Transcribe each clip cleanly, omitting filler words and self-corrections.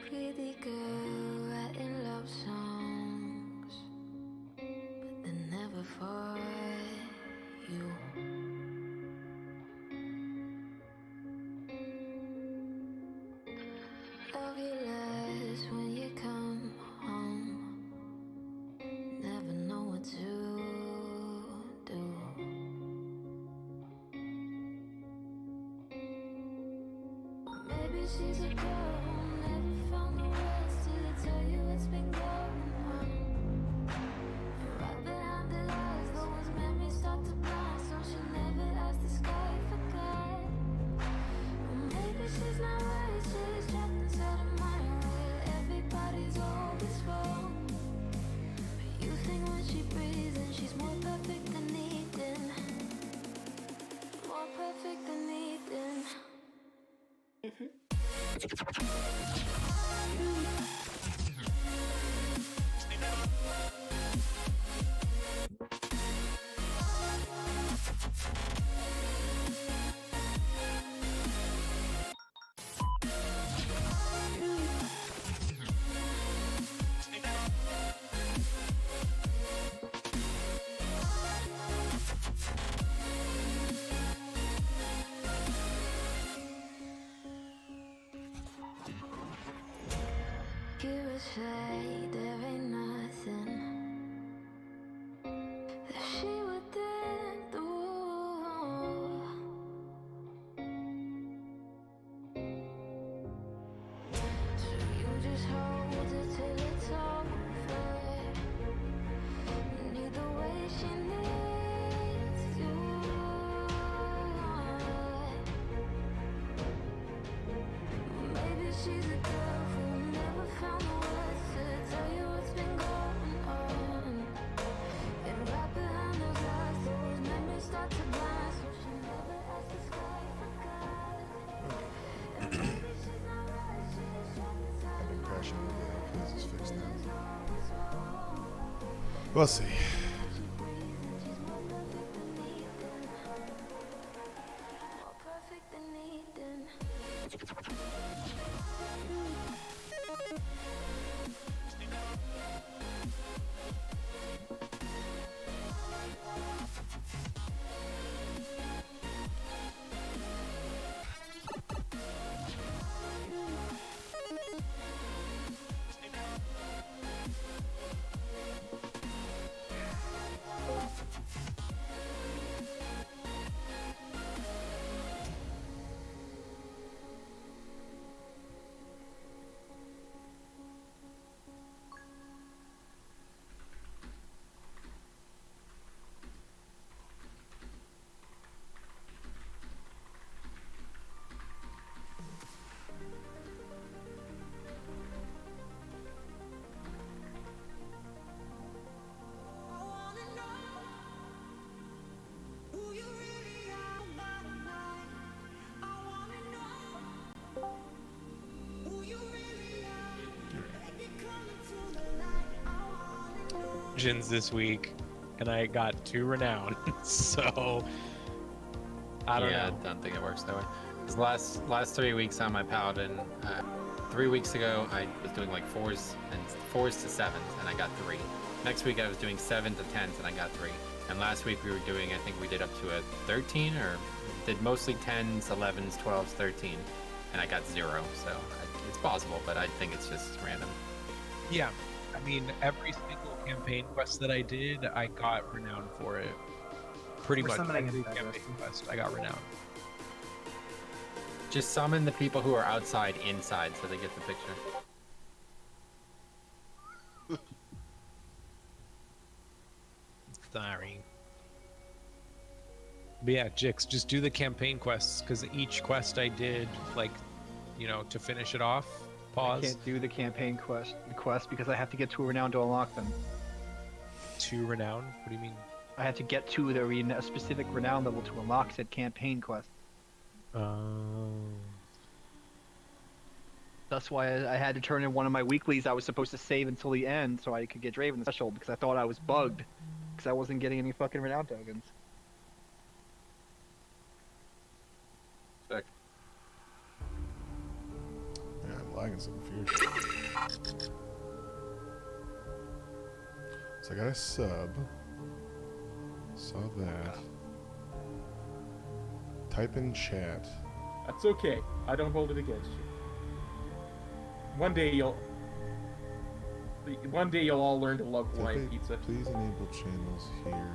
Pretty girl writing love songs, but they're never for you. Love you less when you come home, never know what to do. Maybe she's a girl who never found the words to tell you what's been going on. And right behind the eyes, those memories start to blind, so she never asked the sky for God. Or maybe she's not right, she's trapped inside a mind where everybody's always wrong. But you think when she breathes and she's more perfect than Eden, more perfect than Eden. You would say there ain't nothing that she wouldn't do. So you just hold it till it's over. Need the way she needs you. Maybe she's a girl who never found the words to We'll see. More perfect than Eden. This week, and I got 2 renown, so I don't know. I don't think it works that way. Because last 3 weeks on my paladin, 3 weeks ago I was doing like 4s to 7s, and I got 3. Next week I was doing 7s to 10s, and I got 3. And last week we were doing, I think we did up to a 13, or did mostly 10s, 11s, 12s, 13, and I got 0. So it's possible, but I think it's just random. Yeah, I mean, every single campaign quest that I did, I got renowned for it. Pretty much every campaign quest, I got renowned. Just summon the people who are outside inside so they get the picture. Sorry. But yeah, Jix, just do the campaign quests, because each quest I did, like, you know, to finish it off, pause. I can't do the campaign quest because I have to get to a renown to unlock them. 2 renown? What do you mean? I had to get to a specific renown level to unlock said campaign quest. That's why I had to turn in one of my weeklies I was supposed to save until the end so I could get Draven special, because I thought I was bugged because I wasn't getting any fucking renown tokens. Sick. Yeah, I'm lagging some fierce. So I got a sub. Saw that. Type in chat. That's okay. I don't hold it against you. One day you'll all learn to love Hawaiian pizza. Please enable channels here.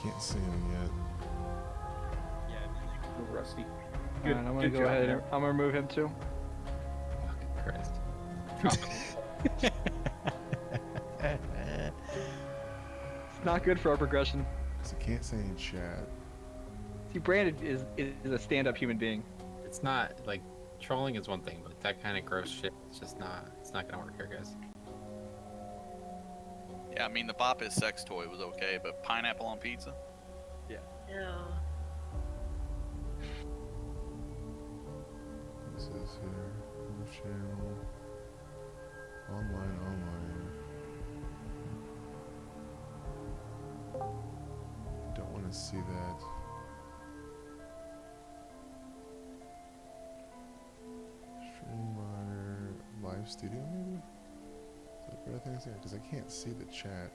Can't see him yet. We're rusty. Alright, I'm gonna go ahead and I'm gonna remove him too. Fucking Christ. It's not good for our progression. So I can't say in chat. See, Brandon is a stand-up human being. It's not, like, trolling is one thing, but that kind of gross shit, it's not gonna work here, guys. Yeah, I mean, the Bop Is sex toy was okay, but pineapple on pizza? Yeah. This is here. Move channel. Online. Don't want to see that. Stream monitor. Live studio, maybe? Is that better thing to say? Because I can't see the chat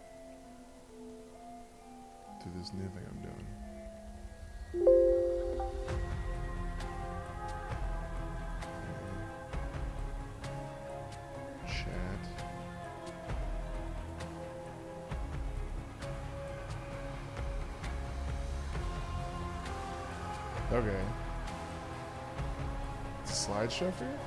through this new thing I'm doing. Chat. Okay. It's a slideshow for you?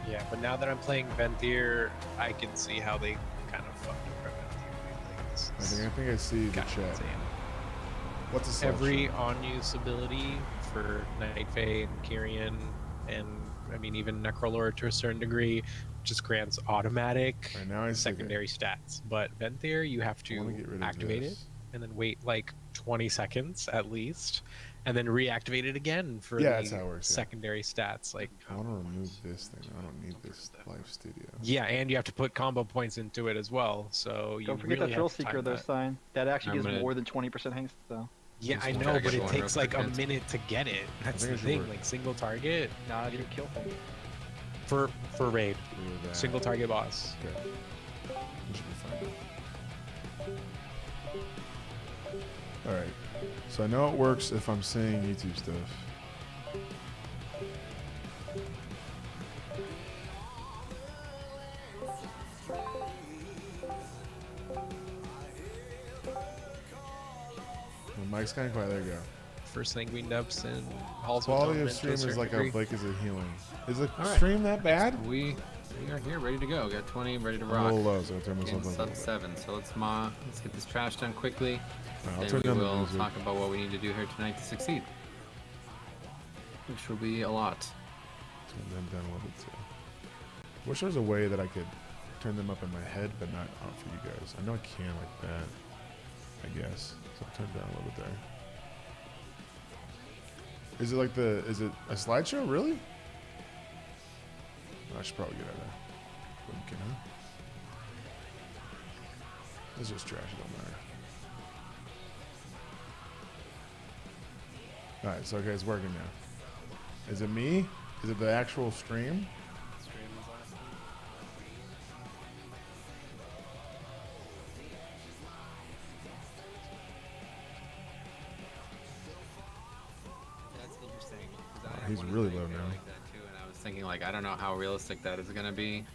Yeah, but now that I'm playing Venthyr, I can see how they kind of fucked up Venthyr. Like, this I think I see the kinda chat. insane. What's a Every slideshow? on-use ability for Night Fae and Kyrian, and I mean even Necrolord to a certain degree, just grants automatic Right, now I see secondary stats. But Venthyr, you have I wanna to get rid of activate it this. and then wait like 20 seconds at least, and then reactivate it again for Yeah, the that's how it works, yeah. secondary stats. Like, I want to remove this thing. I don't need this live studio. yeah, and you have to put combo points into it as well. So you Don't forget really that Thrill have to time Seeker though, that. Sign. That actually I'm gives gonna- more than 20% haste though. Yeah, Just I one know, check but it one takes real like a quick. minute to get it. That's think the it should thing. work. Like single target Nah, if you kill things. for raid, Remove that. single target boss. Okay. We should be fine. Alright. So I know it works if I'm saying YouTube stuff. My mic's kind of quiet. There you go. First sanguine depths and halls with Quality of element to stream a is certain like degree. a Blake is a healing. Is the All right. stream that bad? We are here, ready to go. Got 20, ready to I'm a rock. little low, so I'll turn myself Getting up a sub little bit. 7. So let's get this trash done quickly. I'll Then turn we down the will music. talk about what we need to do here tonight to succeed, which will be a lot. Turn them down a little bit too. Wish there was a way that I could turn them up in my head, but not out for you guys. I know I can like that, I guess. So I'll turn it down a little bit there. Is it like is it a slideshow, really? I should probably get out of there. Wouldn't can, huh? It's just trash, it don't matter. Alright, so okay, it's working now. Is it me? Is it the actual stream? That's interesting. He's really low now. Like that too, and I was thinking, like, I don't know how realistic that is gonna be.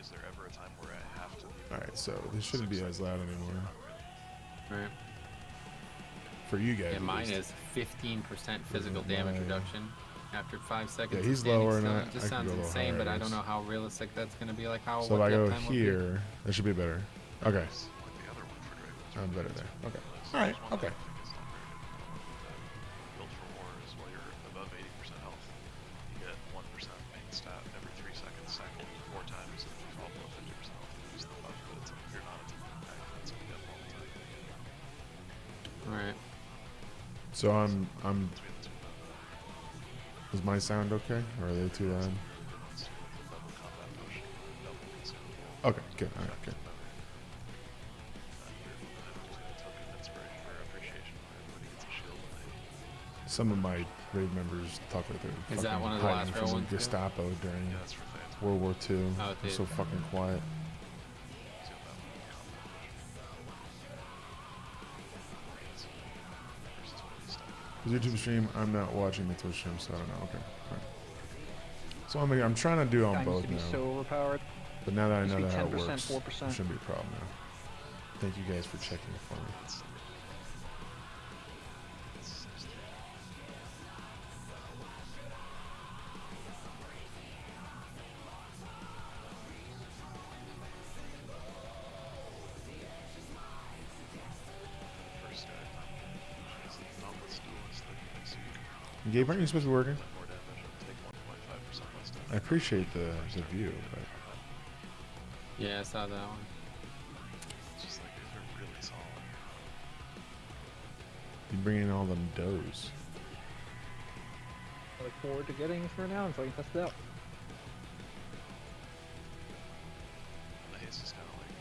Is there ever a time where I have to? Alright, so this shouldn't be as loud anymore. Right. For you guys. Yeah, at mine least. is 15% physical damage my- reduction after 5 seconds. Yeah, of he's standing lower, and still. I It just could sounds go a little insane, higher, but I I don't guess. know how realistic that's gonna be. Like how. So if what I the go uptime would be. here, that should be better. Okay. With the other one for Dragon, I'm better there. Okay. Alright, okay. Build for War is while you're above 80% health, you get 1% main stat every 3 seconds, cycle 4 times, and if you fall below 50% health, you lose the buff, but it's, if you're not, it's a so you get all the time. Alright. So I'm Between the two of them, is my sound okay? Or are they too loud? it's double combat potion, double physical. Okay, good. Alright, good. Token inspiration or appreciation where everybody gets a shield when they. Some of my raid members talk like they're Is that fucking one of the hiding last row from the ones too? Gestapo during Yeah, that's for fans. World War II. Oh, They're so dude. fucking quiet. So that one, combat potion. Versus what he's stuck. Is YouTube stream? I'm not watching the Twitch stream, so I don't know. Okay. Alright. So I'm trying to do it on Time used both to be now. so overpowered. But now that I used to know be how it 10%, works, 4%. it shouldn't be a problem now. Thank you guys for checking for me. First guy, she's a dauntless duelist that makes you Gabe, aren't you supposed to be working? more damage and take 1.5% less damage. I appreciate the view, but Yeah, I saw that one. It's just like they're really solid. you bring in all them doughs. I look forward to getting this for now until I can test it out. The haste is kind of like,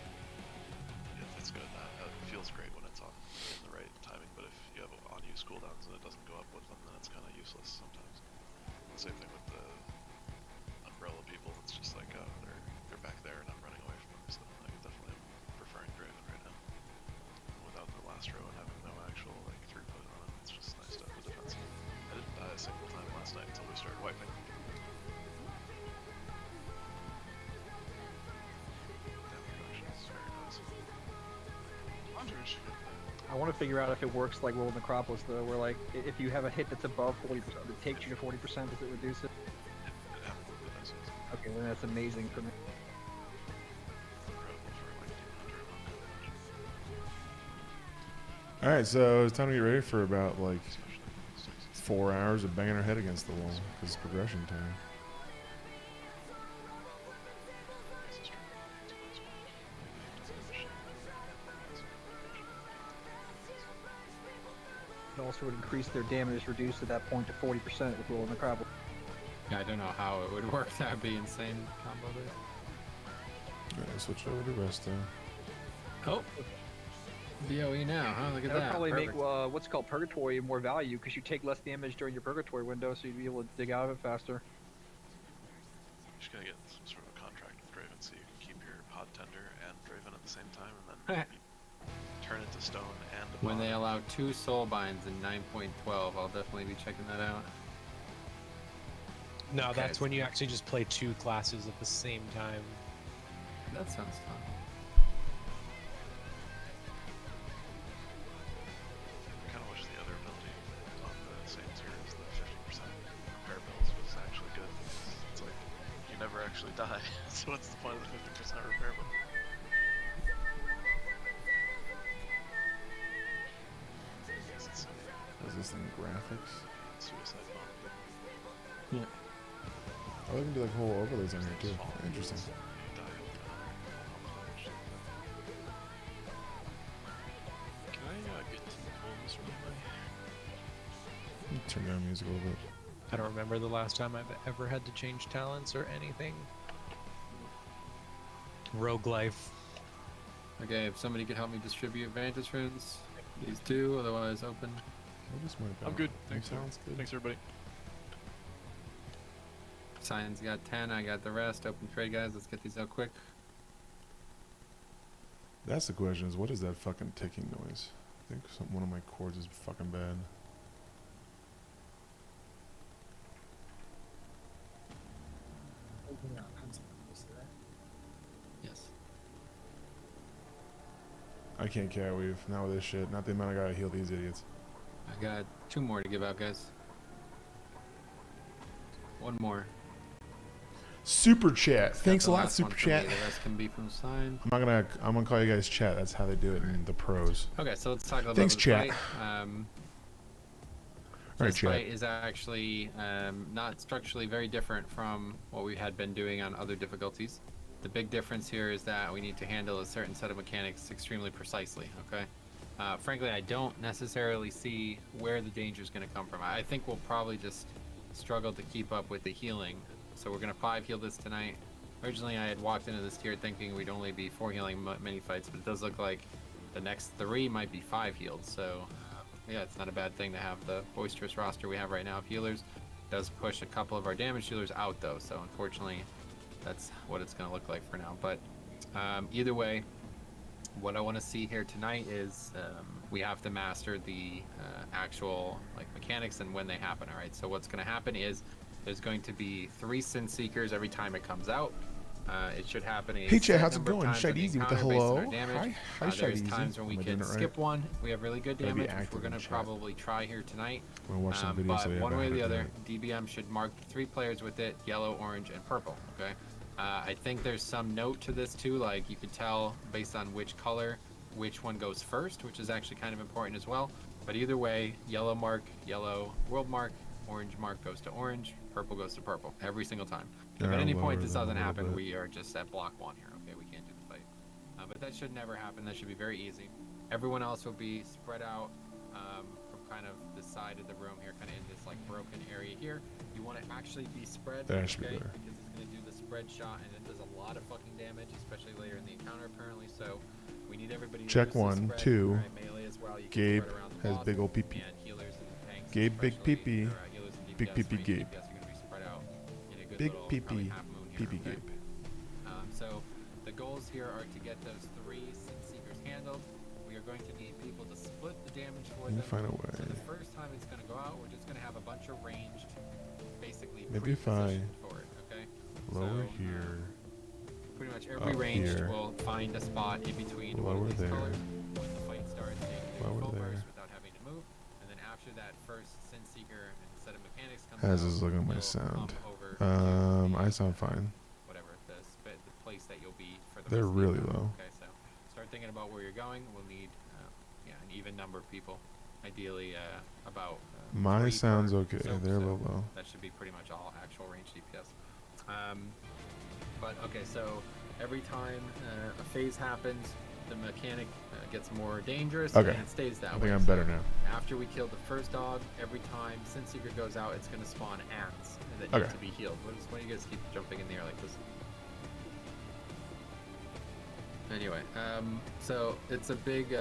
if it's good, it feels great when it's on in the right timing, but if you have on-use cooldowns and it doesn't go up with them, then it's kind of useless sometimes. Same thing with the umbrella people. It's just like, they're back there and I'm running away from them. So I definitely am preferring Draven right now. Without the last row and having no actual like throughput on it, it's just nice to have the defense. I didn't die a single time last night until we started wiping. Damage reduction is very nice. Conjure should get that. I want to figure out if it works like World Necropolis though, where like if you have a hit that's above 40%, it takes you to 40%. Does it reduce it? It absolutely does. It's Okay, then that's amazing for me. incredible for like 200 on damage. All right, so it's time to get ready for about like Especially with the six. 4 hours of banging our head against the wall because it's progression time. It's a strength. It's a nice one. also would increase their damage reduced at that point to 40% with rolling the crab. Yeah, I don't know how it would work. That would be insane combo there. Alright, switch over to Resto. Oh. BOE now, huh? Look at That would that. probably Perfect. make what's called Purgatory more value because you take less damage during your Purgatory window, so you'd be able to dig out of it faster. You just gotta get some sort of a contract with Draven so you can keep your pod tender and Draven at the same time, and then you turn it to stone and a When pod. they allow 2 soul binds in 9.12, I'll definitely be checking that out. No, Okay. that's when you actually just play 2 classes at the same time. That sounds fun. I kind of wish the other ability on the same tier as the 50% repair builds was actually good. Because it's like, you never actually die, so what's the point of the 50% repair build? It's so Is this thing graphics? suicide bomb. Oh, they can do like whole overlays on here too. Interesting. You die over damage. Can I get to the polls really? Turn down music a little bit. I don't remember the last time I've ever had to change talents or anything. Rogue life. Okay, if somebody could help me distribute Vantage runes, these 2, otherwise open. We'll just wipe I'm out. good. That sounds good. Thanks everybody. Signs got 10, I got the rest. Open trade, guys. Let's get these out quick. That's the question: is what is that fucking ticking noise? I think one of my chords is fucking bad. Yes. I can't cat weave. Not with this shit. Not the amount I gotta heal these idiots. I got 2 more to give out, guys. 1 more. Super chat. Got Thanks the a lot, last one super for me. chat. The rest can be from sign. I'm gonna call you guys chat. That's how they do it in the pros. Okay, so let's talk about Thanks, the chat. fight. Alright, This chat. fight is actually not structurally very different from what we had been doing on other difficulties. The big difference here is that we need to handle a certain set of mechanics extremely precisely, okay? Frankly, I don't necessarily see where the danger is going to come from. I think we'll probably just struggle to keep up with the healing. So we're going to 5 heal this tonight. Originally, I had walked into this tier thinking we'd only be 4 healing mini fights, but it does look like the next 3 might be 5 healed. So yeah, it's not a bad thing to have the boisterous roster we have right now of healers. It does push a couple of our damage healers out though, so unfortunately that's what it's going to look like for now. But either way, what I want to see here tonight is we have to master the actual like mechanics and when they happen. All right, so what's going to happen is there's going to be 3 Sin Seekers every time it comes out. It should happen a Hey, chat, set how's it number of going? times Shite on the Easy with the encounter based on our hello. damage. Hi, Shite There's Easy. times when we Am I doing can it right? skip one. We have really good Gotta be damage, which active we're in going to chat. probably try here tonight. I'm gonna watch some videos. But so yeah, one I way or have the to other, do DBM should mark 3 players with it: yellow, orange, and purple. Okay. I think there's some note to this too, like you could tell based on which color, which one goes first, which is actually kind of important as well. But either way, yellow mark, yellow, world mark, orange mark goes to orange, purple goes to purple every single time. If Yeah, at any I'll point lower this them a doesn't little happen, bit. we are just at block 1 here. Okay, we can't do the fight. But that should never happen. That should be very easy. Everyone else will be spread out from kind of the side of the room here, kind of in this like broken area here. You want to actually be spread, That should be okay? better. Because it's going to do the spread shot, and it does a lot of fucking damage, especially later in the encounter apparently. So we need everybody to Check loosely 1, spread. 2. Alright, melee as well. You can Gabe spread around the has boss, big ol' pee-pee. and healers and tanks Gabe, big especially, pee-pee. or, healers and Big DPS, pee-pee range Gabe. DPS are going to be spread out in a good Big little, pee-pee, probably half moon here, pee-pee okay? Gabe. So the goals here are to get those 3 Sin Seekers handled. We are going to need people to split the damage for Let me them. find a So way. the first time it's going to go out, we're just going to have a bunch of ranged, basically Maybe if I pre-positioned for it, okay? Lower So, here. Pretty much every Up ranged here. will find a spot in between one Lower of these there. colors when the fight starts. They can do Lower full burst there. without having to move, and then after that first Sin Seeker and set of mechanics comes How's out, this looking at my you'll sound? come over to I sound fine. whatever the place that you'll be for the They're rest of the really encounter. low. Okay, so start thinking about where you're going. We'll need an even number of people, ideally about My 3 sound's per okay. soap, They're a so little low. that should be pretty much all actual range DPS. But okay, so every time a phase happens, the mechanic gets more dangerous, Okay. and it stays that I way. think I'm better So now. After we kill the first dog, every time Sin Seeker goes out, it's going to spawn ants that need Okay. to be healed. Why do you guys keep jumping in the air like this? Anyway, so it's a big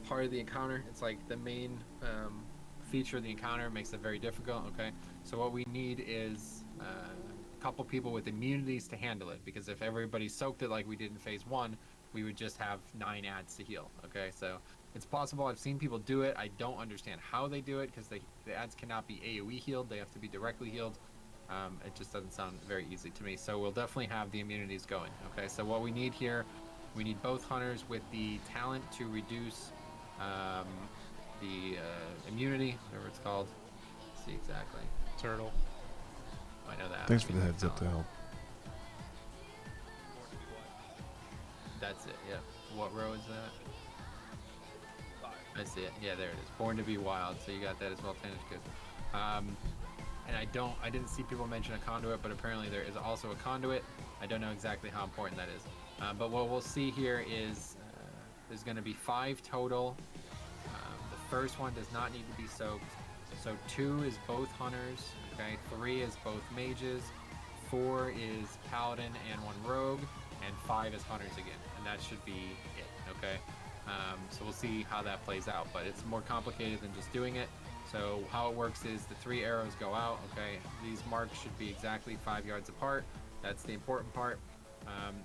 part of the encounter. It's like the main feature of the encounter, makes it very difficult. Okay, so what we need is a couple people with immunities to handle it, because if everybody soaked it like we did in phase 1, we would just have 9 ads to heal. Okay, so it's possible. I've seen people do it. I don't understand how they do it, because the ads cannot be AoE healed. They have to be directly healed. It just doesn't sound very easy to me. So we'll definitely have the immunities going. Okay, so what we need here, we need both hunters with the talent to reduce the immunity, whatever it's called. Let's see exactly. Turtle. I know that. Thanks for the heads up to help. That's it. Yeah. What row is that? I see it. Yeah, there it is. Born to be wild. So you got that as well, Tanish. Good. And I didn't see people mention a conduit, but apparently there is also a conduit. I don't know exactly how important that is. But what we'll see here is there's going to be 5 total. The first one does not need to be soaked. So 2 is both hunters. Okay. 3 is both mages. 4 is paladin and 1 rogue. And 5 is hunters again. And that should be it. Okay. So we'll see how that plays out. But it's more complicated than just doing it. So how it works is the 3 arrows go out. Okay. These marks should be exactly 5 yards apart. That's the important part.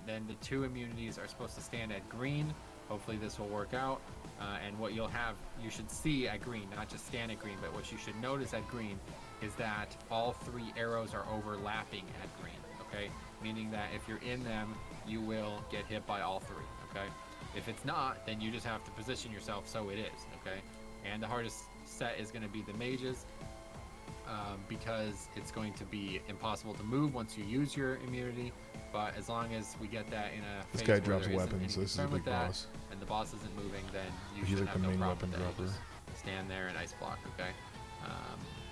Then the 2 immunities are supposed to stand at green. Hopefully this will work out. And what you'll have, you should see at green, not just stand at green, but what you should notice at green is that all 3 arrows are overlapping at green. Okay. Meaning that if you're in them, you will get hit by all 3. Okay. If it's not, then you just have to position yourself so it is. Okay. And the hardest set is going to be the mages, because it's going to be impossible to move once you use your immunity. But as long as we get that in a This phase guy where drops there isn't weapons, any so this is a concern with big that, boss. and the boss isn't moving, then you He's should like have the no main problem weapon with that. You dropper. just stand there and ice block. Okay.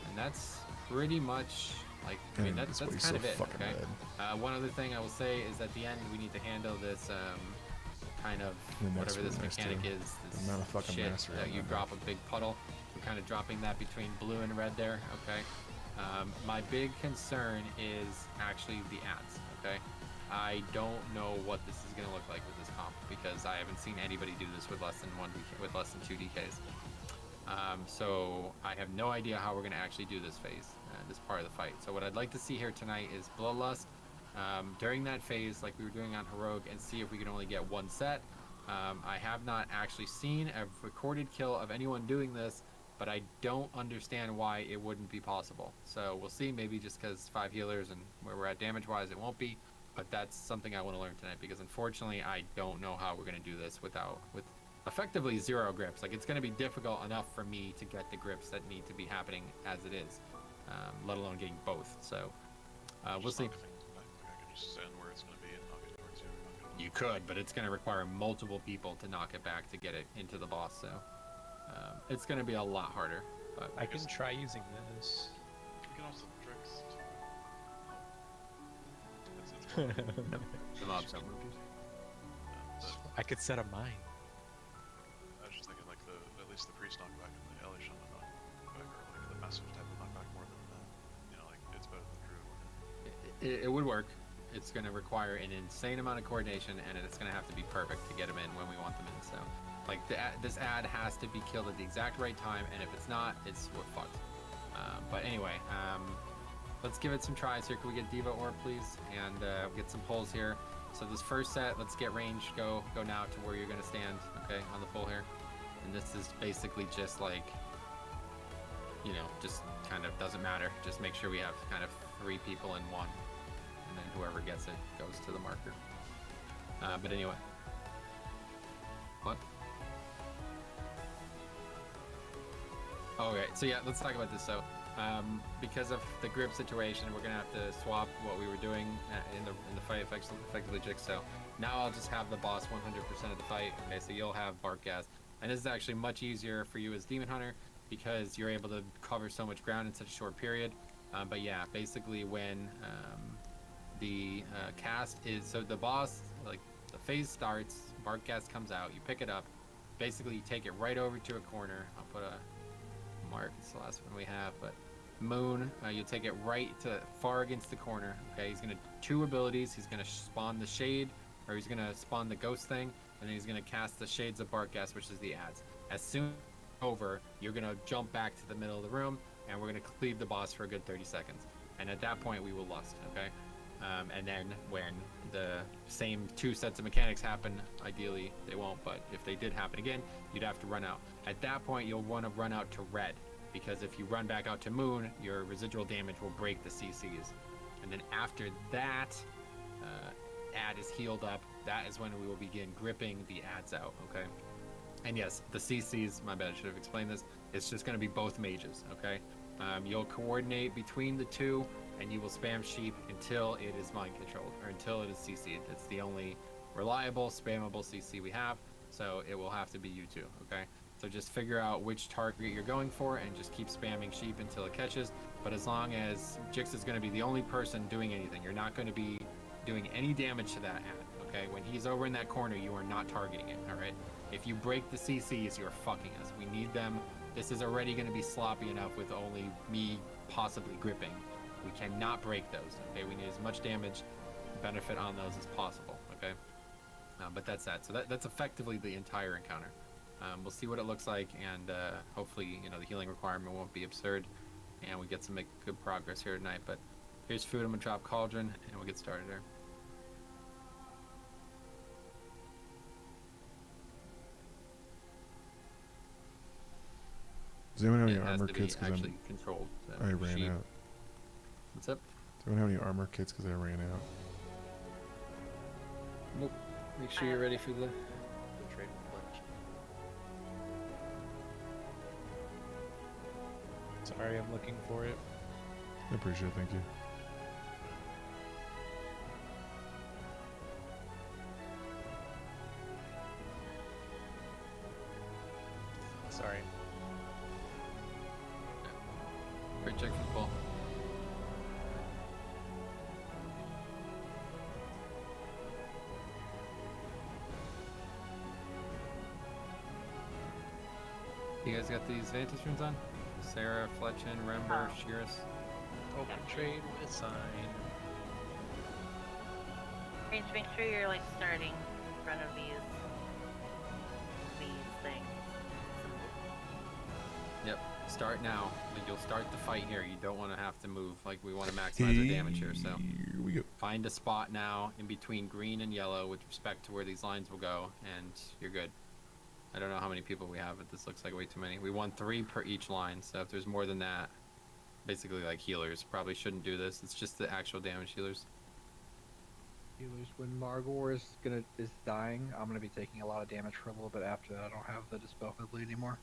And that's pretty much like, I mean, And that's this boy's kind so of it. fucking Okay. bad. One other thing I will say is at the end we need to handle this kind of The next whatever this one has to. mechanic is. The This amount of fucking shit mastery that on you that drop a big puddle. We're kind of dropping that between blue and red there. Okay. My big concern is actually the ads. Okay. I don't know what this is going to look like with this comp, because I haven't seen anybody do this with less than 1 DK, with less than 2 DKs. So I have no idea how we're going to actually do this phase, this part of the fight. So what I'd like to see here tonight is Bloodlust during that phase, like we were doing on Heroic, and see if we can only get 1 set. I have not actually seen a recorded kill of anyone doing this, but I don't understand why it wouldn't be possible. So we'll see, maybe just because 5 healers and where we're at damage-wise, it won't be. But that's something I want to learn tonight, because unfortunately I don't know how we're going to do this with effectively 0 grips. Like, it's going to be difficult enough for me to get the grips that need to be happening as it is, let alone getting both. So we'll see. Knock things back. Like, I can just stand where it's going to be and knock it towards you. Knock it You could, but it's going to require multiple people to knock it back to get it into the boss. So it's going to be a lot harder. But I can try using this. You can also tricks. It's the mobs don't move. I could set a mine. I was just thinking, like, at least the priest knockback and the LA shaman knockback, or like the massive type of knockback more than like, it's better than Druid. It would work. It's going to require an insane amount of coordination, and it's going to have to be perfect to get them in when we want them in. So, like, this ad has to be killed at the exact right time, and if it's not, we're fucked. But anyway, let's give it some tries here. Can we get Diva Orb, please? And get some pulls here. So this first set, let's get range. Go now to where you're going to stand, okay, on the pull here. And this is basically just like, just kind of doesn't matter. Just make sure we have kind of 3 people in one. And then whoever gets it goes to the marker. But anyway. What? Okay, so yeah, let's talk about this. So, because of the grip situation, we're gonna have to swap what we were doing in the fight effectively, Jix. So now I'll just have the boss 100% of the fight. Okay, so you'll have Bark Gas, and this is actually much easier for you as Demon Hunter because you're able to cover so much ground in such a short period. But yeah, basically when the cast is, so the boss, like the phase starts bark gas comes out, you pick it up, basically you take it right over to a corner. I'll put a mark, it's the last one we have, but Moon, you'll take it right to far against the corner. Okay, he's gonna 2 abilities. He's gonna spawn the shade, or he's gonna spawn the ghost thing, and then he's gonna cast the shades of bark gas, which is the ads. As soon as it's over, you're gonna jump back to the middle of the room, and we're gonna cleave the boss for a good 30 seconds. And at that point, we will lust. Okay, and then when the same 2 sets of mechanics happen, ideally they won't, but if they did happen again, you'd have to run out. At that point, you'll want to run out to red, because if you run back out to Moon, your residual damage will break the CCs. And then after that, ad is healed up. That is when we will begin gripping the ads out, okay? And yes, the CCs, my bad, I should have explained this. It's just going to be both mages, okay? You'll coordinate between the 2, and you will spam sheep until it is mind controlled, or until it is CC'd. It's the only reliable, spammable CC we have, so it will have to be you 2, okay? So just figure out which target you're going for and just keep spamming sheep until it catches. But as long as Jix is going to be the only person doing anything, you're not going to be doing any damage to that ad, okay? When he's over in that corner, you are not targeting it, all right? If you break the CCs, you're fucking us. We need them. This is already going to be sloppy enough with only me possibly gripping. We cannot break those, okay? We need as much damage benefit on those as possible, okay? But that's that. So that's effectively the entire encounter. We'll see what it looks like, and hopefully, you know, the healing requirement won't be absurd, and we get some good progress here tonight. But here's food. I'm gonna drop Cauldron, and we'll get started here. Does anyone have any It has armor to be kits? Because actually controlled. I ran sheep. out. What's up? Does anyone have any armor kits? Because I ran out. Nope. Make sure you're ready for the Trade pledge. Sorry, I'm looking for it. I appreciate it. Thank you. Sorry. Great check for the ball. You guys got these Vantage runes on? Sarah, Fletchin, Rember, Shearus. Open trade with sign. Range, make sure you're like starting in front of these things. Yep. Start now. You'll start the fight here. You don't want to have to move. Like, we want to maximize our damage here. So Here we go. find a spot now in between green and yellow with respect to where these lines will go, and you're good. I don't know how many people we have, but this looks like way too many. We want 3 per each line, so if there's more than that, basically like healers probably shouldn't do this. It's just the actual damage healers. Healers, when Margor is dying, I'm gonna be taking a lot of damage for a little bit after that. I don't have the Dispel Bleed anymore.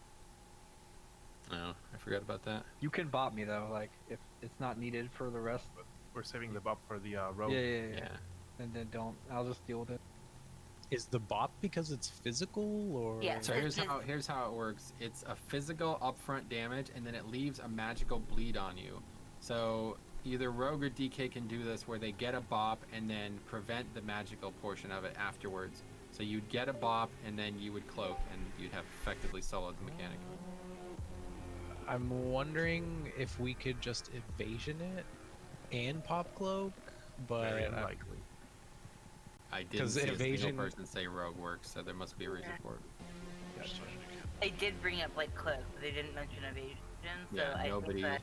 Oh, I forgot about that. You can bot me though, like if it's not needed for the rest. We're saving the bop for the rogue. Yeah. And then don't. I'll just deal with it. Is the bop because it's physical, or? Yeah. So here's how it works. It's a physical upfront damage, and then it leaves a magical bleed on you. So either Rogue or DK can do this, where they get a bop and then prevent the magical portion of it afterwards. So you'd get a bop, and then you would cloak, and you'd have effectively soloed the mechanic. I'm wondering if we could just evasion it and pop cloak, but Very unlikely. I didn't 'Cause see a evasion- single person say Rogue works, so there must be a reason for it. They did bring up like cloak, but they didn't mention evasion. So Yeah, I nobody- think that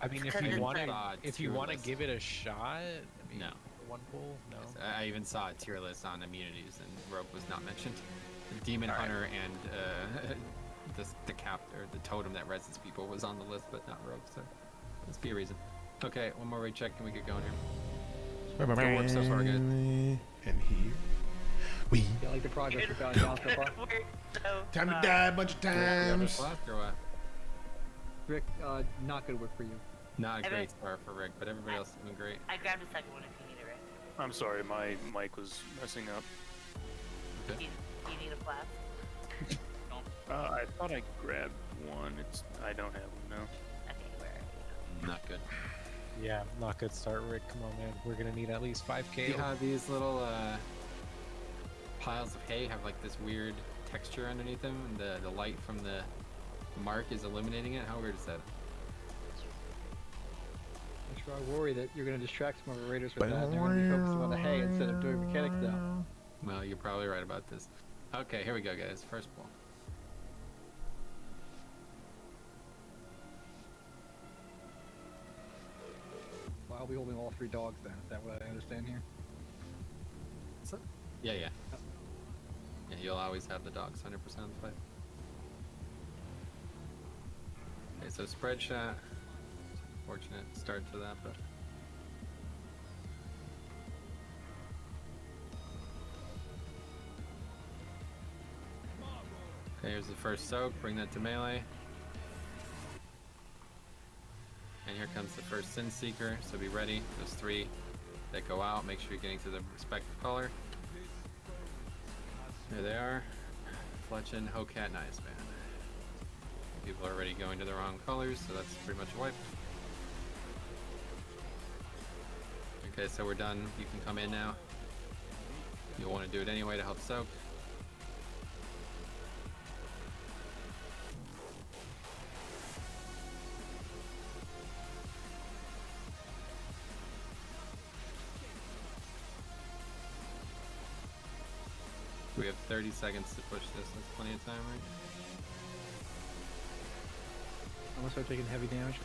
I mean, if Because you it's want like- to, if you tier want to list. give it a shot, I mean, No. one pull, no. I even saw a tier list on immunities, and Rogue was not mentioned. The Demon All right. Hunter and the cap or the totem that reses people was on the list, but not Rogue. So let's be a reason. Okay, one more raid check and we get going here. Good work so far, guys. And here we Yeah, like the progress we've got down so far. we're so time to far. die a bunch of times. Last or what? Rick, not good work for you. Not a Evan- great start for Rick, but everybody else is doing great. I grabbed a second one if you need it, right? I'm sorry, my mic was messing up. Do you need a flask? I thought I grabbed one. I don't have one now. Okay, where are you? Not good. Yeah, not good start, Rick. Come on, man. We're gonna need at least 5K. See how these little piles of hay have like this weird texture underneath them, and the light from the mark is illuminating it. How weird is that? That's why I worry that you're going to distract some of our raiders with that, and they're going to be focusing on the hay instead of doing mechanics now. Well, you're probably right about this. Okay, here we go, guys. First ball. Well, I'll be holding all 3 dogs then. Is that what I understand here? Yeah. Yeah, you'll always have the dogs 100% of the fight. Okay, so spread shot. Fortunate start to that, but. Okay, here's the first soak. Bring that to melee. And here comes the first Sin Seeker, so be ready. Those 3 that go out, make sure you're getting to the respective color. There they are. Fletchin, Hocat, nice, man. People are already going to the wrong colors, so that's pretty much a wipe. Okay, so we're done. You can come in now. You'll want to do it anyway to help soak. We have 30 seconds to push this. That's plenty of time, right? I'm going to start taking heavy damage.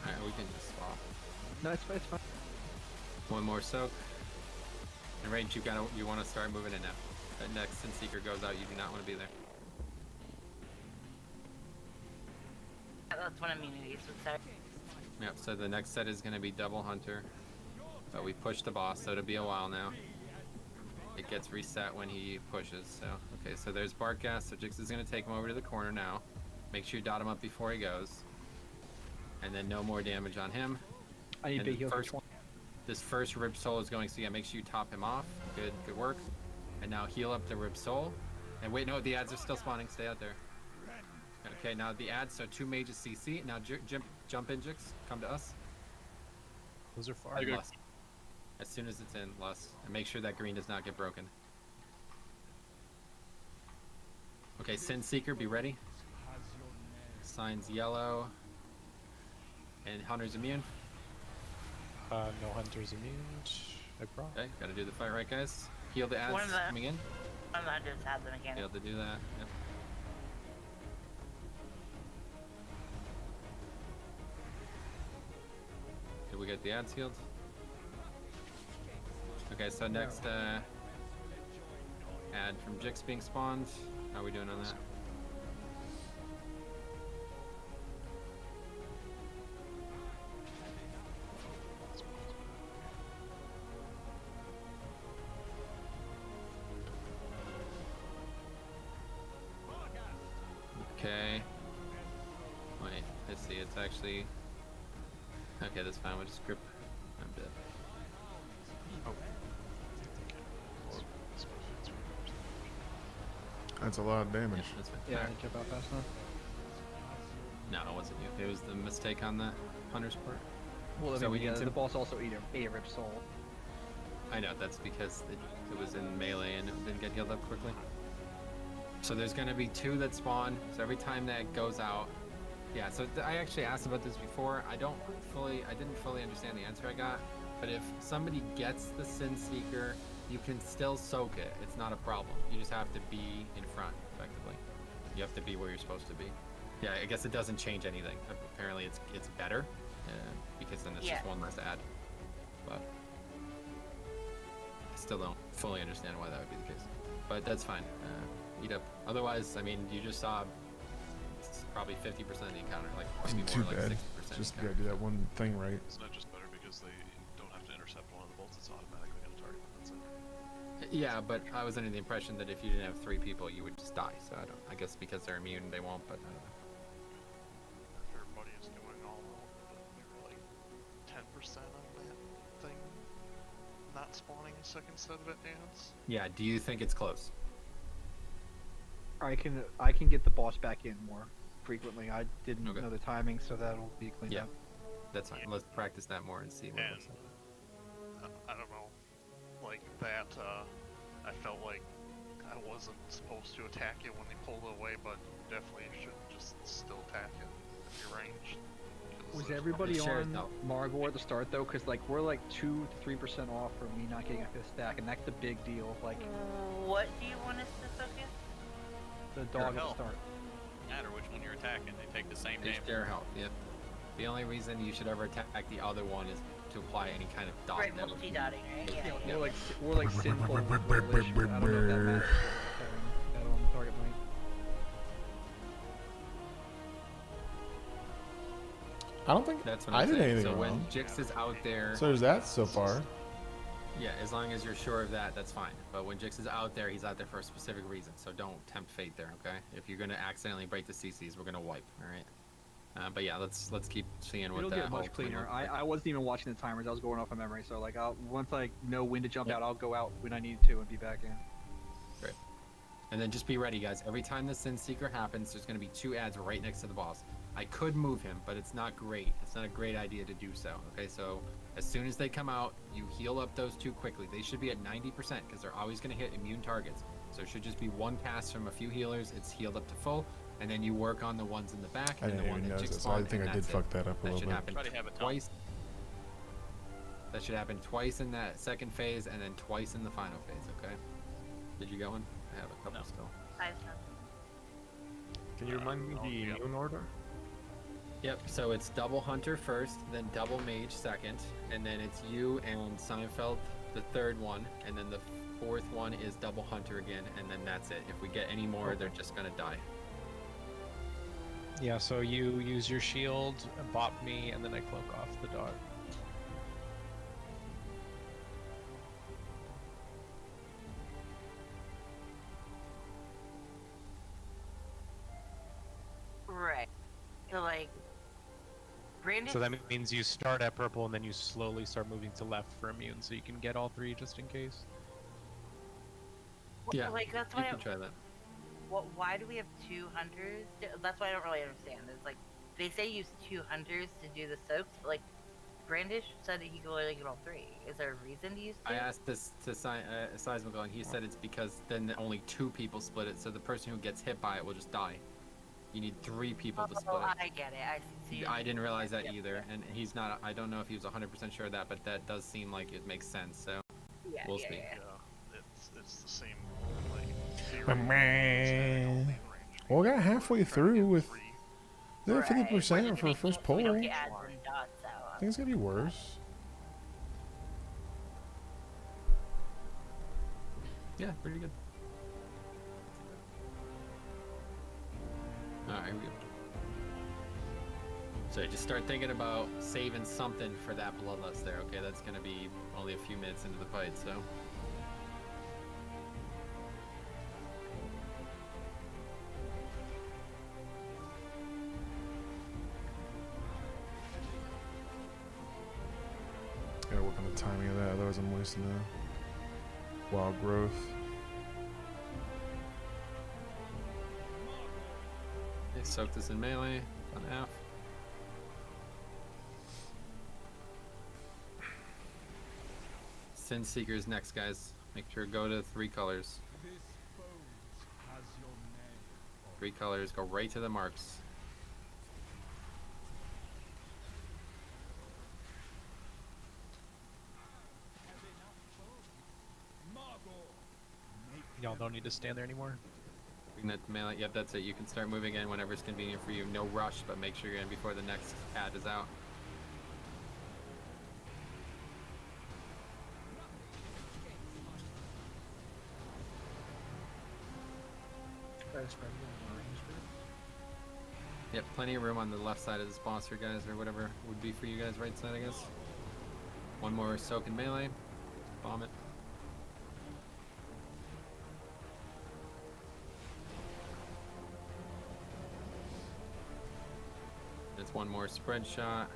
Alright, we can just swap. No, it's fine, it's fine. One more soak. And range, you want to start moving in now. That next Sin Seeker goes out, you do not want to be there. That's one immunities with that. Yep, so the next set is going to be Double Hunter. But we pushed the boss, so it'll be a while now. It gets reset when he pushes, so. Okay, so there's Bark Gas, so Jix is going to take him over to the corner now. Make sure you dot him up before he goes. And then no more damage on him. I need And big heal for this first Rib Soul is going, so yeah, make sure you top him off. Good work. And now heal up the Rib Soul. And wait, no, the ads are still spawning. Stay out there. Okay, now the ads, so 2 mages CC. Now jump in, Jix. Come to us. Those are far. And Lust. As soon as it's in, Lust. And make sure that green does not get broken. Okay, Sin Seeker, be ready. Signs yellow. And Hunter's immune. No Hunter's immune. I brought. Okay, gotta do the fight right, guys. Heal the ads coming in. One of the hunters had the mechanic. Be able to do that. Yep. Did we get the ads healed? Okay, so next ad from Jix being spawned. How are we doing on that? Okay. Wait, let's see, it's actually... Okay, that's fine, we'll just grip a bit. That's a lot of damage. Yeah, that's fine. Yeah, I Alright. jump out fast enough. No, it wasn't you. It was the mistake on the Hunter's part. Well, I So mean, we need to- the boss also ate a Rib Soul. I know, that's because it was in melee and it didn't get healed up quickly. So there's going to be 2 that spawn, so every time that goes out... Yeah, so I actually asked about this before. I didn't fully understand the answer I got, but if somebody gets the Sin Seeker, you can still soak it. It's not a problem. You just have to be in front, effectively. You have to be where you're supposed to be. Yeah, I guess it doesn't change anything. Apparently it's better, because then it's just one less ad. But I still don't fully understand why that would be the case. But that's fine. Eat up. Otherwise, I mean, you just saw it's probably 50% of the encounter, like maybe Isn't too more, bad. like 60%. Just gotta do that one thing right. Isn't that just better because they don't have to intercept one of the bolts? It's automatically going to target them. That's it. Yeah, but I was under the impression that if you didn't have 3 people, you would just die. So I guess because they're immune, they won't. But If everybody is doing all but like 10% of that thing not spawning a second set of advance. yeah, do you think it's close? I can get the boss back in more frequently. I didn't Okay. know the timing, so that'll be cleaned Yeah. up. That's fine. Let's practice that more and see what And looks like. I don't know, like that. I felt like I wasn't supposed to attack it when they pulled it away, but definitely should just still attack it if you're ranged. 'Cause Was there's everybody Share it, on though. Margor at the start though? Because like we're like 2 to 3% off from me not getting a 5th stack, and that's the big deal. Like What do you want us to focus? the dog at the health. start. No matter which one you're attacking, they take the same They damage. share health. Yep. The only reason you should ever attack the other one is to apply any kind of dot. Right, that would- multi-dotting, right? Yeah. Yeah, we're like sinful. with relation, but I don't know if that matters. That on target point. I don't think That's what I I'm did saying. anything So wrong. when Jix is out there, So there's that so far. yeah, as long as you're sure of that, that's fine. But when Jix is out there, he's out there for a specific reason. So don't tempt fate there, okay? If you're gonna accidentally break the CCs, we're gonna wipe. All right. But yeah, let's keep seeing what It'll that get much whole plan cleaner. looks like. I wasn't even watching the timers. I was going off of memory. So like, once I know when to jump Yep. out, I'll go out when I need to and be back in. Great. And then just be ready, guys. Every time the Sin Seeker happens, there's going to be 2 ads right next to the boss. I could move him, but it's not great. It's not a great idea to do so. Okay, so as soon as they come out, you heal up those 2 quickly. They should be at 90% because they're always going to hit immune targets. So it should just be 1 cast from a few healers. It's healed up to full, and then you work on the ones in the back I and didn't the one even that notice Jix that, so I spawned, think and I did that's fuck it. that up a That little should bit. happen Try to have a ton. twice. That should happen twice in that second phase, and then twice in the final phase. Okay. Did you get one? I have a couple No. still. Can you remind me the immune order? Yep, so it's double hunter first, then double mage second, and then it's you and Seinfeld the third one, and then the 4th one is double hunter again, and then that's it. If we get any more, they're just gonna die. Yeah, so you use your shield, bop me, and then I cloak off the dog. Right. So like, Brandon. So that means you start at purple and then you slowly start moving to left for immune, so you can get all 3 just in case. Yeah, Like that's you why. can try that. Why do we have 2 hunters? That's why I don't really understand. It's like they say use 2 hunters to do the soaks, but like Brandish said that he could only get all 3. Is there a reason to use 2? I asked this to Seismical, and he said it's because then only 2 people split it, so the person who gets hit by it will just die. You need 3 people to split it. I get it. I see. I didn't realize that either, and he's not. I don't know if he was 100% sure of that, but that does seem like it makes sense. So Yeah, we'll yeah, see. yeah. Yeah, it's the same like theory. But man, well, we got halfway through with the Right. 50% for first pull. We don't I get ads and dots out. think it's gonna be worse. Yeah, pretty good. Alright, here we go. So just start thinking about saving something for that bloodlust there, okay? That's gonna be only a few minutes into the fight, so. Gotta work on the timing of that, otherwise I'm wasting the wild growth. Okay, soak this in melee on F. Sin Seekers next, guys. Make sure to go to 3 colors. 3 colors, go right to the marks. Y'all don't need to stand there anymore. Ignite the melee. Yep, that's it. You can start moving in whenever it's convenient for you. No rush, but make sure you're in before the next ad is out. Yep, plenty of room on the left side of the sponsor, guys, or whatever would be for you guys, right side, I guess. One more soak in melee. Bomb it. It's one more spread shot.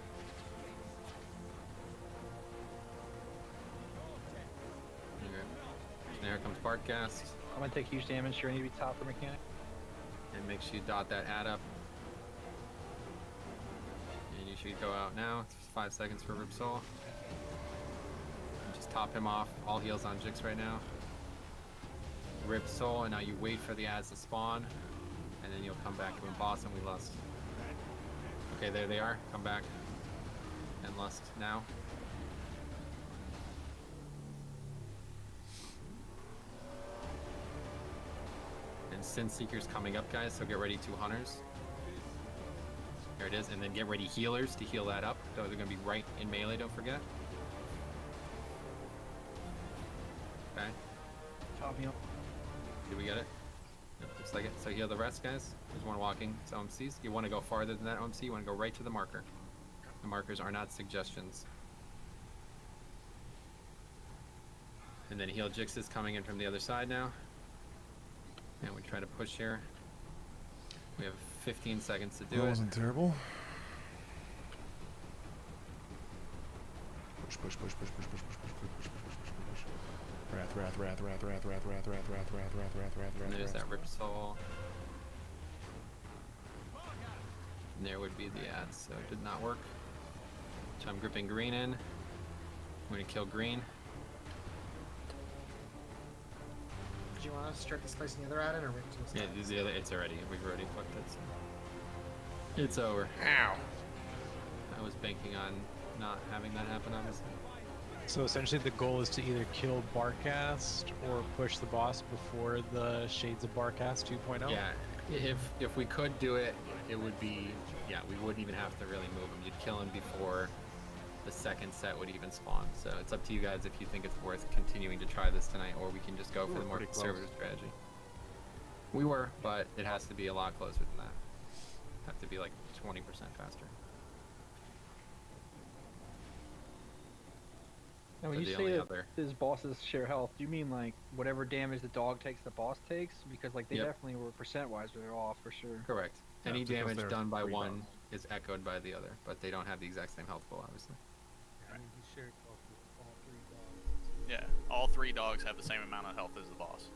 Okay. There comes Bartcast. I'm gonna take huge damage. Sure, I need to be top for mechanic. And make sure you dot that ad up. And you should go out now. It's 5 seconds for Ripsol. Just top him off. All heals on Jix right now. Rip Soul, and now you wait for the ads to spawn, and then you'll come back to boss, and we lust. Okay, there they are. Come back and lust now. And Sin Seeker's coming up, guys, so get ready, 2 hunters. There it is, and then get ready healers to heal that up. Those are going to be right in melee, don't forget. Okay. Copy up. Did we get it? Yep, looks like it. So heal the rest, guys. There's one walking. It's OMCs. You want to go farther than that OMC, you want to go right to the marker. The markers are not suggestions. And then heal Jix is coming in from the other side now. And we try to push here. We have 15 seconds to do That it. wasn't terrible. Push, push, push, push, push, push, push, push, push, push, push, push, push. Wrath, wrath, wrath, wrath, wrath, wrath, wrath, wrath, wrath, wrath, wrath, wrath, wrath, And there's wrath. that Rip Soul. And there would be the ads, so it did not work. So I'm gripping green in. I'm going to kill green. Do you want to start displacing the other ad in or wait until it's Yeah, done? the other, it's already, we've already fucked it. So. It's over. Ow. I was banking on not having that happen, obviously. So essentially the goal is to either kill Barcast or push the boss before the Shades of Barcast 2.0? Yeah, if we could do it, it would be, yeah, we wouldn't even have to really move him. You'd kill him before the second set would even spawn. So it's up to you guys if you think it's worth continuing to try this tonight, or we can just go for the more conservative strategy. We were, but it has to be a lot closer than that. Have to be like 20% faster. Now, when So you the say only that other- his bosses share health, do you mean like whatever damage the dog takes, the boss takes? Because like they Yep. definitely were percent-wise, they're off for sure. Correct. Yeah, Any because damage they're done by 3 one dogs. is echoed by the other, but they don't have the exact same health pool, obviously. Yeah, all 3 dogs have the same amount of health as the boss.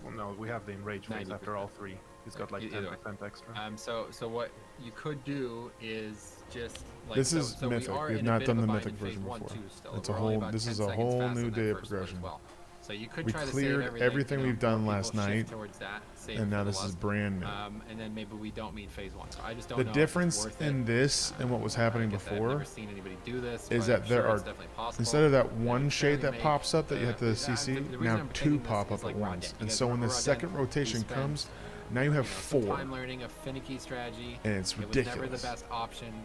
Well, no, we have the enrage phase 90%. after all 3. He's got like Either way. 10% extra. So what you could do is just like This so, is so Mythic. we are We've in a not bit done of the a bind Mythic in phase version 1 before. too still. It's a We're only whole- about this 10 is a seconds whole faster new than that day of first one as progression. well. So you could We try to cleared save everything you know, we've done more last people shift night, towards that, save and for now the this is lust. brand new. And then maybe we don't meet phase 1. So I just don't The know difference if it's worth in it. this and what was happening I get that. I've before never seen anybody do this, is but that I'm there sure are, it's definitely possible. instead of that You know, one you shade clearly that make, pops up that you have to the CC, reason now I'm 2 picking this pop is up like at Raw once. Dead. You And guys so when remember the Raw second Dead? We rotation spent, comes, now you have some 4. time learning a finicky strategy. And it's It was never the ridiculous. best option.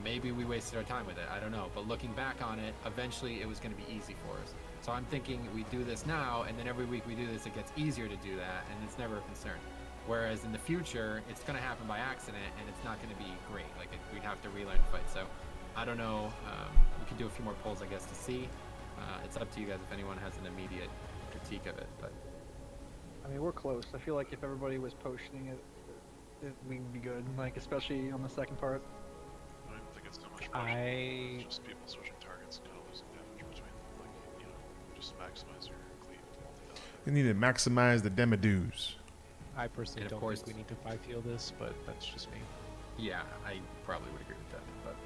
Maybe we wasted our time with it. I don't know. But looking back on it, eventually it was going to be easy for us. So I'm thinking we do this now, and then every week we do this, it gets easier to do that, and it's never a concern. Whereas in the future, it's going to happen by accident, and it's not going to be great. Like we'd have to relearn to fight. So I don't know. We could do a few more polls, I guess, to see. It's up to you guys if anyone has an immediate critique of it. But I mean, we're close. I feel like if everybody was posting it, we'd be good. Like especially on the second part. I don't think it's so much I- It's just people switching targets and kind of losing damage between, like, you know, just maximize your cleave multi-dot. You need to maximize the demidoos. I personally And of don't course- think we need to 5-heal this, but that's just me. yeah, I probably would agree with that. But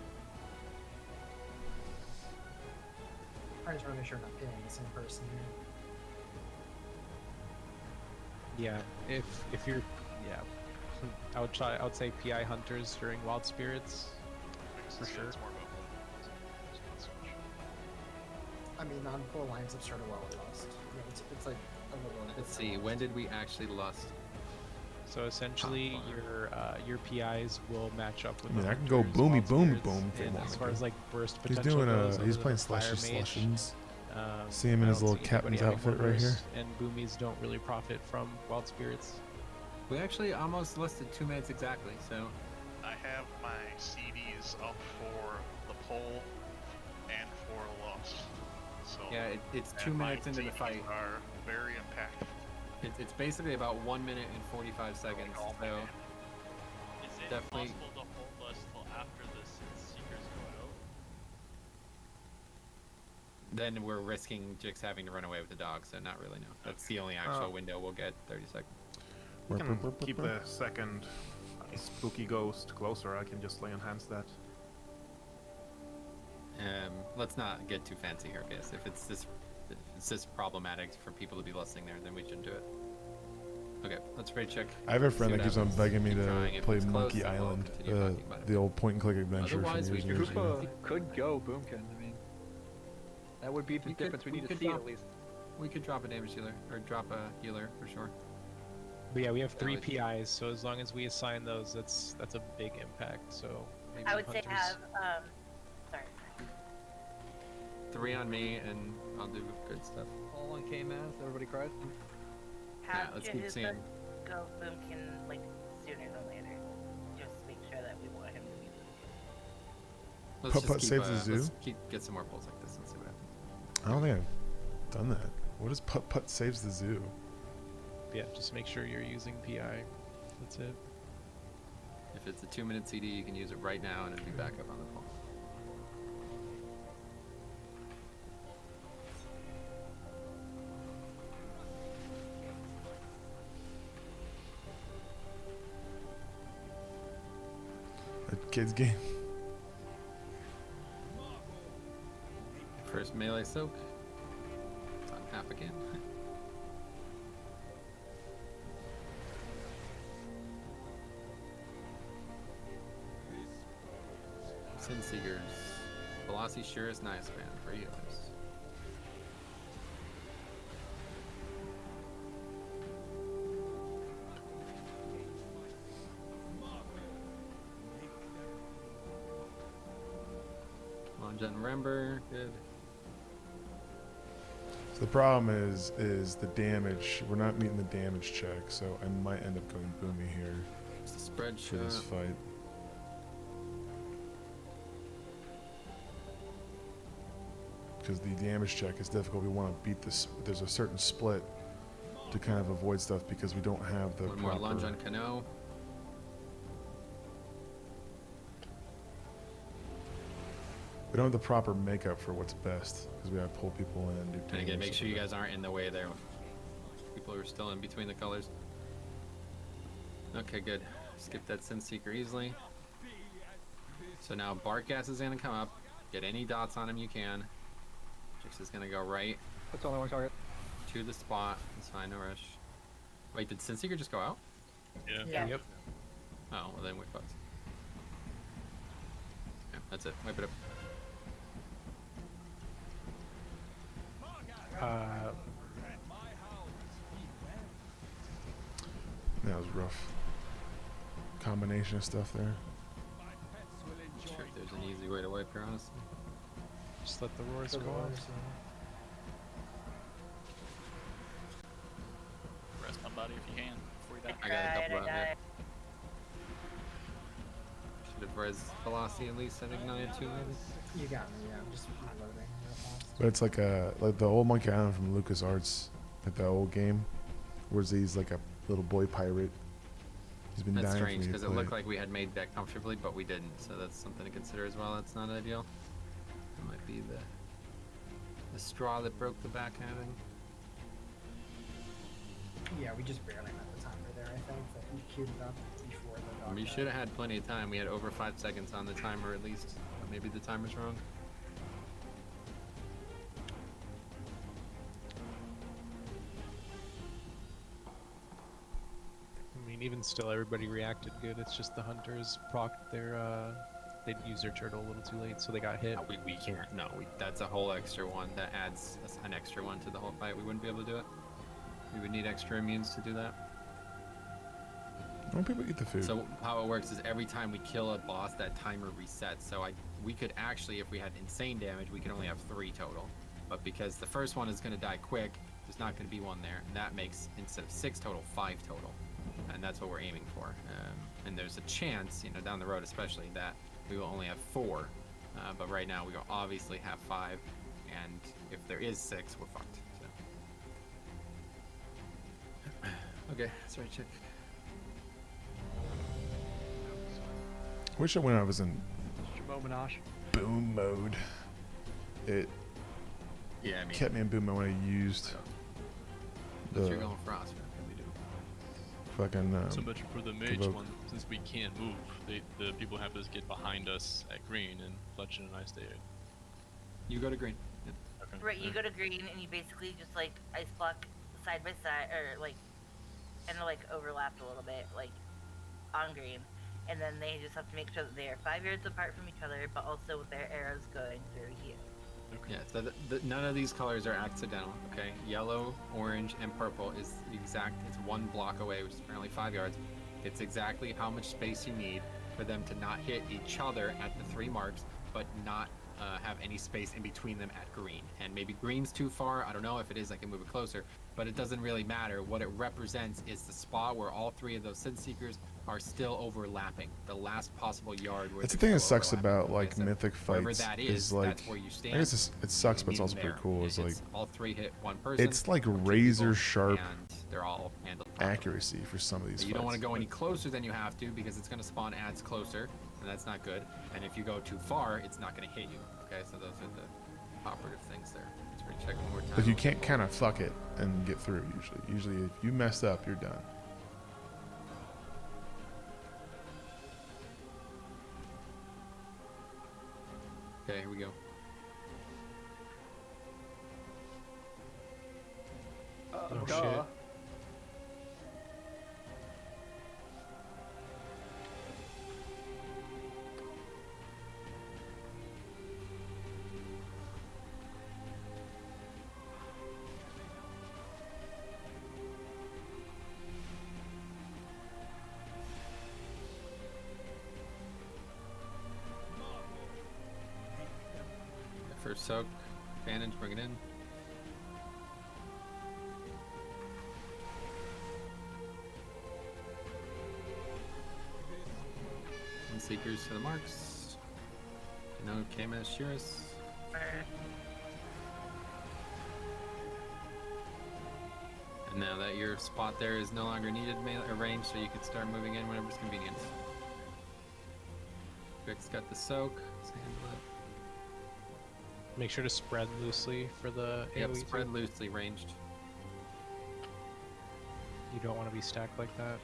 I just want to make sure I'm not killing the same person here. Yeah, if you're, yeah, I would say PI hunters during Wild Spirits. For sure. It's more about it's not so much. I mean, non-core lines have started well with Lost. Yeah, it's like a little. let's see. When did we actually lust? So essentially, your PIs will match up with. I mean, the I can go hunters, boomy Wild boom Spirits, boom if they and want as me far to. as like burst He's potential doing goes, he's other playing than the Fire slushes Mage, slushins. See I him in his don't little see captain's anybody having outfit more right here. burst, And boomies don't really profit from Wild Spirits. We actually almost listed 2 minutes exactly. So I have my CDs up for the poll and for loss. So yeah, it's 2 and my minutes into the CDs fight. are very impactful. It's basically about 1 minute and 45 seconds. all So minute. Is it definitely- possible to hold us till after the Seekers go out? then we're risking Jix having to run away with the dog. So not really. No, that's the only actual window we'll get. 30 seconds. We can keep the second spooky ghost closer. I can just lay enhance that. Let's not get too fancy here, guys. If it's it's just problematic for people to be listening there, then we shouldn't do it. Okay, let's rate check. I have a Let's see friend what that keeps on happens. begging me Keep to trying. If play it's close, Monkey then we'll Island, continue talking about it. the old point and click adventure Otherwise, from we years and could years ago. Could go Boomkin. I mean, that would be the difference. We need to see it at least. We could drop a damage healer, or drop a healer for sure. But yeah, we have That 3 would- PIs, so as long as we assign those, that's a big impact. So maybe I would say hunters. have sorry. 3 on me, and I'll do good stuff. All on K-Mass. Everybody cried. Have let's keep Jahusa seeing. go Boomkin like sooner than later. Just to make sure that we want him to be Boomkin. Let's Putt-putt just saves the zoo? let's get some more polls like this and see what happens. I don't think I've done that. What is Putt Putt Saves the Zoo? Yeah, just make sure you're using PI. That's it. If it's a 2-minute CD, you can use it right now, and it'll be back up on the poll. A kid's game. First melee soak. It's on half again. Sin Seekers. Velocity sure is nice, man, for healers. Come on, Jen, remember. Good. So the problem is the damage. We're not meeting the damage check, so I might end up going Boomy here It's a spread for this shot. fight. Because the damage check is difficult. We want to beat this. There's a certain split to kind of avoid stuff because we don't have the One more proper. lunge on Cano. We don't have the proper makeup for what's best because we have to pull people in and do And damage. again, make stuff sure you like guys aren't in the way there. People are still in between the colors. Okay, good. Skip that Sin Seeker easily. So now Barkas is gonna come up. Get any dots on him you can. Jix is gonna go right That's only one target. to the spot. It's fine, no rush. Wait, did Sin Seeker just go out? Yeah. Yeah. Yep. Oh, well then we fucked. Yeah, that's it. Wipe it up. That was rough. Combination of stuff there. Not sure if there's an easy way to wipe here, honestly. Just let the roars The go roars, off. Rest my body if you can before you die. I got a couple out Died. there. Should have res velocity at least at Ignite too, maybe. You got me, yeah. I'm just reloading real fast. But it's like the old Monkey Island from LucasArts, like the old game, where he's like a little boy pirate. He's been That's dying strange for me because to it play. looked like we had made that comfortably, but we didn't. So that's something to consider as well. That's not ideal. It might be the straw that broke the back having. Yeah, we just barely met the timer there, I think, that you queued it up before the dog We died. should have had plenty of time. We had over 5 seconds on the timer at least. Or maybe the timer's wrong. I mean, even still, everybody reacted good. It's just the hunters procced their, they'd used their turtle a little too late, so they got hit. No, we can't. No, that's a whole extra one. That adds an extra one to the whole fight. We wouldn't be able to do it. We would need extra immunes to do that. Don't people eat the food? So how it works is every time we kill a boss, that timer resets. So we could actually, if we had insane damage, we could only have 3 total. But because the first one is going to die quick, there's not going to be one there. And that makes, instead of 6 total, 5 total. And that's what we're aiming for. And there's a chance, down the road especially, that we will only have 4. But right now we will obviously have 5. And if there is 6, we're fucked. So. Okay, sorry, check. Wish I when I was in Shimominage. boom mode. It Yeah, I mean, kept me in boom mode when I used but you're the going frost, right? We do. fucking. So much for the mage provoke. one, since we can't move, the people have to get behind us at green and Fletch and I stay. You go to green. Yep. Okay. Right, you go to green and you basically just like ice block side by side, or like, and like overlapped a little bit, like on green, and then they just have to make sure that they are 5 yards apart from each other, but also with their arrows going through you. Yeah, so none of these colors are accidental, okay? Yellow, orange, and purple is exact, it's 1 block away, which is apparently 5 yards. It's exactly how much space you need for them to not hit each other at the 3 marks, but not have any space in between them at green. And maybe green's too far, I don't know. If it is, I can move it closer, but it doesn't really matter. What it represents is the spot where all 3 of those Sin Seekers are still overlapping, the last possible yard where That's the they're thing that still sucks overlapping. about like So Mythic wherever fights that is that's like where you stand. I guess it sucks, but it's meet also them pretty there. cool. Is like It's all 3 hit 1 person. it's like or 2 razor people, sharp and they're all handled properly. accuracy for some of these But fights. you don't want to go any closer than you have to, because it's going to spawn ads closer, and that's not good. And if you go too far, it's not going to hit you. Okay, so those are the operative things there. Let's recheck one more time. Like you can't kind of fuck it and get through usually. Usually if you mess up, you're done. Okay, here we go. Oh, Duh. shit. First soak, bandage, bring it in. And Seekers to the marks. No Kama Shiras. And now that your spot there is no longer needed range, so you can start moving in whenever it's convenient. Vic's got the soak. Let's handle it. Make sure to spread loosely for the Yep, AoE spread too. loosely ranged. You don't want to be stacked like that.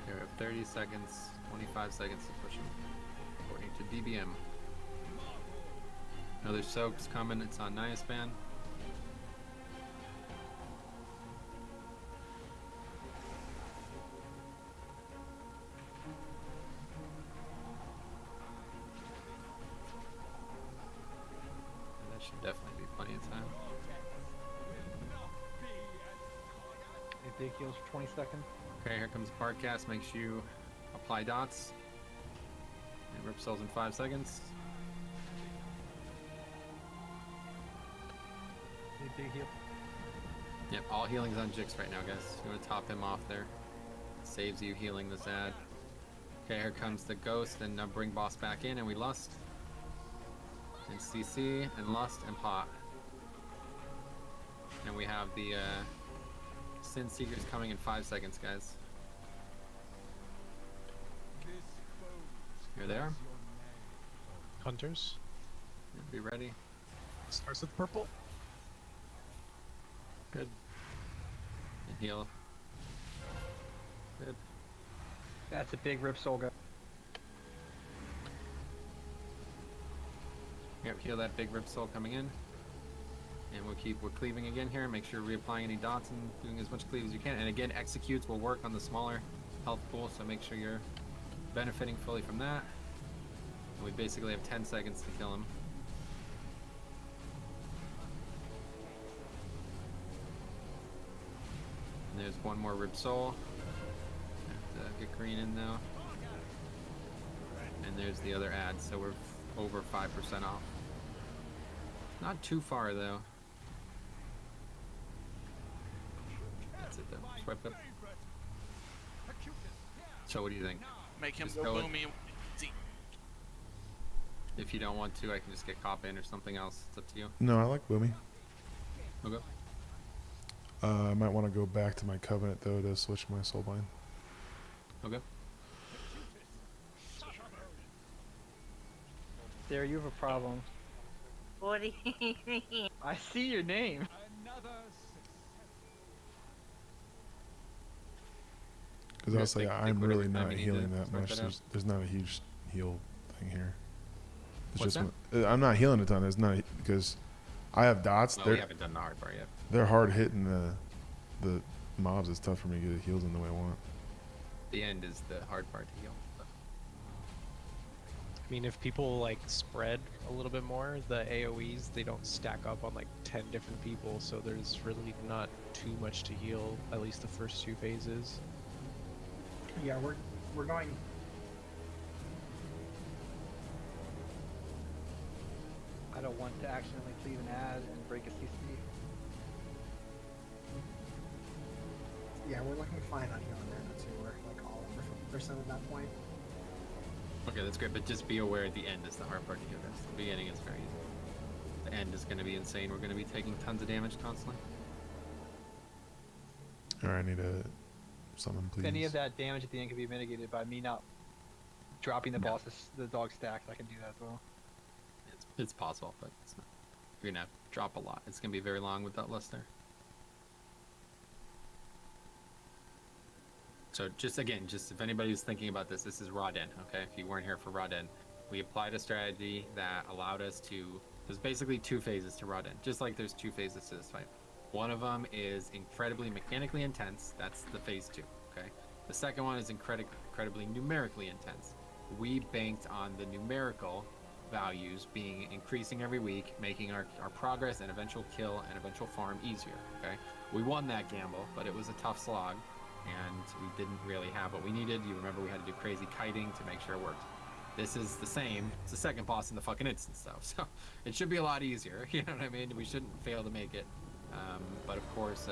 Okay, we have 30 seconds, 25 seconds to push him, according to DBM. Another soak's coming, it's on Niaspan. That should definitely be plenty of time. It big heals for 20 seconds. Okay, here comes Bartcast. Make sure you apply dots. And rip cells in 5 seconds. Big heal. Yep, all healing's on Jix right now, guys. You want to top him off there. Saves you healing this ad. Okay, here comes the Ghost, and now bring boss back in, and we Lust. And CC, and Lust, and Pot. And we have the Sin Seekers coming in 5 seconds, guys. Here they are. Hunters. Be ready. Starts with purple. Good. And heal. Good. That's a big rip soul guy. Yep, heal that big rip soul coming in. And we're cleaving again here. Make sure you're reapplying any dots and doing as much cleave as you can. And again, executes will work on the smaller health pool, so make sure you're benefiting fully from that. And we basically have 10 seconds to kill him. And there's one more rib soul. Have to get green in now. And there's the other ad, so we're over 5% off. Not too far though. That's it though. Swipe up. So what do you think? Make him Just go boom me. If you don't want to, I can just get cop in or something else. It's up to you. No, I like Boomy. Okay. I might want to go back to my Covenant though to switch my Soulbind. Okay. There, you have a problem. What do you mean? I see your name. Because I was like, Take I'm whatever really time not you need healing to that sort much. that out. There's not a huge heal thing here. It's What's just I'm not healing a ton. It's not because I have dots. Well, we haven't done the hard part yet. They're hard hitting the mobs. It's tough for me to get heals in the way I want. The end is the hard part to heal. I mean, if people like spread a little bit more, the AoEs, they don't stack up on like 10 different people, so there's really not too much to heal, at least the first 2 phases. Yeah, we're going. I don't want to accidentally cleave an ad and break a CC. Yeah, we're looking fine on healing there too. We're like all over 50% at that point. Okay, that's great, but just be aware the end is the hard part to heal, guys. The beginning is very easy. The end is going to be insane. We're going to be taking tons of damage constantly. Alright, I need a summon, please. Any of that damage at the end can be mitigated by me not dropping the boss's the dog stacks. I can do that as well. It's possible, but it's not. You're going to drop a lot. It's going to be very long with that list there. So just if anybody's thinking about this, this is Raden, okay? If you weren't here for Raden, we applied a strategy that allowed us to, there's basically 2 phases to Raden, just like there's 2 phases to this fight. One of them is incredibly mechanically intense, that's the phase 2, okay? The second one is incredibly numerically intense. We banked on the numerical values being increasing every week, making our progress and eventual kill and eventual farm easier, okay? We won that gamble, but it was a tough slog. And we didn't really have what we needed. You remember we had to do crazy kiting to make sure it worked. This is the same. It's the second boss in the fucking instance, though. So it should be a lot easier. You know what I mean? We shouldn't fail to make it. But of course,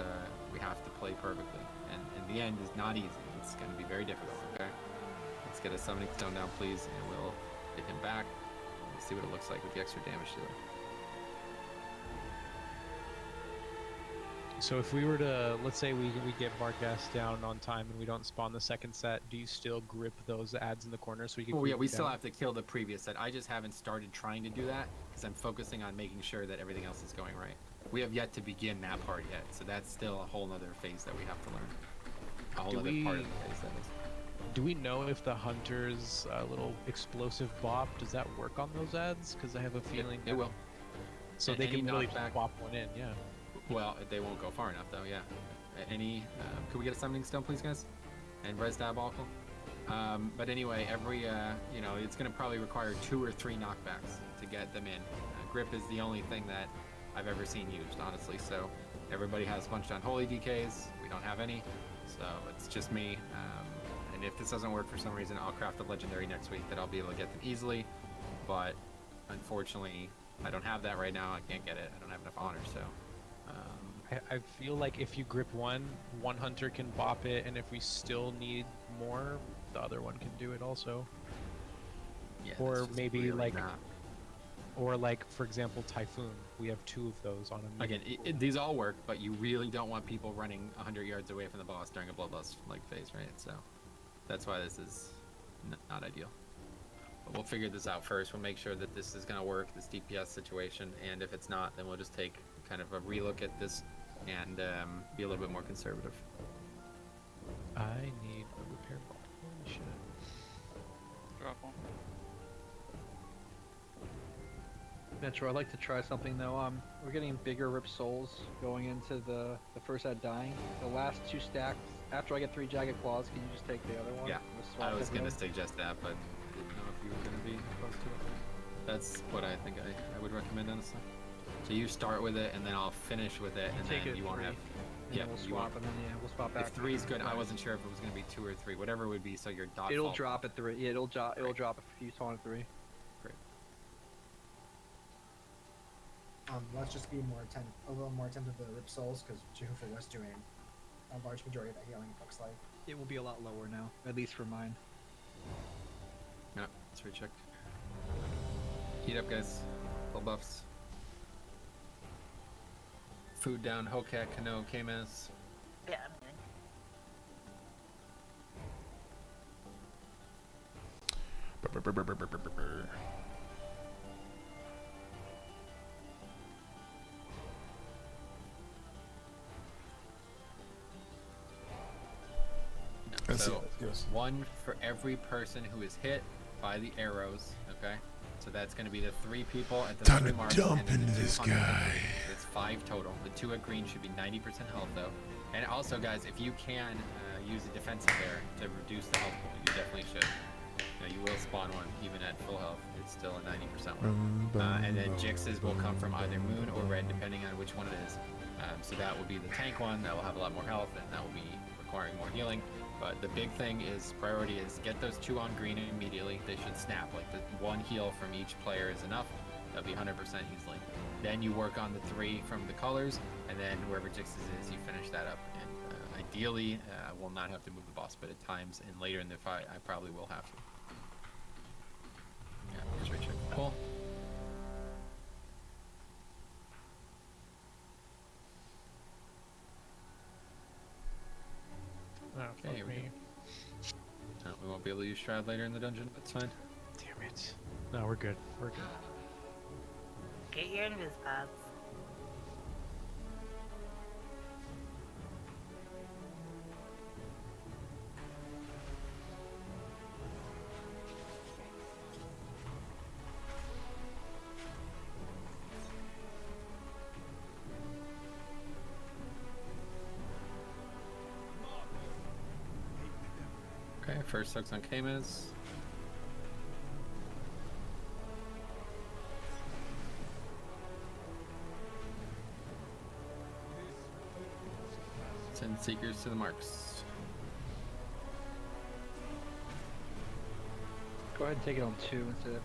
we have to play perfectly. And the end is not easy. It's going to be very difficult, okay? Let's get a summoning stone down, please, and we'll get him back. Let's see what it looks like with the extra damage dealer. So if we were to, let's say we get Margas down on time and we don't spawn the second set, do you still grip those ads in the corner so we can? Oh yeah, we still have to kill the previous set. I just haven't started trying to do that because I'm focusing on making sure that everything else is going right. We have yet to begin that part yet, so that's still a whole other phase that we have to learn. A whole other part of the phase, that is. Do we know if the Hunter's little explosive bop, does that work on those ads? Because I have a feeling it will. So And they can really knockback- bop one in, yeah. Well, they won't go far enough, though. Yeah. Could we get a summoning stone, please, guys? And res diabolical. But anyway, every it's going to probably require 2 or 3 knockbacks to get them in. Grip is the only thing that I've ever seen used, honestly. So everybody has a bunch of unholy DKs. We don't have any, so it's just me. And if this doesn't work for some reason, I'll craft a legendary next week that I'll be able to get them easily. But unfortunately, I don't have that right now. I can't get it. I don't have enough honor, so. I feel like if you grip one Hunter can bop it, and if we still need more, the other one can do it also. Yeah, or maybe really like, not. or like for example, Typhoon. We have 2 of those on a. Again, these all work, but you really don't want people running 100 yards away from the boss during a bloodlust like phase, right? So that's why this is not ideal. But we'll figure this out first. We'll make sure that this is going to work, this DPS situation, and if it's not, then we'll just take kind of a relook at this and be a little bit more conservative. I need a repair ball. Holy shit. Drop one. Metro, I'd like to try something though. We're getting bigger rip souls going into the first ad dying. The last 2 stacks, after I get 3 jagged claws, can you just take the other one? Yeah, We'll swap I was it going to out. suggest that, but didn't know if you were going to be opposed to it. That's what I think I would recommend, honestly. So you start with it, and then I'll finish with it, and Take then it you won't 3, have. and Yeah, then we'll you swap, won't. and then we'll swap back. If 3 is good, I wasn't sure if it was going to be 2 or 3, whatever it would be. So your dot. It'll fall- drop at 3. Yeah, it'll drop. It'll drop if you spawn at 3. Great. Let's just be a little more attentive to the Rip Souls, because Jehovah was doing a large majority of that healing, it looks like. It will be a lot lower now, at least for mine. Yeah, let's recheck. Heat up, guys. Full buffs. Food down. Hokat, Kano, Kamas. Yeah, I'm getting. Let's see So how this goes. 1 for every person who is hit by the arrows. Okay, so that's going to be the 3 people at the Time 3 to marks. dump and then into the 2 this on the guy. so it's 5 total. The 2 at green should be 90% health though. And also, guys, if you can use a defensive bear to reduce the health pool, you definitely should. You will spawn one even at full health. It's still a 90% one. And then Jix's will come from either moon or red, depending on which one it is. So that will be the tank one. That will have a lot more health, and that will be requiring more healing. But the big thing is priority is get those 2 on green immediately. They should snap. Like the 1 heal from each player is enough. That'll be 100% easily. Then you work on the 3 from the colors, and then wherever Jix's is, you finish that up. And ideally, I will not have to move the boss, but at times and later in the fight, I probably will have to. Yeah, just recheck. Cool. Oh, Okay, fuck we me. we won't be able to use Shroud later in the dungeon. That's fine. Damn it. No, we're good. We're good. Get your invis pods. Okay, first hooks on Kamiz. Send Seekers to the marks. Go ahead and take it on 2 instead of...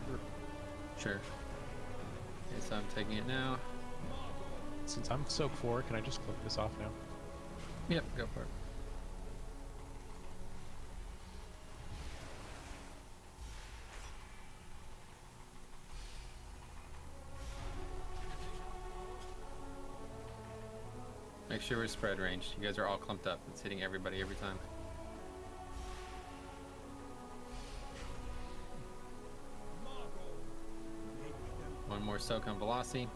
Sure. Okay, so I'm taking it now. Since I'm soak 4, can I just click this off now? Yep, go for it. Make sure we're spread ranged. You guys are all clumped up. It's hitting everybody every time. One more soak on Velocity.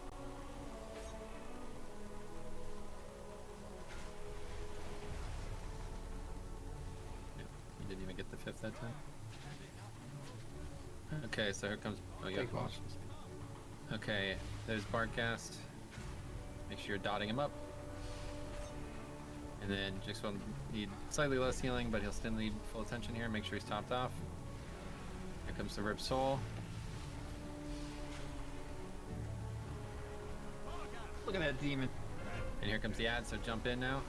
Yep, you didn't even get the 5th that time. Okay, so here comes... Oh, you have Velocity. Okay, there's Barkcast. Make sure you're dotting him up. And then Jix will need slightly less healing, but he'll still need full attention here. Make sure he's topped off. Here comes the Rip Soul. Look at that demon. And here comes the ad, so jump in now.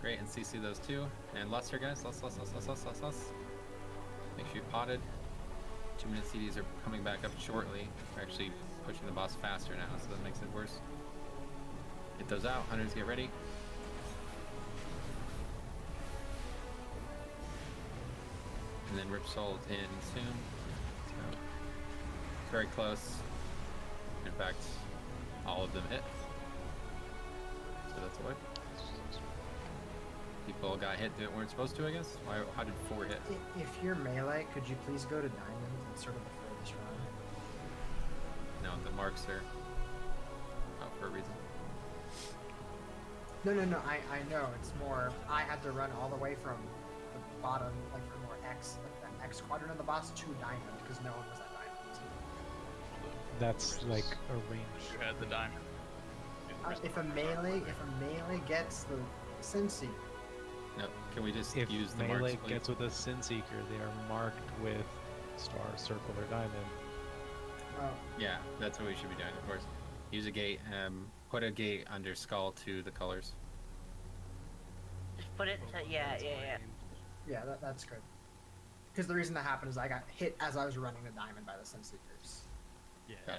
Great, and CC those 2. And Luster, guys. Lust. Make sure you potted. 2-minute CDs are coming back up shortly. We're actually pushing the boss faster now, so that makes it worse. Get those out. Hunters, get ready. And then Rip Soul in soon. So, it's very close. In fact, all of them hit. So that's a way. People got hit that weren't supposed to, I guess? Why, how did 4 hit? If you're melee, could you please go to diamond? It's sort of the furthest run. No, the marks are out for a reason. No, I know. It's more, I had to run all the way from the bottom, like from more X, like that X quadrant of the boss to diamond, because no one was at diamond. That's like a range. You had the diamond. If a melee gets the Sensi, No, can we just If use the melee marks, please? gets with a Sin Seeker, they are marked with star, circle, or diamond. Yeah, that's what we should be doing, of course. Use a gate, put a gate under skull to the colors. Just put it to, yeah. yeah, that's good. Because the reason that happened is I got hit as I was running the diamond by the Senseekers. Yeah. Got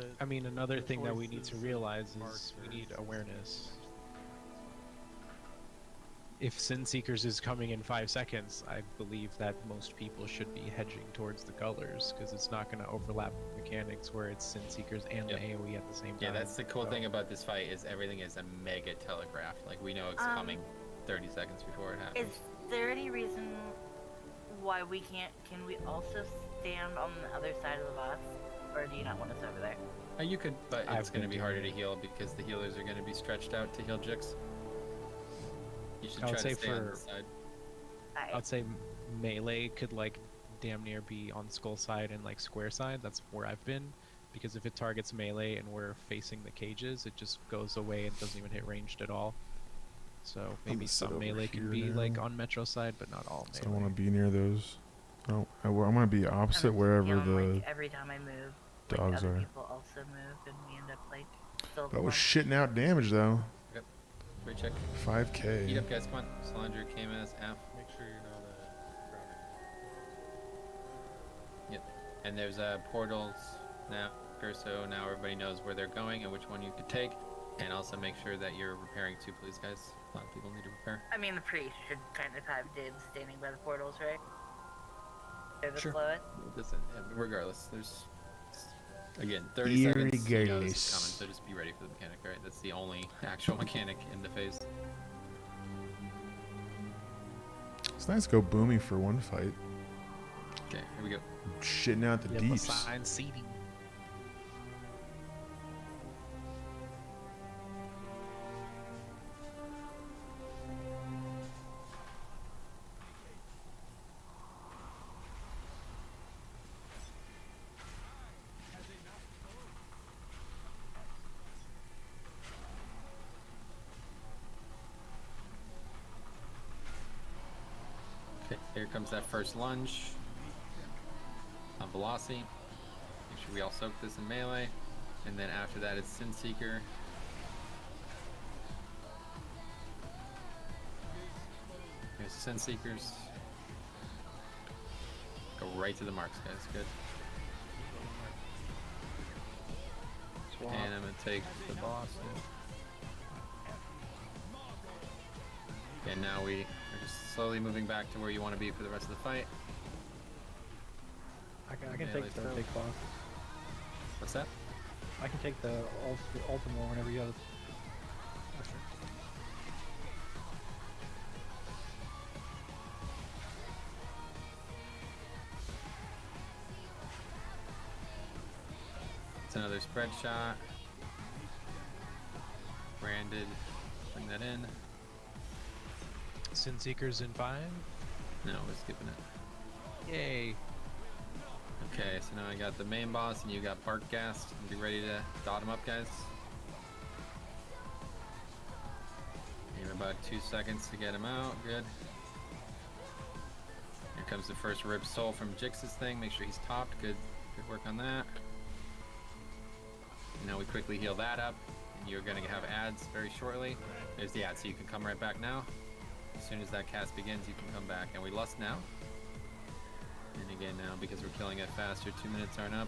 it. I mean, another the thing that we need to choices realize of is we need markers. awareness. If Sin Seekers is coming in 5 seconds, I believe that most people should be hedging towards the colors, because it's not going to overlap mechanics where it's Sin Seekers and Yep. the AoE at the same time. Yeah, that's the cool So- thing about this fight is everything is a mega telegraphed. Like we know it's coming 30 seconds before it happens. Is there any reason why we can't? Can we also stand on the other side of the boss, or do you not want us over there? You could, but it's I've going to been be harder to doing heal because the healers are going to be stretched out to heal Jix. You should I would try to say stay on for- the side. I'd say melee could like damn near be on skull side and like square side. That's where I've been, because if it targets melee and we're facing the cages, it just goes away and doesn't even hit ranged at all. So maybe sit some over melee can here be now. like on metro side, but not all So I don't melee. want to be near those. Oh, I'm gonna be opposite I'm wherever feeling the like every time I move, dogs other are. people also move, and we end up like still. That was shitting out damage though. Yep. Great check. 5k. Eat up, guys. Come on. Salinger, KMS, F. Make sure you're not drowning. Yep. And there's portals now. So now everybody knows where they're going and which one you could take. And also make sure that you're repairing too, please, guys. A lot of people need to repair. I mean, the priest should kind of have dibs standing by the portals, right? They're the Sure. slowest. Listen, regardless, there's again 30 seconds. You know this is Irregardless. coming, so just be ready for the mechanic, right? That's the only actual mechanic in the phase. It's nice to go boomy for one fight. Okay, here we go. Shitting out the Yep, deeps. assign seating. Okay, here comes that first lunge. On velocity. Make sure we all soak this in melee. And then after that it's Sin Seeker. Here's the Sin Seekers. Go right to the marks, guys. Good. Swap. And I'm gonna take the boss. And now we are just slowly moving back to where you want to be for the rest of the fight. I can Yeah, take let's the go. big boss. What's that? I can take the ultimate whenever you have. It's another spread shot. Branded. Bring that in. Sin Seekers in 5. No, we're skipping it. Yay. Okay, so now I got the main boss and you got Bark Ghast. Be ready to dot him up, guys. You have about 2 seconds to get him out. Good. Here comes the first Rib Soul from Jix's thing. Make sure he's topped. Good work on that. And now we quickly heal that up. And you're going to have ads very shortly. There's the ad, so you can come right back now. As soon as that cast begins, you can come back. And we lust now. And again now, because we're killing it faster, 2 minutes aren't up.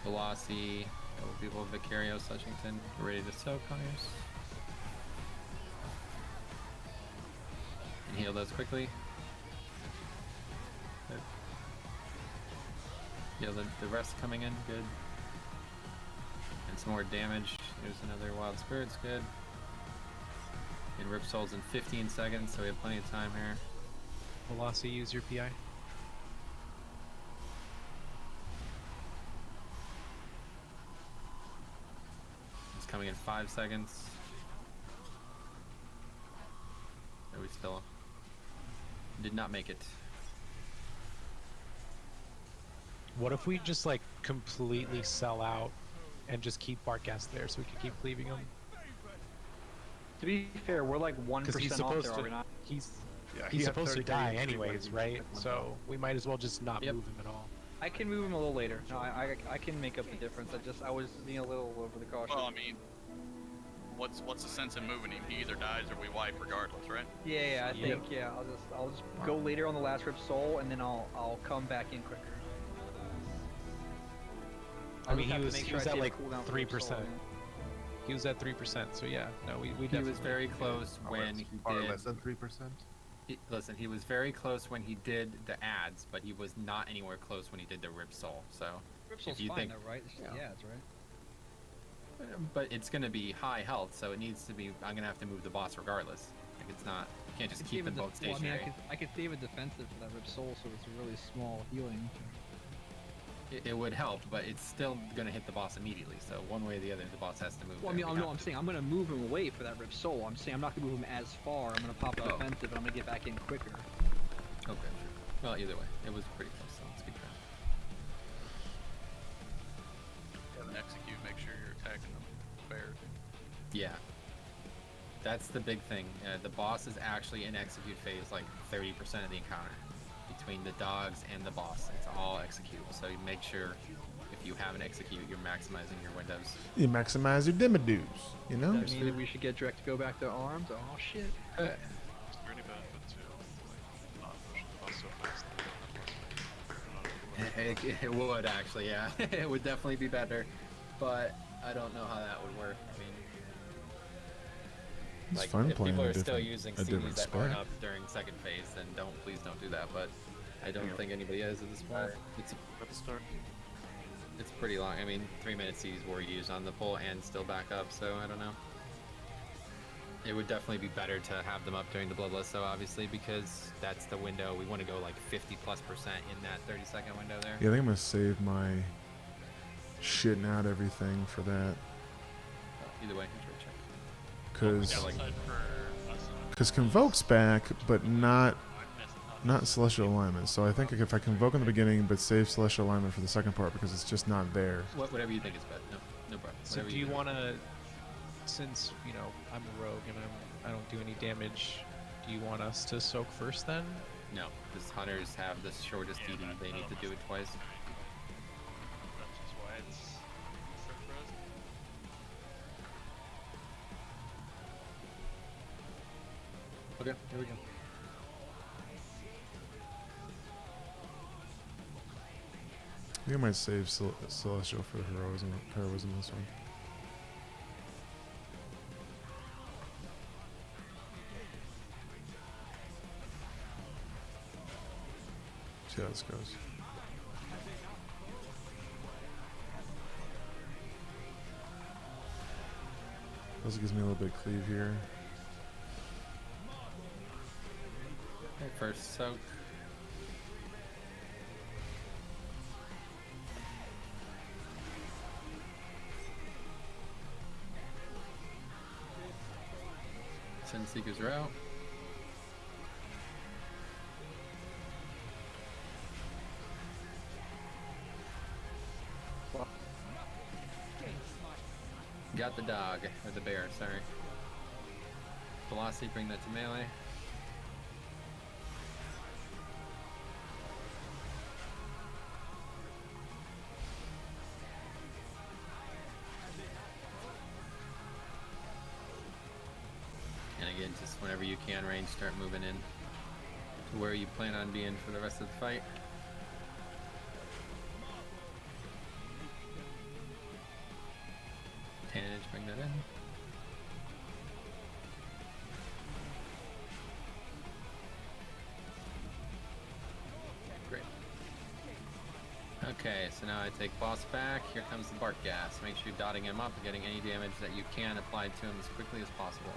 Velocity, couple people, Vicario, Suchington, ready to soak on yours. And heal those quickly. Good. Heal the rest coming in, good. And some more damage. There's another Wild Spirits, good. And Rip Souls in 15 seconds, so we have plenty of time here. Velocity, use your PI. It's coming in 5 seconds. Are we still? Did not make it. What if we just like completely sell out and just keep Barkast there so we can keep cleaving him? To be fair, we're like 1% Because he's off supposed there, are we to. not? He's Yeah, he's he had supposed to 30 die days to do anyways, whatever he right? wants. So we might as well just not Yep. move him at all. I can move him a little later. No, I can make up the difference. I was being a little over the caution. Well, I mean, what's the sense in moving him? He either dies or we wipe regardless, right? Yeah, I think I'll just go later on the last Rip Soul, and then I'll come back in quicker. I mean, he was at save like a cooldown for Rip 3%. Soul, He was at 3%, so yeah, no, we He definitely. was very close when he Far did. less than 3%. Listen, he was very close when he did the ads, but he was not anywhere close when he did the Rip Soul. So, Rip Soul's if you fine think, though, right? It's just the ads, right? but it's gonna be high health, so it needs to be. I'm gonna have to move the boss regardless. Like it's not. You can't just keep them both stationary. I could save a defensive for that Rip Soul, so it's a really small healing. it would help, but it's still gonna hit the boss immediately. So one way or the other, the boss has to move. Well, I mean, I'm saying I'm gonna move him away for that Rip Soul. I'm saying I'm not gonna move him as far. I'm gonna pop a defensive, and I'm gonna get back in quicker. Okay, sure. Well, either way, it was pretty close. So let's keep trying. And execute, make sure you're attacking them fair. Yeah. That's the big thing. The boss is actually in execute phase like 30% of the encounter. Between the dogs and the boss, it's all execute. So you make sure if you have an execute, you're maximizing your windows. You maximize your demidoos, you know? Does that mean that we should get direct to go back to arms? Oh shit. Is there any benefit to like not pushing the boss so fast that you're not able to- It would actually, yeah. It would definitely be better, but I don't know how that would work. I mean, It's like, fun if playing people a are still different- using a different CDs that aren't spec. up during second phase, then please don't do that. But I don't think anybody is at this point. Let's start. It's pretty long. I mean, 3-minute CDs were used on the pull and still back up, so I don't know. It would definitely be better to have them up during the Bloodlust, though, obviously, because that's the window. We want to go like 50+% in that 30-second window there. Yeah, I think I'm gonna save my shitting out everything for that. Either way, it's your check. Cause, Downside for us. cause Convoke's back, but not Celestial Alignment. So I think if I Convoke in the beginning, but save Celestial Alignment for the second part because it's just not there. Whatever you think is best. No problem. So Whatever do you think. want to, since you know I'm a rogue and I don't do any damage, do you want us to soak first then? No, because hunters have the shortest DD. They need to do it twice. That's just why it's so frozen. Okay, here we go. I think I might save Celestial for heroism this one. See how this goes. Also gives me a little bit of cleave here. Okay, first soak. Send Seeker's Row. Got the dog, or the bear, sorry. Velocity, bring that to melee. And again, just whenever you can range, start moving in to where you plan on being for the rest of the fight. Tannage, bring that in. Great. Okay, so now I take boss back. Here comes the Bark Gas. Make sure you're dotting him up and getting any damage that you can applied to him as quickly as possible.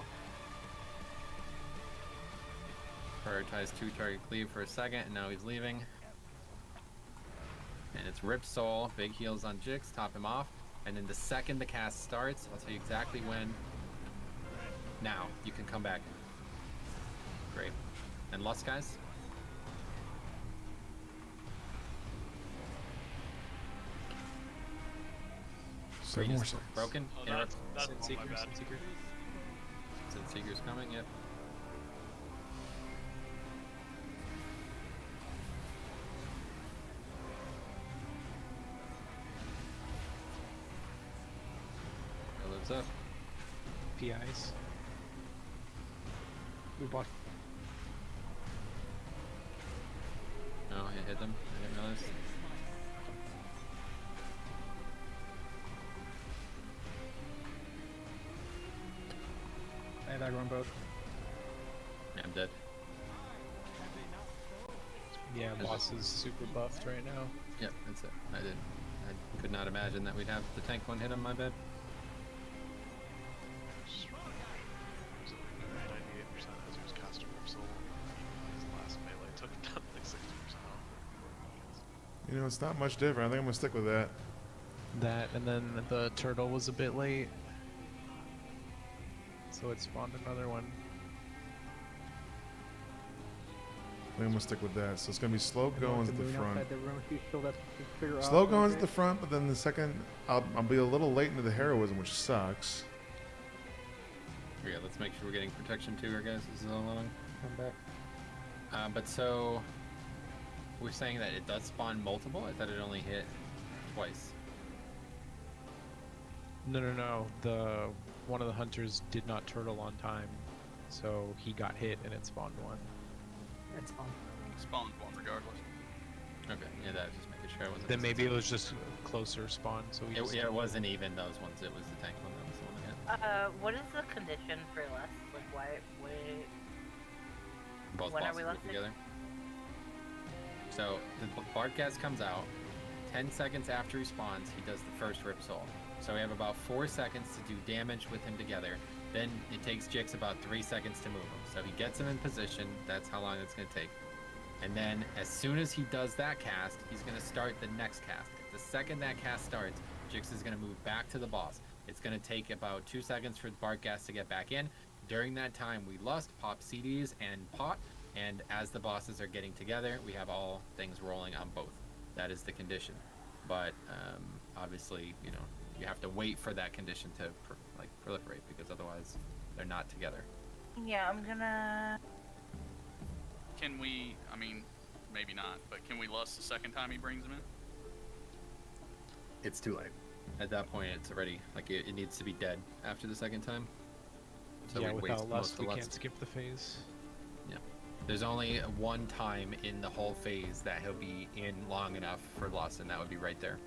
Prioritize 2 target cleave for a second, and now he's leaving. And it's Rip Soul, big heals on Jix, top him off. And then the second the cast starts, I'll tell you exactly when. Now, you can come back. Great. And Lust, guys? Seven more seconds. Broken? Oh, Interrupt. that's Sin my Seeker, bad. Sin Seeker. Sin Seeker's coming, yep. It lives up. PIs. We bought. No, it hit them. I didn't realize. I have aggro on both. Yeah, I'm dead. Yeah, boss is super buffed right now. Yep, that's it. I could not imagine that we'd have the tank one hit him, my bad. Was it 98% as he was casting Rip Soul? His last melee took him down to like 60% off. You know, it's not much different. I think I'm gonna stick with that. That, and then the turtle was a bit late. So it spawned another one. I think I'm gonna stick with that. So it's gonna be slow I want goings at the moon front. outside the room, if you still have to figure out Slow how to goings at get- the front, but then the second, I'll be a little late into the heroism, which sucks. Yeah, let's make sure we're getting protection too, our guys. This is all long. Come back. But so we're saying that it does spawn multiple. I thought it only hit twice. No. One of the hunters did not turtle on time, so he got hit and it spawned one. It's fun. Spawned one regardless. Okay, yeah, that was just making sure I wasn't. Then missing maybe it something. was just closer spawn. So we just, Yeah, it wasn't even those ones. It was the tank one that was the one that hit. What is the condition for less? Like, why? Both when are bosses we work lusting? together. So the Bartgas comes out. 10 seconds after he spawns, he does the first Rip Soul. So we have about 4 seconds to do damage with him together. Then it takes Jix about 3 seconds to move him. So he gets him in position. That's how long it's going to take. And then as soon as he does that cast, he's going to start the next cast. The second that cast starts, Jix is going to move back to the boss. It's going to take about 2 seconds for the Bartgas to get back in. During that time, we lust, pop CDs, and pot. And as the bosses are getting together, we have all things rolling on both. That is the condition. But obviously, you know, you have to wait for that condition to proliferate, because otherwise they're not together. Yeah, I'm gonna. Can we, I mean, maybe not, but can we lust the second time he brings him in? It's too late. At that point, it's already, like, it needs to be dead after the second time. So yeah, we without waste most lust, of we the can't lust. skip the phase. There's only one time in the whole phase that he'll be in long enough for lust, and that would be right there.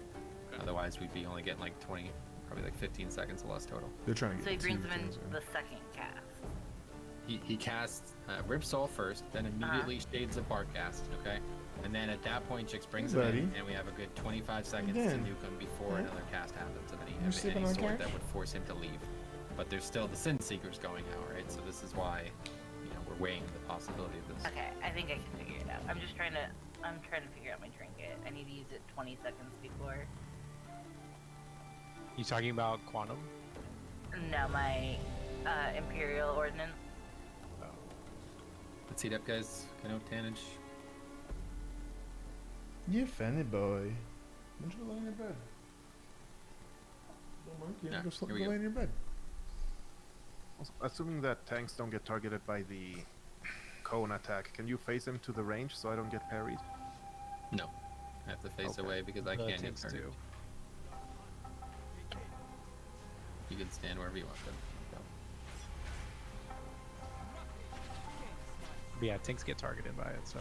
Okay. Otherwise, we'd be only getting like 20, probably like 15 seconds of lust total. They're trying to So he get brings two him in kills, yeah. the second cast. He casts Rip Soul first, then immediately shades of Bartcast, okay? And then at that point, Jix brings him in, and we have a good 25 seconds to then? nuke him before another cast happens, and then he You has sleeping any on sword couch? that would force him to leave. But there's still the Sin Seekers going out, right? So this is why, you know, we're weighing the possibility of this. Okay, I think I can figure it out. I'm trying to figure out my trinket. I need to use it 20 seconds before. You talking about quantum? No, my Imperial Ordnance. Let's heat up, guys. Kind of tannage. You funny boy. Why don't you lay in your bed? Don't mind, you Yeah, go sleep, here we go go. lay in your bed. Also, assuming that tanks don't get targeted by the cone attack, can you face him to the range so I don't get parried? No. I have to face Okay. away because I The can't get tanks targeted. do. You can stand wherever you want them. But yeah, tanks get targeted by it, so.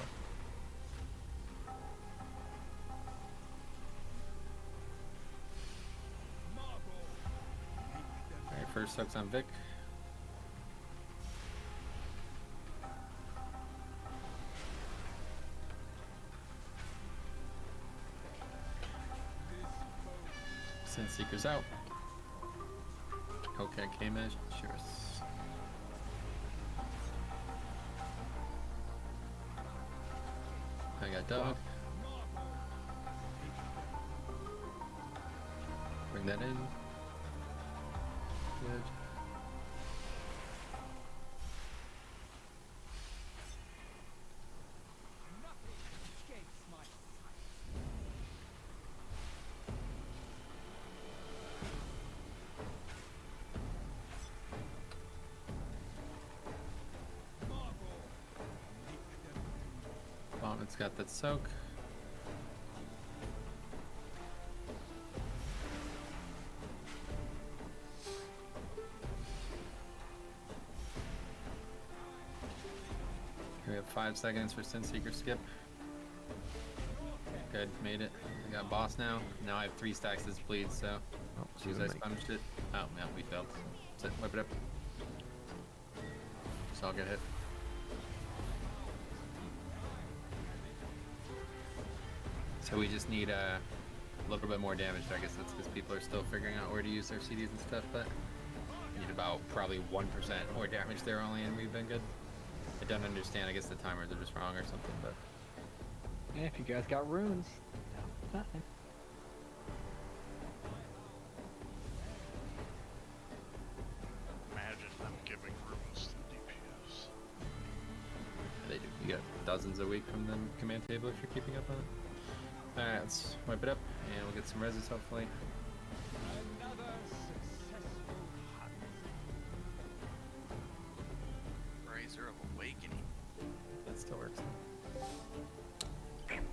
Alright, first hooks on Vic. Sin Seekers out. Okay, K-Mesh, sure. I got dog. Bring that in. Good. It's got that soak. We have 5 seconds for Sin Seeker skip. Good, made it. I got boss now. Now I have 3 stacks this bleed, so so as then I sponged it. Oh no, we failed. Sit, whip it up. So I'll get hit. So we just need a little bit more damage. I guess that's because people are still figuring out where to use their CDs and stuff, but we need about probably 1% more damage there only, and we've been good. I don't understand. I guess the timers are just wrong or something, but Yeah, if you guys got runes. time. Imagine them giving runes to the DPS. They do. You get dozens a week from the command table if you're keeping up on it. Alright, let's wipe it up and we'll get some reses hopefully. Razor of Awakening. That still works. You don't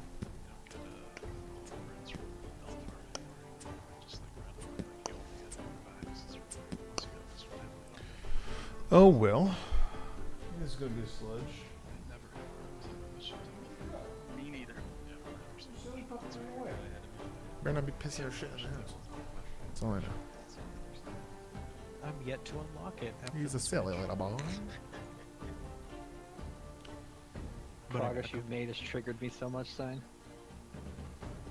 get runes from Elfar anymore. Just like random, like you only get artifacts. It's really once you get this one heavily. Oh well. It's gonna be a sludge. I never had runes. I know this shit to Me neither. Yeah, I've never seen it. Better not be pissing your shit in the house. That's all I know. I'm yet to unlock it. after He's a the silly Switch. little boy. But Progress you've made has triggered me so much, Sign.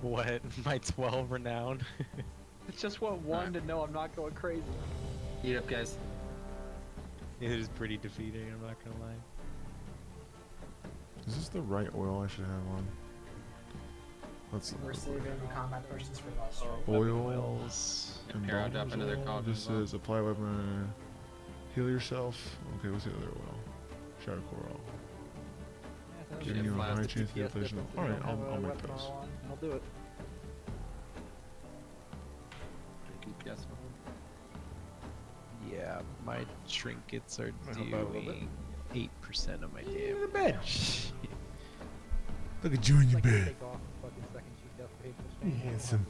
What? My 12 renown? It's just what one to know I'm not going crazy. Eat up guys. It is pretty defeating, I'm not gonna lie. Is this the right oil I should have on? Let's We're saving combat potions for the last strike. oils Yeah, and Hero drop bombs into their oil. cauldron This as well. is apply weapon, heal yourself. Okay, what's the other oil? Shadow coral. Giving you a high chance of deflation. Alright, I'll make those. I'll do it. Keep guessing. Yeah, my trinkets are I hope I have a little doing 8% of my damage. the bed. Look at you in your bed. Take off the fucking second sheet death page for Spain. Handsome.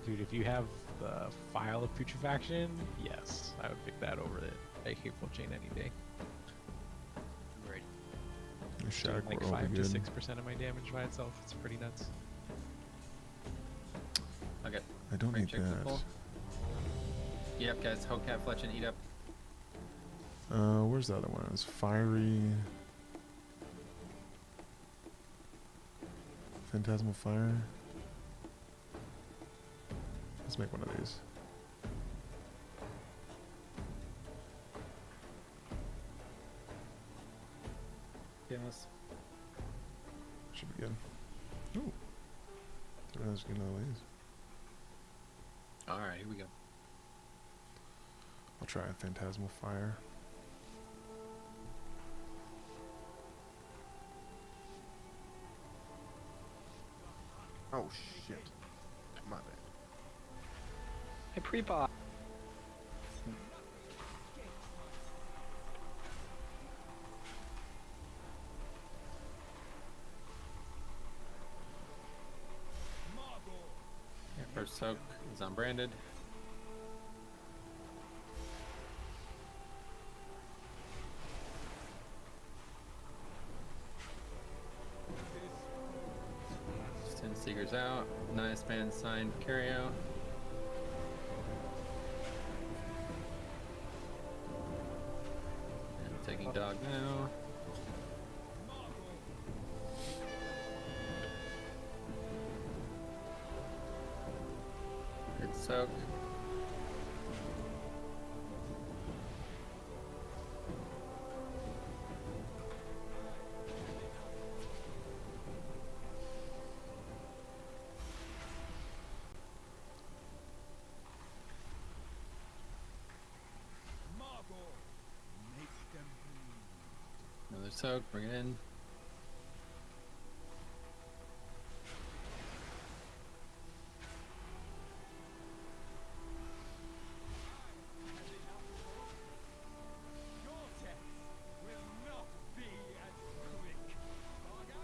Dude, if you have the file of putrefaction, yes, I would pick that over a hateful chain any day. Great. The shadow Doing like coral will 5 be to good. 6% of my damage by itself. It's pretty nuts. Okay. I don't Frame need check for that. full. Eat up guys. Hellcat Fletch and eat up. Where's the other one? It's fiery. Phantasmal fire. Let's make one of these. Yes. Should be good. Ooh. I was getting all these. Alright, here we go. I'll try a phantasmal fire. Oh shit. My bad. Hey, pre-pop. Yeah, first soak is unbranded. Ten Seekers out. Nice man signed carry out. And taking dog now. Good soak. Another soak, bring it in.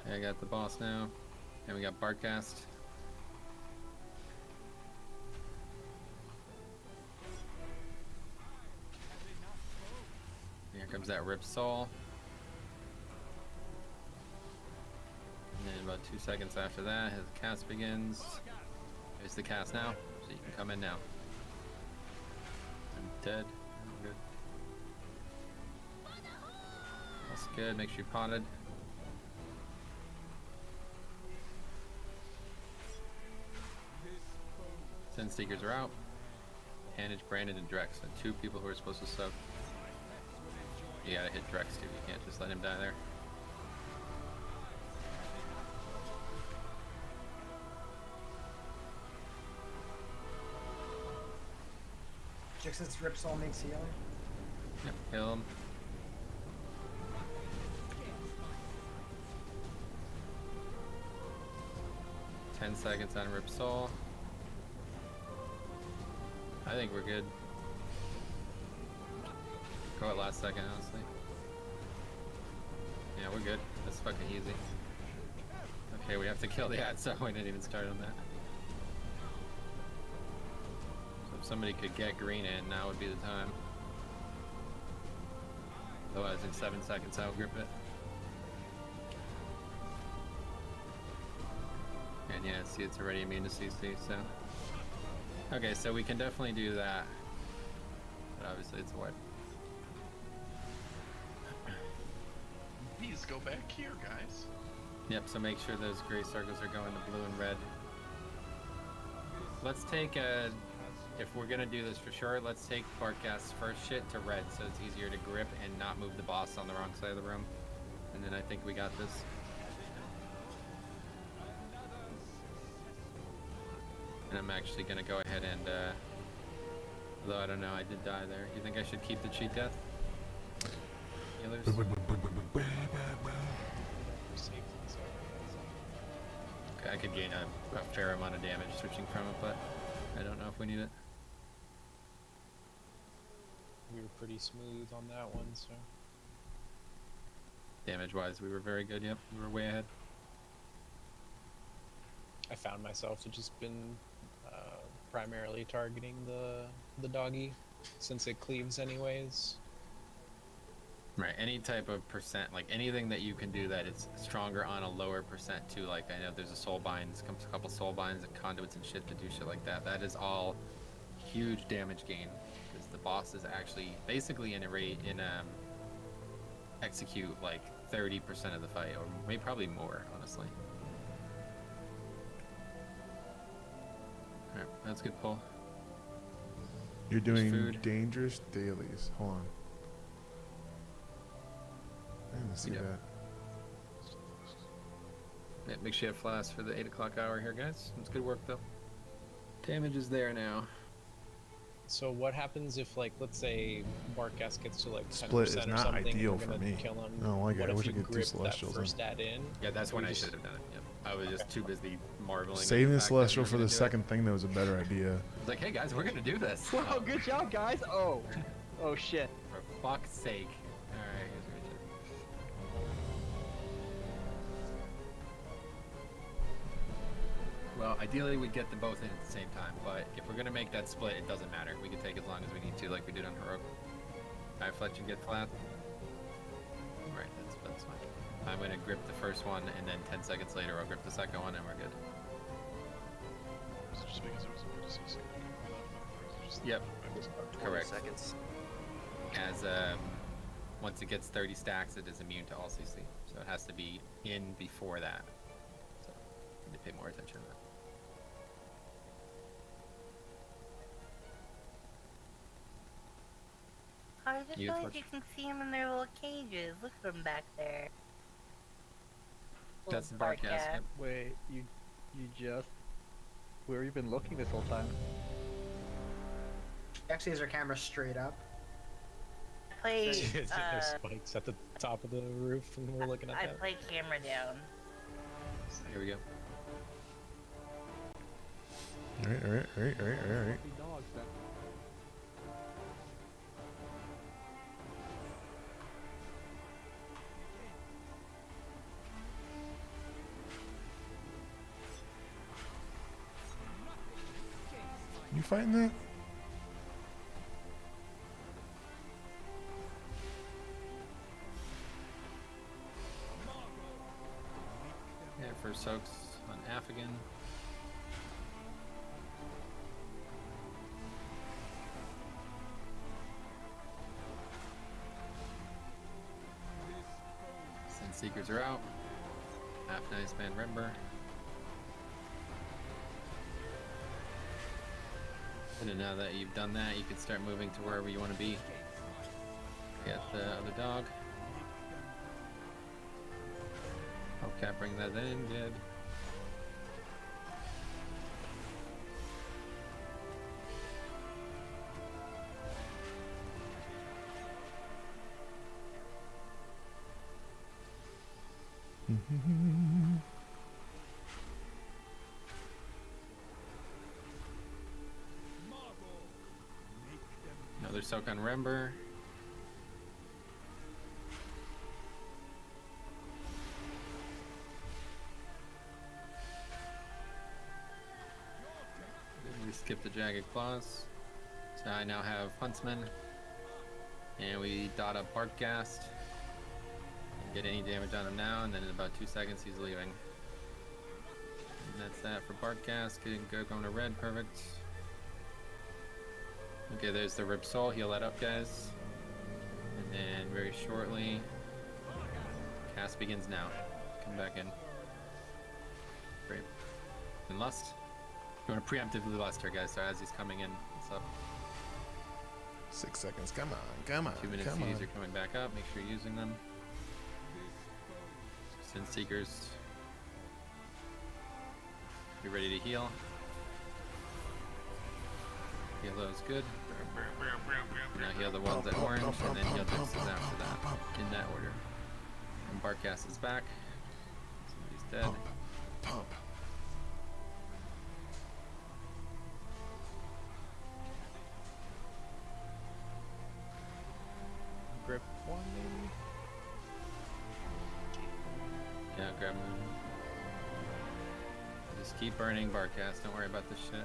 Yeah, I got the boss now. And we got Bartcast. Here comes that Rip Soul. And then about 2 seconds after that, his cast begins. Here's the cast now, so you can come in now. I'm dead. I'm good. That's good. Make sure you potted. Sin Seekers are out. Handage, Brandon, and Drex. So 2 people who are supposed to soak. You gotta hit Drex too. You can't just let him die there. Jix's Rip Soul makes healing. Yep, kill him. Ten seconds on Rip Soul. I think we're good. Go at last second, honestly. Yeah, we're good. That's fucking easy. Okay, we have to kill the ad, so we didn't even start on that. So if somebody could get green in, now would be the time. Otherwise, in 7 seconds, I'll grip it. And yeah, see, it's already immune to CC, so. Okay, so we can definitely do that. But obviously, it's a what? Please go back here, guys. Yep, so make sure those gray circles are going to blue and red. Let's take a, if we're gonna do this for sure, let's take Barkast's first shit to red so it's easier to grip and not move the boss on the wrong side of the room. And then I think we got this. And I'm actually gonna go ahead and, although I don't know, I did die there. You think I should keep the cheat death? Healers? Okay, I could gain a fair amount of damage switching from it, but I don't know if we need it. We were pretty smooth on that one, so. Damage-wise, we were very good, yep. We were way ahead. I found myself to just been primarily targeting the doggy, since it cleaves anyways. Right, any type of percent, like anything that you can do that is stronger on a lower percent too, like I know there's a soul binds, a couple soul binds and conduits and shit to do shit like that. That is all huge damage gain, because the boss is actually basically execute like 30% of the fight, or maybe probably more, honestly. Alright, that's a good pull. You're There's doing food. dangerous dailies. Hold on. I didn't see Yep. that. Yeah, make sure you have flasks for the 8 o'clock hour here, guys. It's good work, though. Damage is there now. So what happens if, like, let's say Barkast gets to like 10% Split is or not something, ideal and we're for gonna me. kill him? I don't like it. What I if wish I you could do grip Celestials that in. first ad in? Yeah, that's We when I just- should have done it. Yep. I was just too busy marveling. at Saving the fact that we Celestial were for gonna the do it. second thing, that was a better idea. It's like, hey guys, we're gonna do this. Whoa, good job, guys. Oh, oh shit. For fuck's sake. Alright, here's your return. Well, ideally we'd get them both in at the same time, but if we're gonna make that split, it doesn't matter. We can take as long as we need to, like we did on Heroic. Alright, Fletch and get flat. Right, that's fine. I'm gonna grip the first one, and then 10 seconds later I'll grip the second one, and we're good. Was it just because it was a good CC? Yep. Correct. Seconds. As once it gets 30 stacks, it is immune to all CC, so it has to be in before that. So need to pay more attention to that. I just You feel like Fletch. you can see them in their little cages. Look at them back there. That's the Little Barkast. Yep. Wait, you just... Where you been looking this whole time? Actually, has her camera straight up. Play. There's spikes at the top of the roof, and we're looking at I that. play camera down. Here we go. Alright. Happy dogs, then. You fighting that? Yeah, first soaks on Afghan. Sin Seekers are out. Half Nice Man Rember. And then now that you've done that, you can start moving to wherever you want to be. Get the other dog. Okay, bring that in, good. Another soak on Rember. We skip the Jagged Claws. So I now have Huntsman. And we dot up Barkgast. Get any damage on him now, and then in about 2 seconds he's leaving. And that's that for Barkgast. Going to red, perfect. Okay, there's the Rip Soul. Heal that up, guys. And then very shortly, cast begins now. Come back in. Great. And Lust. You want to preemptively Lust here, guys. So as he's coming in, what's up? 6 seconds. Come on, come on. 2 minutes come to on. use. You're coming back up. Make sure you're using them. Sin Seekers. Be ready to heal. Heal those good. Now heal the ones at orange, and then heal Dixes after that. In that order. And Barkgast is back. Somebody's dead. Pump. Grip one, maybe? Yeah, grab him. Just keep burning Barkgast. Don't worry about this shit.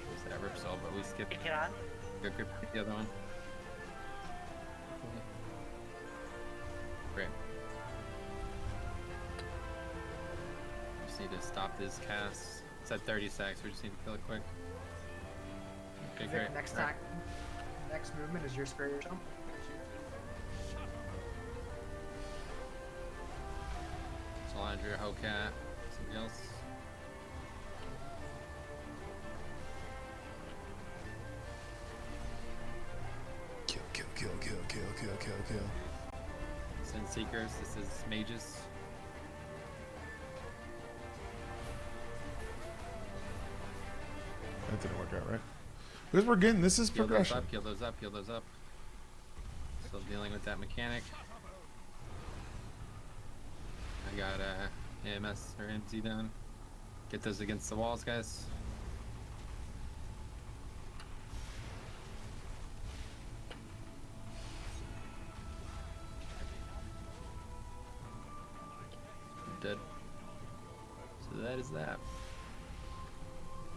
There's that Rip Soul, but we skipped. Get on. Go grip the other one. Great. Just need to stop this cast. It's at 30 seconds. We just need to kill it quick. Okay, Vic, great. next Right. attack, next movement is your spirit jump. Salandra, Hokat, somebody else. Kill, kill, kill, kill, kill, kill, kill, kill. Sin Seekers, this is Mages. That didn't work out, right? Because we're getting this is Heal those progression. up, heal those up, heal those up. Still dealing with that mechanic. I got AMS or MT down. Get those against the walls, guys. Dead. So that is that.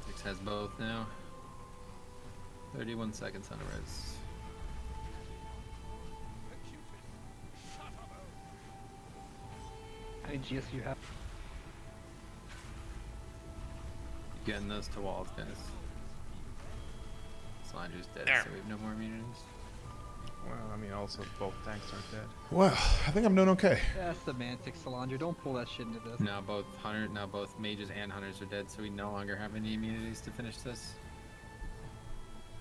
Six has both now. 31 seconds on a res. How many GS you have? Getting those to walls, guys. Slander's dead, so we have no more immunities. Well, I mean, also both tanks aren't dead. Well, I think I'm doing okay. That's semantics, Solandra. Don't pull that shit into this. Now both mages and hunters are dead, so we no longer have any immunities to finish this.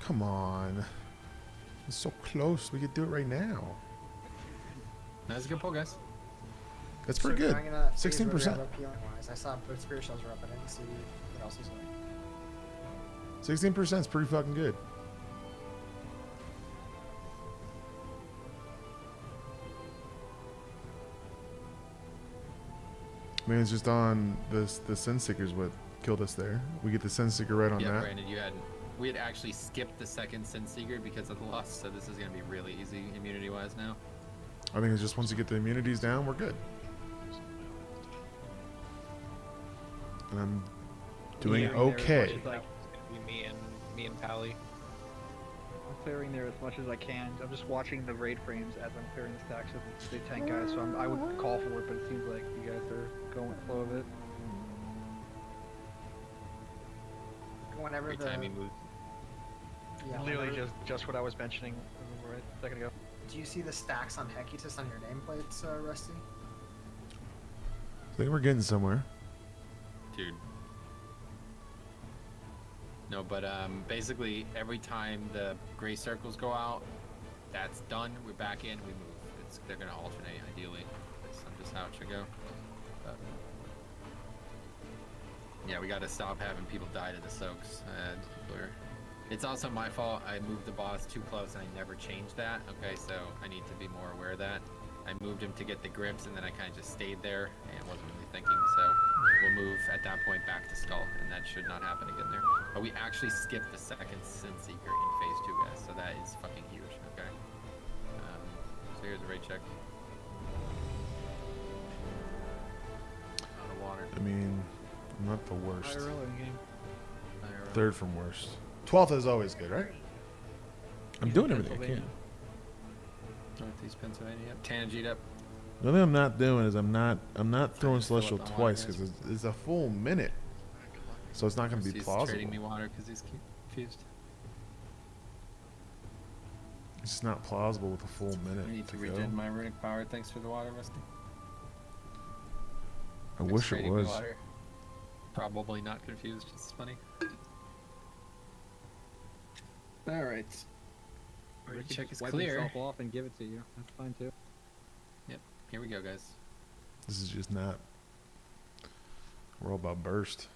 Come on. It's so close. We could do it right now. That's a good pull, guys. That's pretty So good. I'm gonna phase 16%. where we have up healing wise. I saw both spirit shells were up. I didn't see what else was up. 16% is pretty fucking good. I mean, it's just on the Sin Seekers what killed us there. We get the Sin Seeker right on Yeah, that. Brandon, we had actually skipped the second Sin Seeker because of the loss, so this is gonna be really easy immunity-wise now. I think it's just once you get the immunities down, we're good. And I'm doing Yeah, there as okay. much as, like, It's gonna be me and Pally. I'm clearing there as much as I can. I'm just watching the raid frames as I'm clearing the stacks of the tank guys, so I would call for it, but it seems like you guys are going with the flow of it. Whenever Every the time he moves. yeah, Literally whenever- just what I was mentioning right a second ago. Do you see the stacks on Hecutus on your nameplates, Rusty? I think we're getting somewhere. Dude. No, but basically every time the gray circles go out, that's done. We're back in. We move. They're gonna alternate ideally. That's just how it should go. But, yeah, we gotta stop having people die to the soaks. People are It's also my fault. I moved the boss too close and I never changed that. Okay, so I need to be more aware of that. I moved him to get the grips and then I kind of just stayed there and wasn't really thinking. So we'll move at that point back to Skull, and that should not happen again there. But we actually skipped the second Sin Seeker in phase 2, guys. So that is fucking huge. Okay. So here's a rate check. Out of water. I mean, I'm not the worst. IRL in game. Third from worst. 12th is always good, right? I'm doing everything I can. Northeast Pennsylvania. Yep. Tangent up. The only thing I'm not doing is I'm not throwing Just fill up Celestial the water, twice guys. because it's a full minute. So it's not going to be He's plausible. trading me water because he's confused. It's just not plausible with a full minute I need to to regen go. my runic power. Thanks for the water, Rusty. I Thanks wish for it trading me was. water. Probably not confused. It's funny. All right. Or you Rate can check just is wipe clear. himself off and give it to you. That's fine too. Yep. Here we go, guys. This is just not. We're all about burst.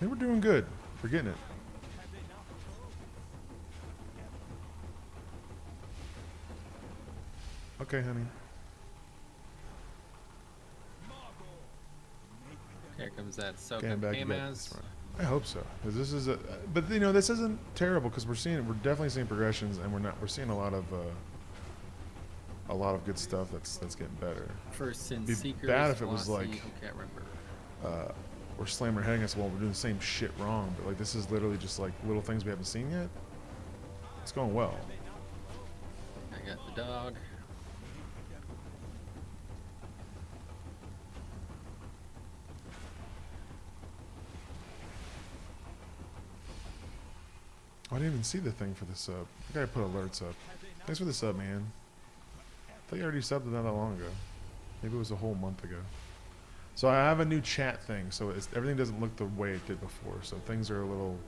Hey, we're doing good. We're getting it. Okay, honey. Here comes that soak Getting up back. You got Kamaz. this, right? I hope so. 'Cause this is a, but you know, this isn't terrible because we're definitely seeing progressions, and we're seeing a lot of good stuff that's getting better. First Sin It'd be Seekers. bad if it was Velocity, like who can't remember. we're slamming our head against the wall. We're doing the same shit wrong, but like this is literally just like little things we haven't seen yet. It's going well. I got the dog. Oh, I didn't even see the thing for the sub. I gotta put alerts up. Thanks for the sub, man. I thought you already subbed it not that long ago. Maybe it was a whole month ago. So I have a new chat thing, so everything doesn't look the way it did before. So things are a little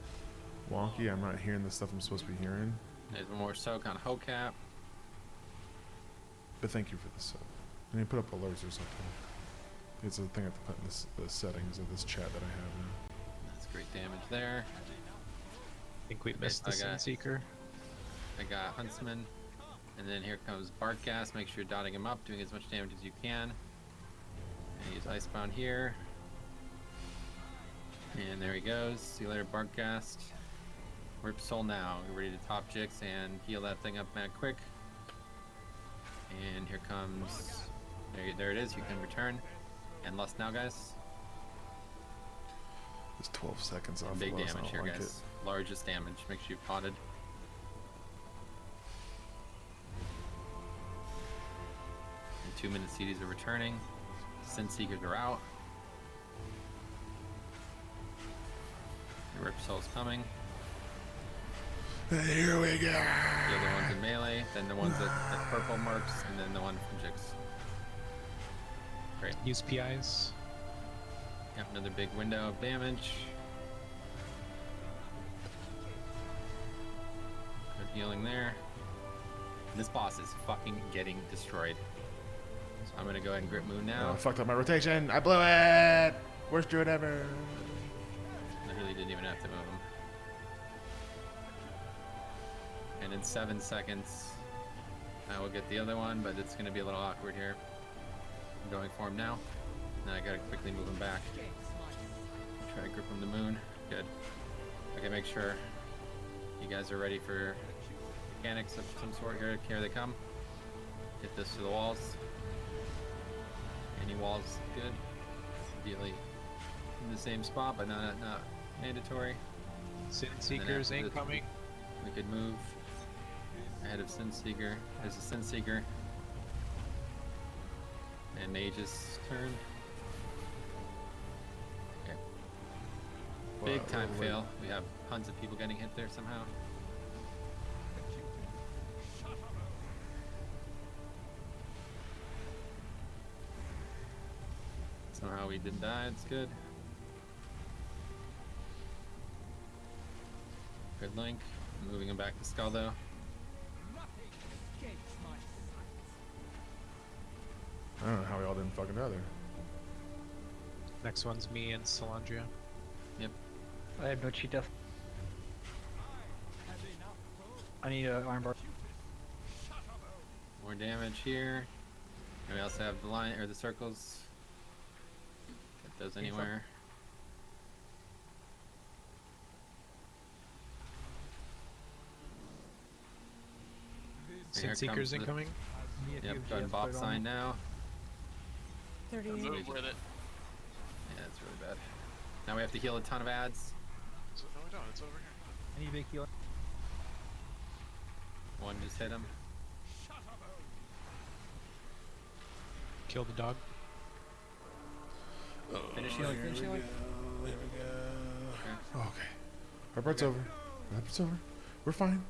wonky. I'm not hearing the stuff I'm supposed to be hearing. There's more soak on Hocap. But thank you for the sub. I need to put up alerts or something. It's a thing I have to put in the settings of this chat that I have now. That's great damage there. I think we Okay, missed the I got- Sin Seeker. I got Huntsman. And then here comes Bark Gas. Make sure you're dotting him up, doing as much damage as you can. And use Icebound here. And there he goes. See you later, Bark Gas. Rip Soul now. We're ready to top Jix and heal that thing up mad quick. And here comes... There it is. You can return. And Lust now, guys. It's 12 seconds off. Big of Lust, I damage don't here, like guys. Largest damage. Make sure you potted. And 2-minute CDs are returning. Sin Seekers are out. The Rip Soul's coming. it. Here we go. The other one's in melee, then the ones at purple marks, and then the one from Jix. Great. Use PIs. Got another big window of damage. Good healing there. This boss is fucking getting destroyed. So I'm gonna go ahead and Grip Moon now. I fucked up my rotation. I blew it. Worst druid ever. Literally didn't even have to move him. And in 7 seconds, I will get the other one, but it's gonna be a little awkward here. I'm going for him now. Now I gotta quickly move him back. Try to grip him the moon. Good. Okay, make sure you guys are ready for mechanics of some sort here. Here they come. Hit this to the walls. Any walls, good. Ideally in the same spot, but not mandatory. Sin And then Seekers after this, incoming. We could move ahead of Sin Seeker. There's a Sin Seeker. And Mage's turn. Okay. Big time fail. We have tons of people getting hit there somehow. Somehow we didn't die. It's good. Good link. Moving him back to Skull though. than fucking other. Next one's me and Salandria. Yep. I have no cheat death. I need a iron bar. More damage here. And we also have the line or the circles. Get those anywhere. Sin Seekers incoming. Yep, going bop sign now. 30. Move with it. Yeah, it's really bad. Now we have to heal a ton of ads. No, we don't. It's over here. I need a big heal. One just hit him. Kill the dog. Finish healing, finish healing. There we go. Okay. Our part's over. Our part's over. We're fine.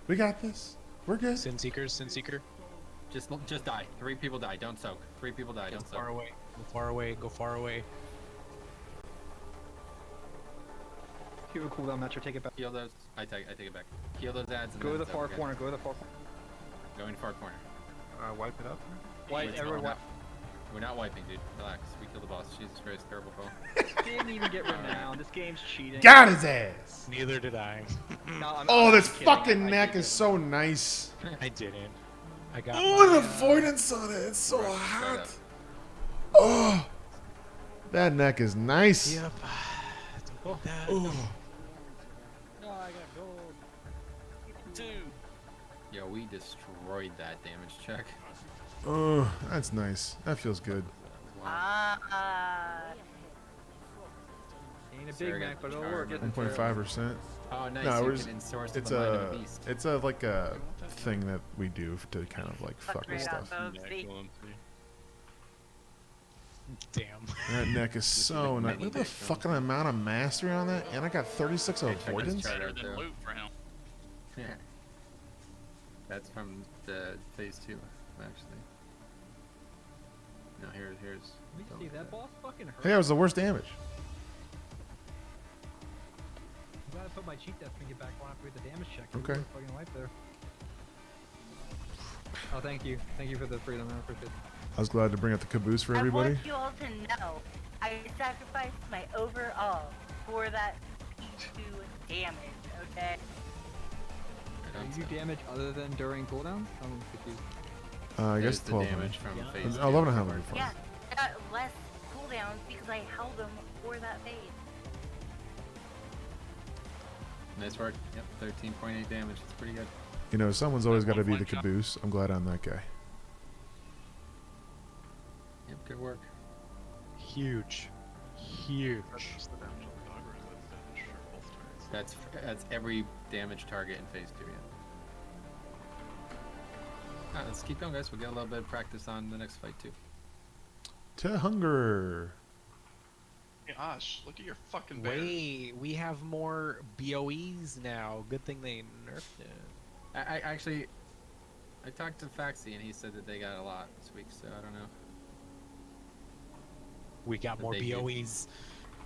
We got this. We're good. Sin Seekers, Sin Seeker. Just die. 3 people die. Don't soak. 3 people die. Don't Go soak. far away. Go far away. Go far away. If you have a cooldown match, or take it back. Heal those. I take it back. Heal those ads. And Go to then the it's far over again. corner. Go to the far corner. Going far corner. Wipe it up. Wipe everyone. Wipe. We're not wiping, dude. Relax. We killed the boss. Jesus Christ, terrible foe. Didn't even get renowned. This game's cheating. Got his ass. Neither did I. No, Oh, I'm this kidding. fucking I neck did is get so nice. I didn't. I got Oh, my, an avoidance on it. It's so Right, hot. right up. Oh, that neck is nice. Yep. Don't that. Oh. No, I got gold. 2. Yo, we destroyed that damage check. Oh, that's nice. That feels good. Wow. Ain't a Big Sarah Mac, got but it'll work. charmed. 1.5%. Oh, nice. No, you it's can in-source it's the mind a of a beast. it's a like a thing that we do to kind of like fuck with right stuff. off of the- Damn. That neck is so nice. Look at the fucking amount of mastery on that, and I got 36 avoidance. Try Better that, than though. loot for him. Yeah. That's from the phase 2, actually. No, here's. Let me see, that boss fucking hurt. Hey, that was the worst damage. You gotta put my cheat death and get back on after we get the damage check. Okay. You fucking wipe there. Oh, thank you. Thank you for the freedom. I appreciate it. I was glad to bring out the caboose for everybody. I want you all to know, I sacrificed my overall for that P2 damage, okay? Do you do damage other than during cooldowns? I'm confused. I guess the 12. damage from phase 2. 11.5 would be fine. Yeah, I got less cooldowns because I held them for that phase. Nice work. Yep, 13.8 damage. It's pretty good. You know, someone's always got to be the One shot. caboose. I'm glad I'm that guy. Yep, good work. Huge. Huge. That's just the damage on the dog, or is that damage for both targets? That's every damage target in phase 2, yeah. Alright, let's keep going, guys. We'll get a little bit of practice on the next fight, too. To hunger. Gosh, look at your fucking bear. Wait, we have more BOEs now. Good thing they nerfed it. I actually, I talked to Faxi and he said that they got a lot this week, so I don't know. We got But more they did. BOEs.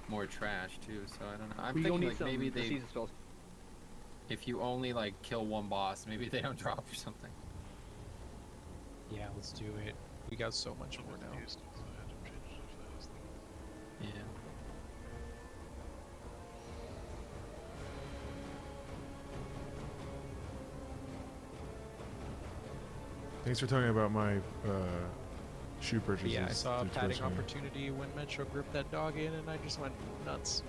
More trash too, so I don't know. I'm We thinking don't need like some maybe they, season spells. if you only like kill one boss, maybe they don't drop or something. Yeah, let's do it. We got so much I more wasn't now. used to it, so I had to change it if that was the... Yeah. Thanks for telling me about my shoe But purchases. yeah, I saw a through padding Twitch, man. opportunity when Metro gripped that dog in, and I just went nuts.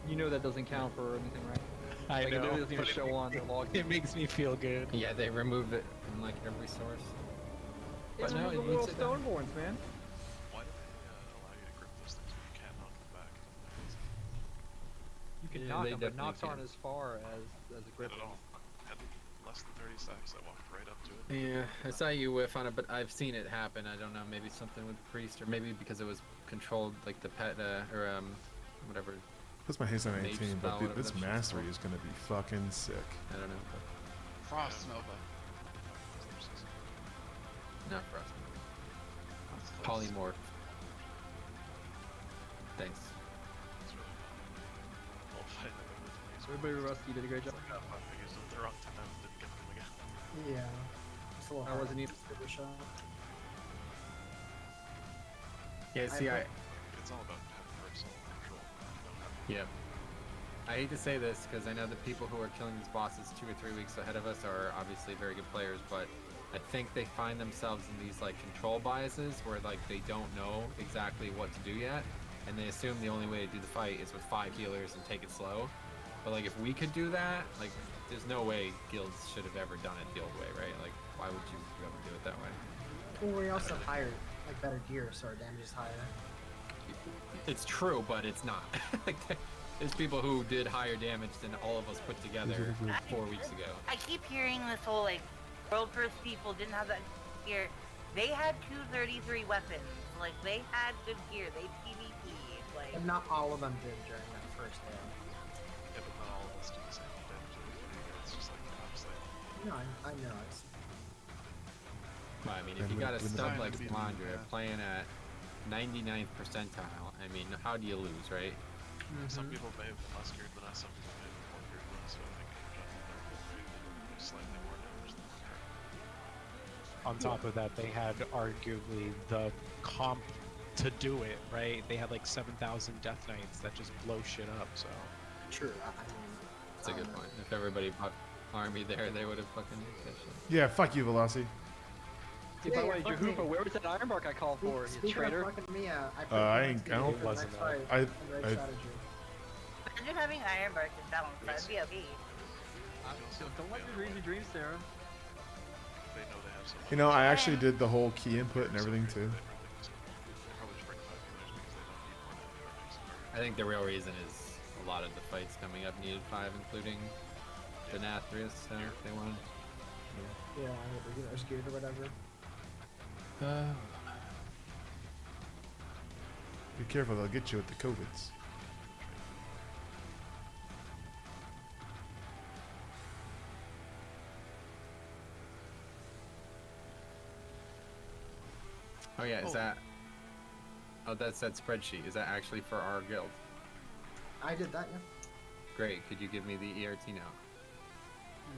You know that doesn't count for anything, right? I Like, it know. literally doesn't even but show on the log. It makes me feel good. Yeah, they remove it from like every source. It's But no, the it little needs it down. stoneborns, man. Why do they allow you to grip those things when you can't knock them back? You can Yeah, knock they them, but definitely knocks aren't can. as far as a grip. Not at all. I had less than 30 seconds, I walked right up to it. Yeah, I saw you whiff on it, but I've seen it happen. I don't know, maybe something with Priest, or maybe because it was controlled, like the pet, or whatever. Puts my haste on Mage 18, but spell, dude, whatever this that shit's mastery called. is gonna be fucking sick. I don't know. Frost Nova. Not Frost. That's close. Polymorph. Thanks. It's really fun. I'll fight them with me. So Everybody, Rusty, you did a great job. I got 5 figures at the wrong time and didn't get them again. Yeah. It's a little I hard wasn't even- to figure shot. Yeah, see, It's all about having personal control. Yep. I hate to say this because I know the people who are killing these bosses 2 or 3 weeks ahead of us are obviously very good players, but I think they find themselves in these like control biases where like they don't know exactly what to do yet, and they assume the only way to do the fight is with 5 healers and take it slow. But like if we could do that, like there's no way guilds should have ever done it the old way, right? Like why would you ever do it that way? Well, we also have higher, like better gear, so our damage is higher. It's true, but it's not. Like there's people who did higher damage than all of us put together 4 weeks ago. I keep hearing this whole like world first people didn't have that gear. They had 233 weapons. Like they had good gear. They PvP'd. Like. And not all of them did during that first day. Yeah, but not all of us do the same damage. It's just like obviously. No, I know. It's, Well, I mean, if you got a stud like Slandra playing at 99th percentile, I mean, how do you lose, right? Some people may have been less geared than us, some people may have been more geared than us, so I think in general they're slightly more damage than we are. On top of that, they had arguably the comp to do it, right? They had like 7,000 Death Knights that just blow shit up, so. true. I mean, That's a good point. If everybody bought army there, they would have fucking that shit. Yeah, fuck you, Velocity. By the way, Jehupa, where was that Ironbark I called for? You Speaking traitor? of fucking me, I don't. Wasn't Imagine having Ironbark in balance. That'd be okay. Don't let your dreams be dreams, Sarah. They know they have something. You know, I actually did the whole key input and everything too. I think the real reason is a lot of the fights coming up needed 5, including the Nathria, so if they wanted. Yeah, regular geared or whatever. Be careful, they'll get you with the COVIDs. Oh yeah, is that? Oh, that's that spreadsheet. Is that actually for our guild? I did that, yeah. Great. Could you give me the ERT now?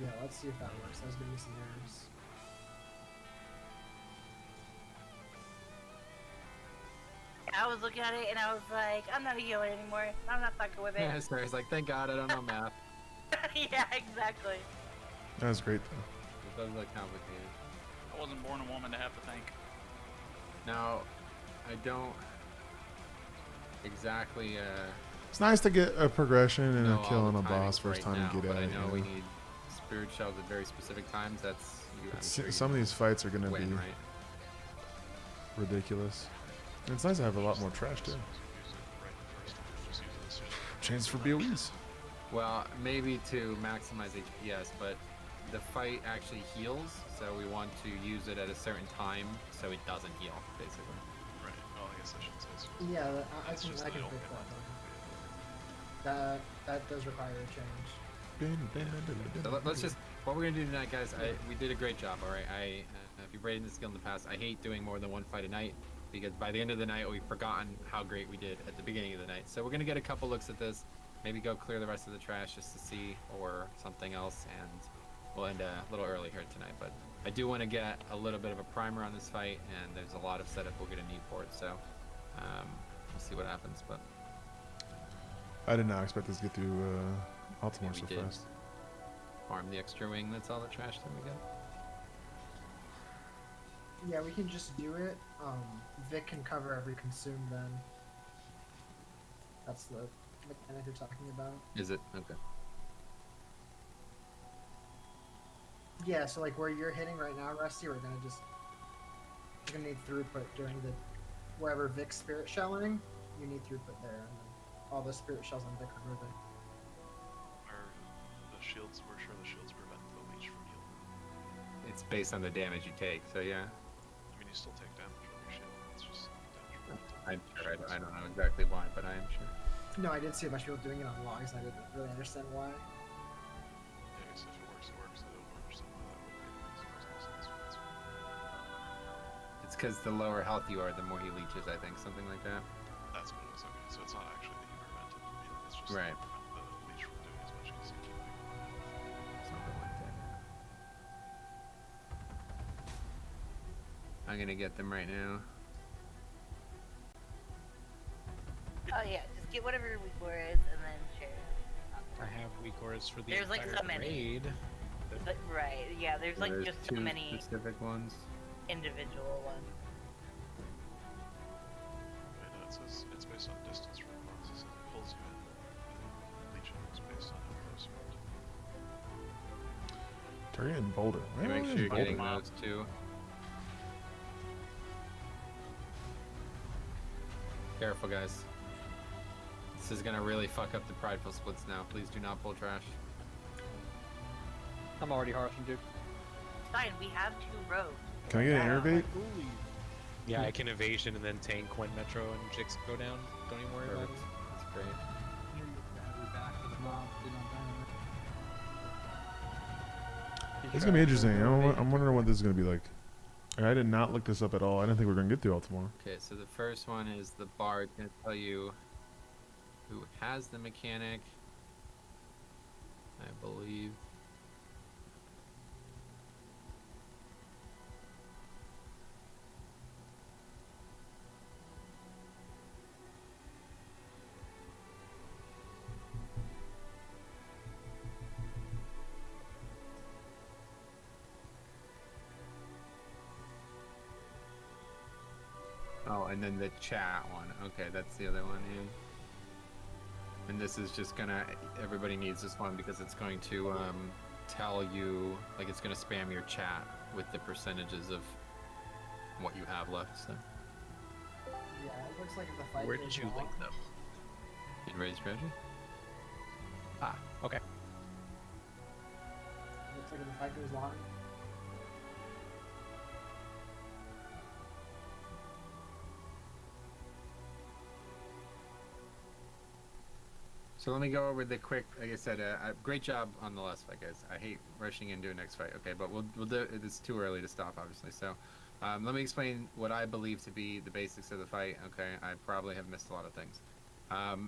Yeah, let's see if that works. That was giving me some errors. I was looking at it and I was like, I'm not a healer anymore. I'm not fucking with it. Yeah, Sarah's like, thank God I don't know math. Yeah, exactly. That was great though. It does look complicated. I wasn't born a woman to have to think. Now, I don't exactly It's nice to get a progression and know a all kill on the a boss timings first right time now, you get but at I it. know you we know? need spirit shells at very specific times. That's you. I'm sure Some of you these fights are gonna win, be right? ridiculous. And it's nice to have a lot more trash too. Chance for BOEs. Well, maybe to maximize HPS, but the fight actually heals, so we want to use it at a certain time so it doesn't heal, basically. Right. Well, I guess I shouldn't say so. Yeah, I It's can just I can that fix it'll that. That does require a change. So let's just, what we're gonna do tonight, guys, we did a great job, alright? If you've rated this skill in the past, I hate doing more than one fight a night, because by the end of the night, we've forgotten how great we did at the beginning of the night. So we're gonna get a couple looks at this, maybe go clear the rest of the trash just to see, or something else, and we'll end a little early here tonight. But I do want to get a little bit of a primer on this fight, and there's a lot of setup we're gonna need for it, so we'll see what happens, but... I did not expect this to get through Altamore so did. fast. Farm the extra wing, that's all the trash that we got. Yeah, we can just do it. Vic can cover every consume then. That's the mechanic you're talking about. Is it? Okay. Yeah, so like where you're hitting right now, Rusty, we're gonna need throughput during the wherever Vic's spirit shelling, you need throughput there, and then all the spirit shells on Vic are moving. Are the shields, we're sure the shields prevent the leech from healing. It's based on the damage you take, so yeah. I mean, you still take damage from your shield. It's just damage from I'm sure. I don't know exactly why, but I am sure. No, I did see a bunch of people doing it on logs, and I didn't really understand why. Yeah, I guess if it works, it works. I don't understand why that would make no sense. But It's because the lower health you are, the more he leeches, I think. Something like that. that's what it was. Okay, so it's not actually that you prevent it from healing. It's just Right. that you prevent the leech from doing as much as you keep doing. Something like that, yeah. I'm gonna get them right now. Oh yeah, just get whatever weak war is and then share. I have weak auras for the There's, like, entire so many. raid. But, right, yeah, there's like There's just so two many specific ones. individual ones. Wait, no, it says it's based on distance from the boss. It says it pulls you in. Legion is based on how close you are. Target and Boulder. Why am I Make in sure you're Boulder? getting those two. Careful, guys. This is gonna really fuck up the prideful splits now. Please do not pull trash. I'm already harshing, dude. It's fine, we have 2 rogues. Can I get an innervate? Yeah, I can evasion and then tank when Metro and Jix go down. Don't even worry about Perfect. it. That's great. It's gonna be interesting. I'm wondering what this is gonna be like. I did not look this up at all. I didn't think we were gonna get through all tomorrow. Okay, so the first one is the bard. Gonna tell you who has the mechanic. I believe. Oh, and then the chat one. Okay, that's the other one, yeah. And this is just gonna, everybody needs this one because it's going to tell you, like it's gonna spam your chat with the percentages of what you have left, so. Yeah, it looks like if the fight Where goes did you long, link them? In raid strategy? Ah, okay. looks like if the fight goes long. So let me go over the quick, like I said, great job on the last fight, guys. I hate rushing into a next fight, okay, but we'll do, it's too early to stop, obviously, so. Let me explain what I believe to be the basics of the fight, okay? I probably have missed a lot of things.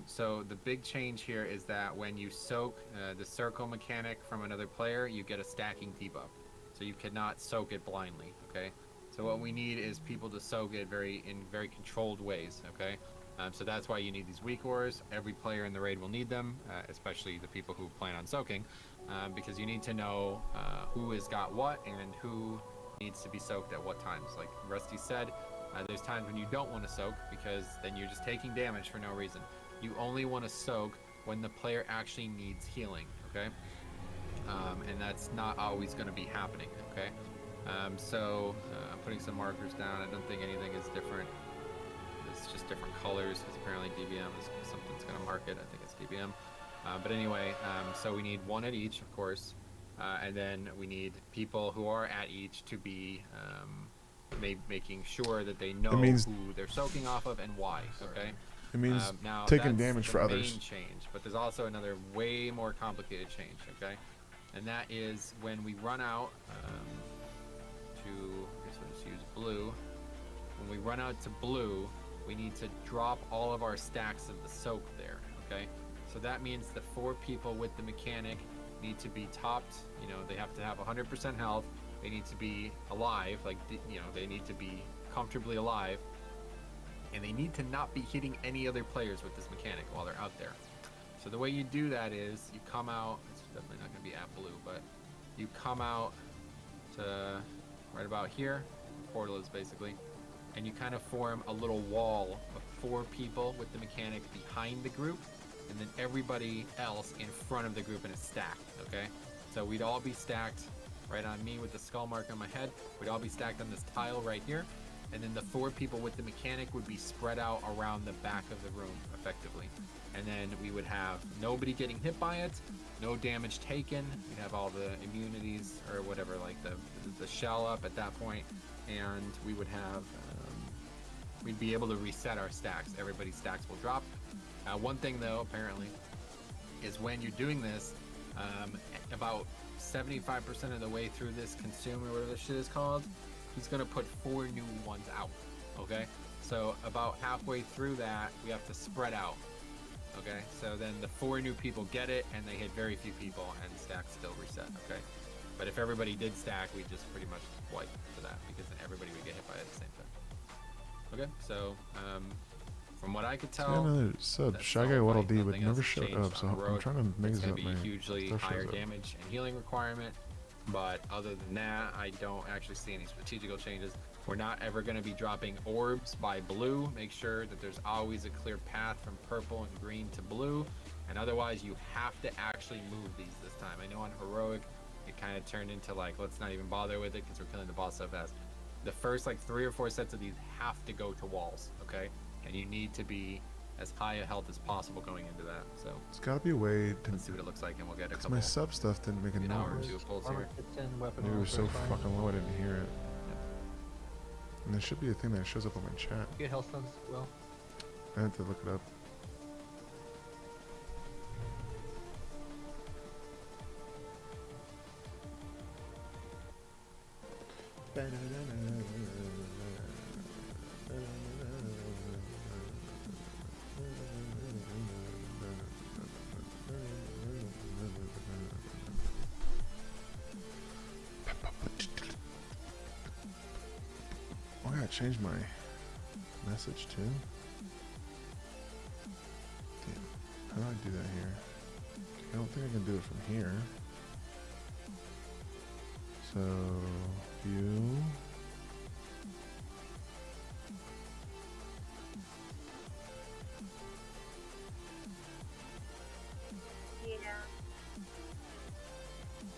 So the big change here is that when you soak the circle mechanic from another player, you get a stacking debuff. So you cannot soak it blindly, okay? So what we need is people to soak it in very controlled ways, okay? So that's why you need these weak ores. Every player in the raid will need them, especially the people who plan on soaking, because you need to know who has got what and who needs to be soaked at what times. Like Rusty said, there's times when you don't want to soak because then you're just taking damage for no reason. You only want to soak when the player actually needs healing, okay? And that's not always going to be happening, okay? I'm putting some markers down. I don't think anything is different. It's just different colors because apparently DBM is something's going to mark it. I think it's DBM. But anyway, so we need one at each, of course. And then we need people who are at each to be making sure that they know who they're soaking off of and why, okay? It means now taking that's damage the for others. main change, but there's also another way more complicated change, okay? And that is when we run out I guess I'll just use blue. When we run out to blue, we need to drop all of our stacks of the soak there, okay? So that means the 4 people with the mechanic need to be topped, you know, they have to have 100% health, they need to be alive, like, you know, they need to be comfortably alive, and they need to not be hitting any other players with this mechanic while they're out there. So the way you do that is you come out, it's definitely not going to be at blue, but you come out to right about here, portal is basically, and you kind of form a little wall of 4 people with the mechanic behind the group, and then everybody else in front of the group and it's stacked, okay? So we'd all be stacked right on me with the skull mark on my head, we'd all be stacked on this tile right here, and then the 4 people with the mechanic would be spread out around the back of the room, effectively. And then we would have nobody getting hit by it, no damage taken, we'd have all the immunities, or whatever, like the shell up at that point, and we would have, we'd be able to reset our stacks. Everybody's stacks will drop. One thing though, apparently, is when you're doing this, about 75% of the way through this consume, or whatever this shit is called, he's gonna put 4 new ones out, okay? So about halfway through that, we have to spread out, okay? So then the 4 new people get it, and they hit very few people, and stacks still reset, okay? But if everybody did stack, we just pretty much wipe for that, because then everybody would get hit by it at the same time. Okay, so from what I could Let's get tell, another sub. that's Shy the Guy whole Waddle fight. Dee, but Nothing never else showed changed up, so on I'm heroic. trying to make It's this gonna up, be man. hugely Stuff higher shows up. damage and healing requirement. But other than that, I don't actually see any strategical changes. We're not ever going to be dropping orbs by blue. Make sure that there's always a clear path from purple and green to blue. And otherwise, you have to actually move these this time. I know on heroic, it kind of turned into like, let's not even bother with it because we're killing the boss so fast. The first like 3 or 4 sets of these have to go to walls, okay? And you need to be as high a health as possible going into that. So There's got to be a way to. let's see what it looks like, and we'll get a Because couple. my sub stuff didn't make a maybe an hour or noise. two of pulls Armor here. kits in, weapon Maybe it was armor, so fine. fucking low I didn't hear it. And there should be a thing that shows up on my chat. Get health stuns, well. I have to look it up. Oh, I gotta change my message too. Damn. How do I do that here? I don't think I can do it from here. So, view. Yeah.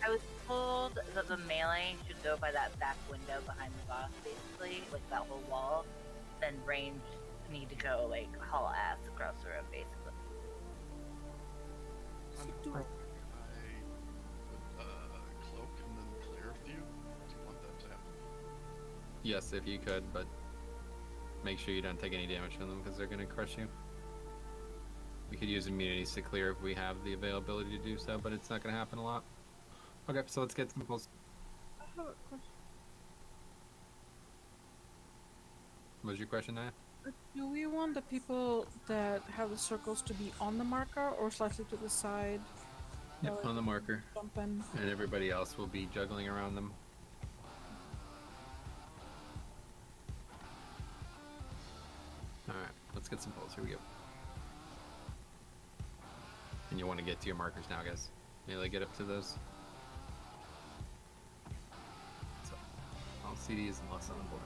I was told that the melee should go by that back window behind the boss, basically, like that whole wall. Then range need to go like haul ass across the room, basically. Cloak and then clear of you. Do you want that to happen? Yes, if you could, but make sure you don't take any damage from them because they're gonna crush you. We could use immunities to clear if we have the availability to do so, but it's not gonna happen a lot. Okay, so let's get some pulls. I have a question. What was your question, Naya? Do we want the people that have the circles to be on the marker or slightly to the side? Yep, Or on the marker. jump in? And everybody else will be juggling around them. Alright, let's get some pulls. Here we go. And you want to get to your markers now, guys. Melee, get up to those. So, all CDs and less on the border.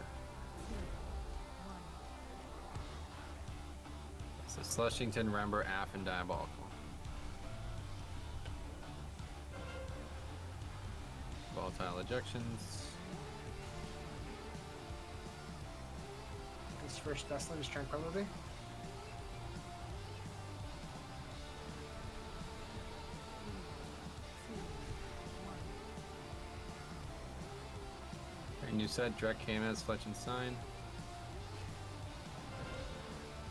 So Slushington, Rember, Aff, and Diabolical. Volatile ejections. This first Tesla is Tranquility. And you said Drek came as Fletch and Sign.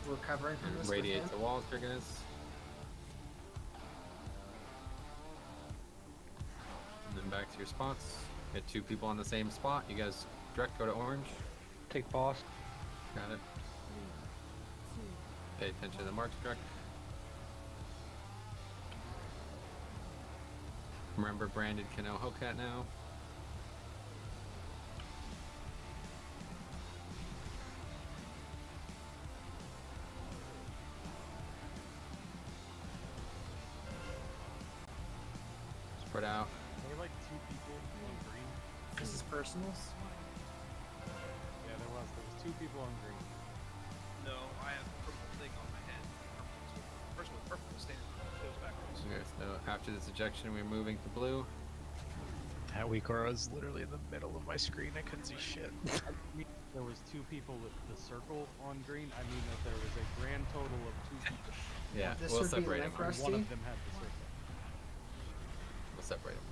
We're covering from this. Radiate with the him. walls, Dragonus. And then back to your spots. Get 2 people on the same spot. You guys, Drek, go to orange. Take boss. Got it. Pay attention to the marks, Drek. Remember branded Kano Hellcat now. Spread out. There were like 2 people on green. This is personals. Yeah, there was 2 people on green. No, I have a purple thing on my head. First one, purple was standing. Goes backwards. Okay, so after this ejection, we're moving to blue. That Weekora was literally in the middle of my screen. I couldn't see shit. There was 2 people with the circle on green. I mean that there was a grand total of 2 people. Yeah, This we'll would be separate them. like Rusty. One of them had the circle. We'll separate them.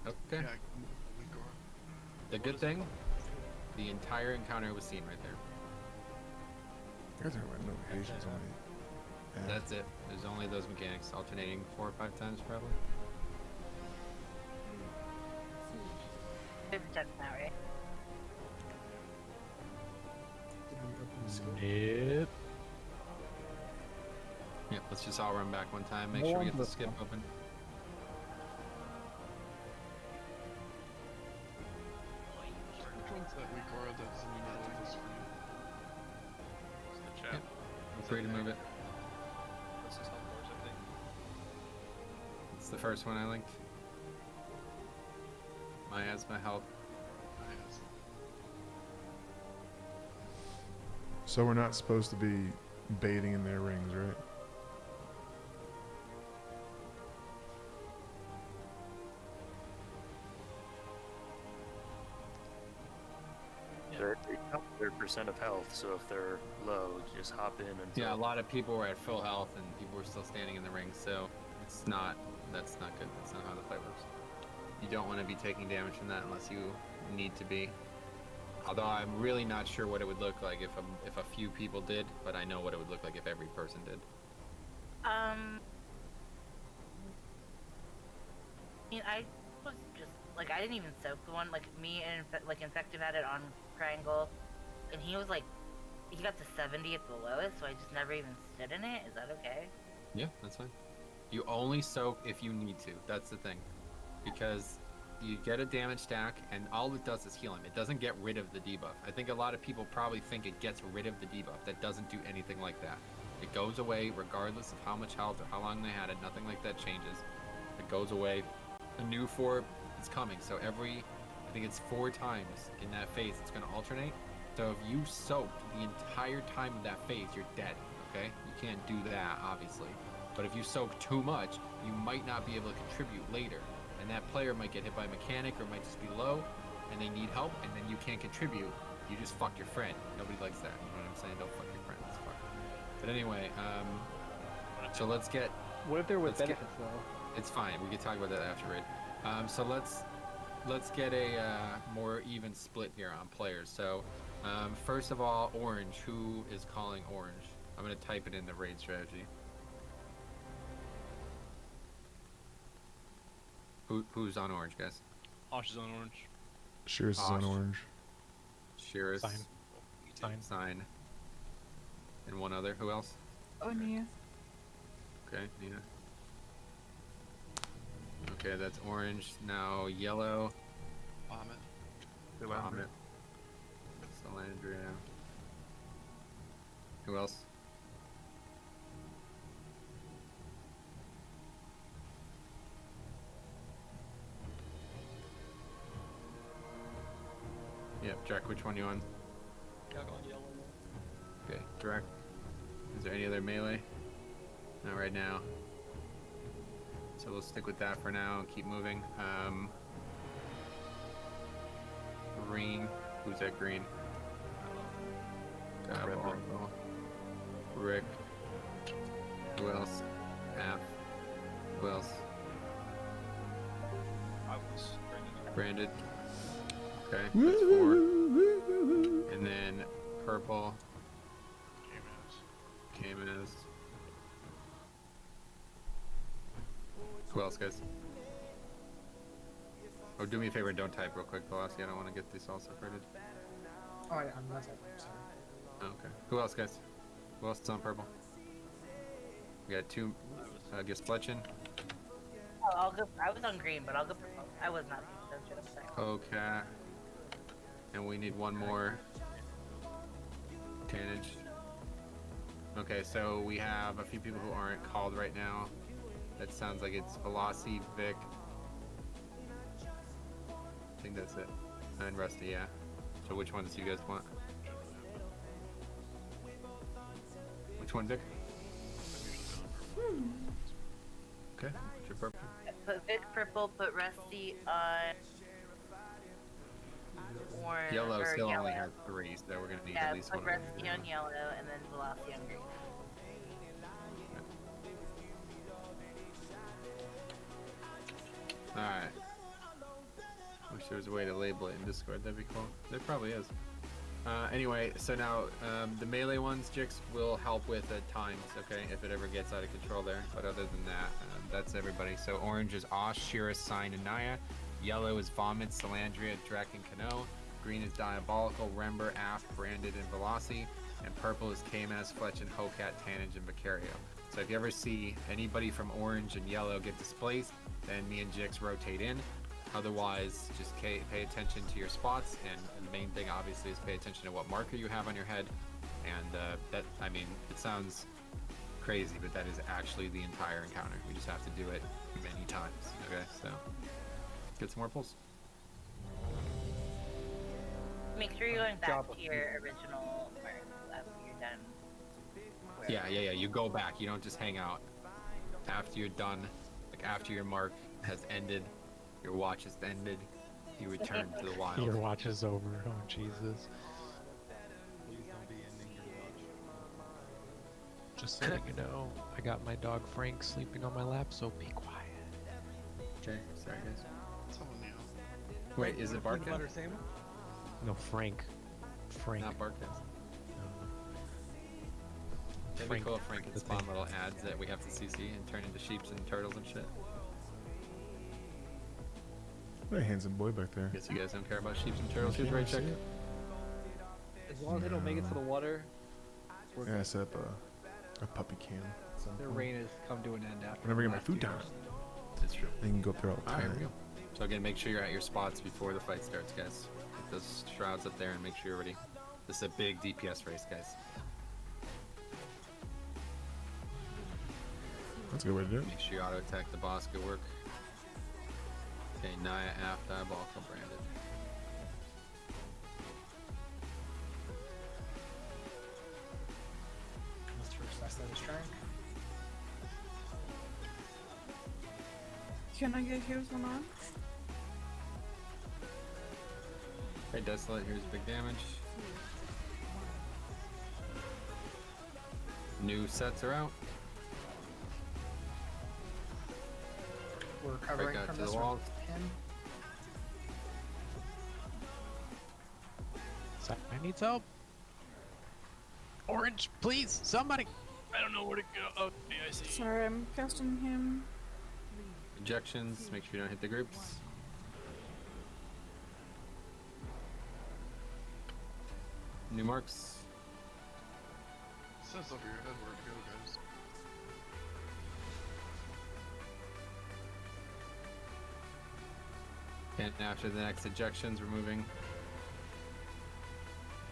Okay. Yeah, we go. The good thing, the entire encounter was seen right there. You guys are my notifications on me. Yeah. That's it. There's only those mechanics alternating 4 or 5 times probably. There's a check now, right? Did we open the scope? Yep. Yep, let's just all run back one time. Make sure we get the skip open. Which one's that Weekora Dev's in the middle of the screen. It's the chat. Yep. I'm free to move it. This is helpers, I think. It's the first one I linked. Miasma help. So we're not supposed to be baiting in their rings, right? They're percent of health, so if they're low, just hop in and. Yeah, a lot of people were at full health and people were still standing in the ring, so that's not good. That's not how the fight works. You don't want to be taking damage from that unless you need to be. Although I'm really not sure what it would look like if a few people did, but I know what it would look like if every person did. I mean, I was just like, I didn't even soak the one. Like me and Infective had it on Triangle, and he was like, he got to 70 at the lowest, so I just never even stood in it. Is that okay? Yeah, that's fine. You only soak if you need to. That's the thing, because you get a damage stack, and all it does is heal him. It doesn't get rid of the debuff. I think a lot of people probably think it gets rid of the debuff. That doesn't do anything like that. It goes away regardless of how much health or how long they had it. Nothing like that changes. It goes away. A new 4 is coming, so I think it's 4 times in that phase it's going to alternate. So if you soaked the entire time of that phase, you're dead, okay? You can't do that, obviously. But if you soak too much, you might not be able to contribute later. And that player might get hit by a mechanic or might just be low, and they need help, and then you can't contribute. You just fuck your friend. Nobody likes that. You know what I'm saying? Don't fuck your friend. It's fuck. But anyway, so let's get... What if they're with benefits, though? It's fine. We can talk about that after raid. So let's get a more even split here on players. So first of all, orange. Who is calling orange? I'm gonna type it in the raid strategy. Who's on orange, guys? Osh is on orange. Shearus is on orange. Shearus. Sign. And one other. Who else? Oh, Nia. Okay, Nina. Okay, that's orange. Now yellow. Vomit. Salandria. Who else? Yep, Jack, which one you on? Yeah, on yellow. Okay, direct. Is there any other melee? Not right now. So we'll stick with that for now and keep moving. Green. Who's at green? Diabolical. Rick. Who else? App. Who else? I was Branded. Okay, that's 4. And then purple. Camus. Who else, guys? Oh, do me a favor and don't type real quick, Velocity. I don't want to get this all separated. Oh, yeah, I'm not typing, sorry. Okay. Who else, guys? Who else is on purple? We got 2. I guess Fletchin. Oh, I'll go. I was on green, but I'll go. I was not. I'm sorry. Okay. And we need one more. Tannage. Okay, so we have a few people who aren't called right now. That sounds like it's Velocity, Vic. I think that's it. And Rusty, yeah. So which ones do you guys want? Which one, Vic? Okay, what's your purple? Put Vic purple. Put Rusty on orange. Yellow or still yellow. only has 3, so we're gonna need Yeah, at least put one. Rusty on yellow and then Velocity on green. Alright. Wish there was a way to label it in Discord, that'd be cool. There probably is. Anyway, so now the melee ones, Jix, will help with the times, okay, if it ever gets out of control there. But other than that, that's everybody. So orange is Osh, Shearus, Sign, and Naya. Yellow is Vomit, Salandria, Drek, and Kano. Green is Diabolical, Rember, Af, Branded, and Velocity. And purple is KMS, Fletch, and Hokat, Tannage, and Vicario. So if you ever see anybody from orange and yellow get displaced, then me and Jix rotate in. Otherwise, just pay attention to your spots, and the main thing obviously is pay attention to what marker you have on your head. And that, I mean, it sounds crazy, but that is actually the entire encounter. We just have to do it many times. Okay, so get some more pulls. Make sure you're going back to your original mark after you're done. Yeah. You go back. You don't just hang out. After you're done, like after your mark has ended, your watch has ended, you return to the wild. Your watch is over. Oh, Jesus. Please don't be ending your watch. Just so you know, I got my dog Frank sleeping on my lap, so be quiet. Okay, sorry guys. Someone new. Wait, is it Barkhead? Butter sandwich? No, Frank. Frank. Not Barkhead. It'd be Frank. cool if Frank could spawn little ads that we have to CC and turn into sheeps and turtles and shit. What a handsome boy back there. Guess you guys don't care about sheeps and turtles. Who's right check? As long as they don't make it to the water, we're Yeah, I good. set up a puppy cam. at some Their point. reign has come to an end after. Whenever I get my the last food 2 down, years. It's true. they can go up there all the Alright, time. here we go. So again, make sure you're at your spots before the fight starts, guys. Get those shrouds up there and make sure you're ready. This is a big DPS race, guys. That's a good way to do it. Make sure you auto attack the boss. Good work. Okay, Naya, Aft, Diabolical, branded. Let's first test that strength. Can I get heals on arm? Okay, Desolate, here's big damage. New sets are out. We're recovering out from to the this walls. one. I need help. Orange, please, somebody. I don't know where to go. Oh, yeah, I see. Sorry, I'm casting him. Ejections, make sure you don't hit the groups. New marks. Says over your head where to go, guys. And after the next ejections, we're moving.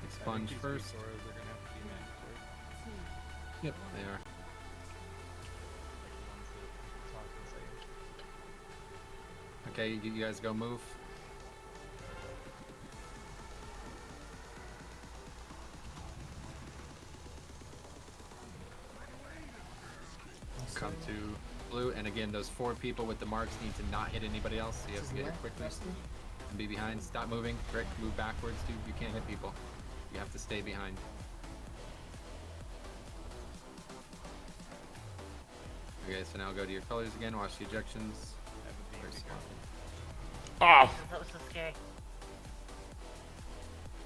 Expunge first. Are gonna have to be mandatory. Yep, they are. Okay, you guys go move. Come to blue, and again, those 4 people with the marks need to not hit anybody else, so you have to get it quickly. And be behind. Stop moving. Rick, move backwards, dude. You can't hit people. You have to stay behind. Okay, so now go to your colors again. Watch the ejections. Oh! That was so scary.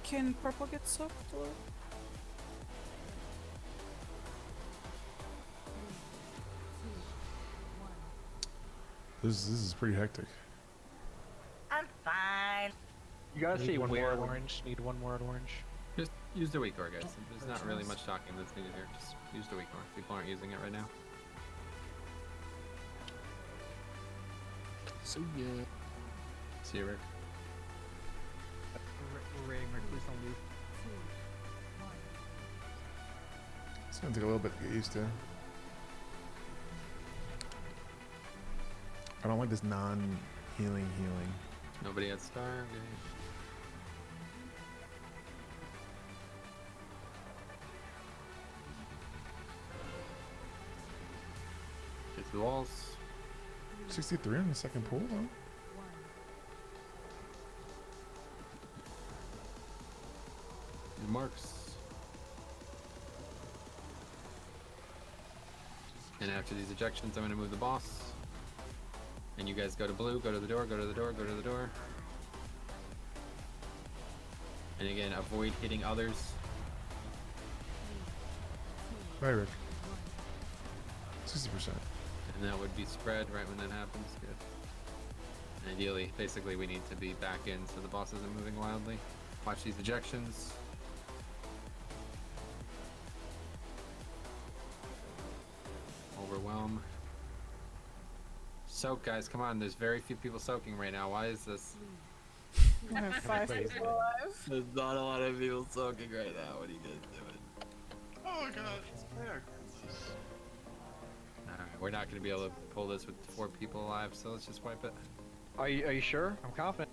Can purple get soaked or? This is pretty hectic. I'm fine. You gotta Need say one where more at orange. Need one more at orange. Just use the weak ore, guys. There's not really much talking that's needed here. Just use the weak ore. People aren't using it right now. See ya. See you, Rick. we're raiding, Rick. Please don't leave. It's gonna take a little bit to get used to. I don't like this non-healing healing. Nobody had star. Okay. Get to the walls. 63 on the second pool, though. Your marks. And after these ejections, I'm going to move the boss. And you guys go to blue, go to the door, go to the door, go to the door. And again, avoid hitting others. Right, Rick. 60%. And that would be spread right when that happens. Good. And ideally, basically, we need to be back in so the boss isn't moving wildly. Watch these ejections. Overwhelm. Soak, guys, come on. There's very few people soaking right now. Why is this? We have 5 people alive. There's not a lot of people soaking right now. What are you guys doing? Oh my god. Alright, we're not gonna be able to pull this with 4 people alive, so let's just wipe it. Are you sure? I'm confident.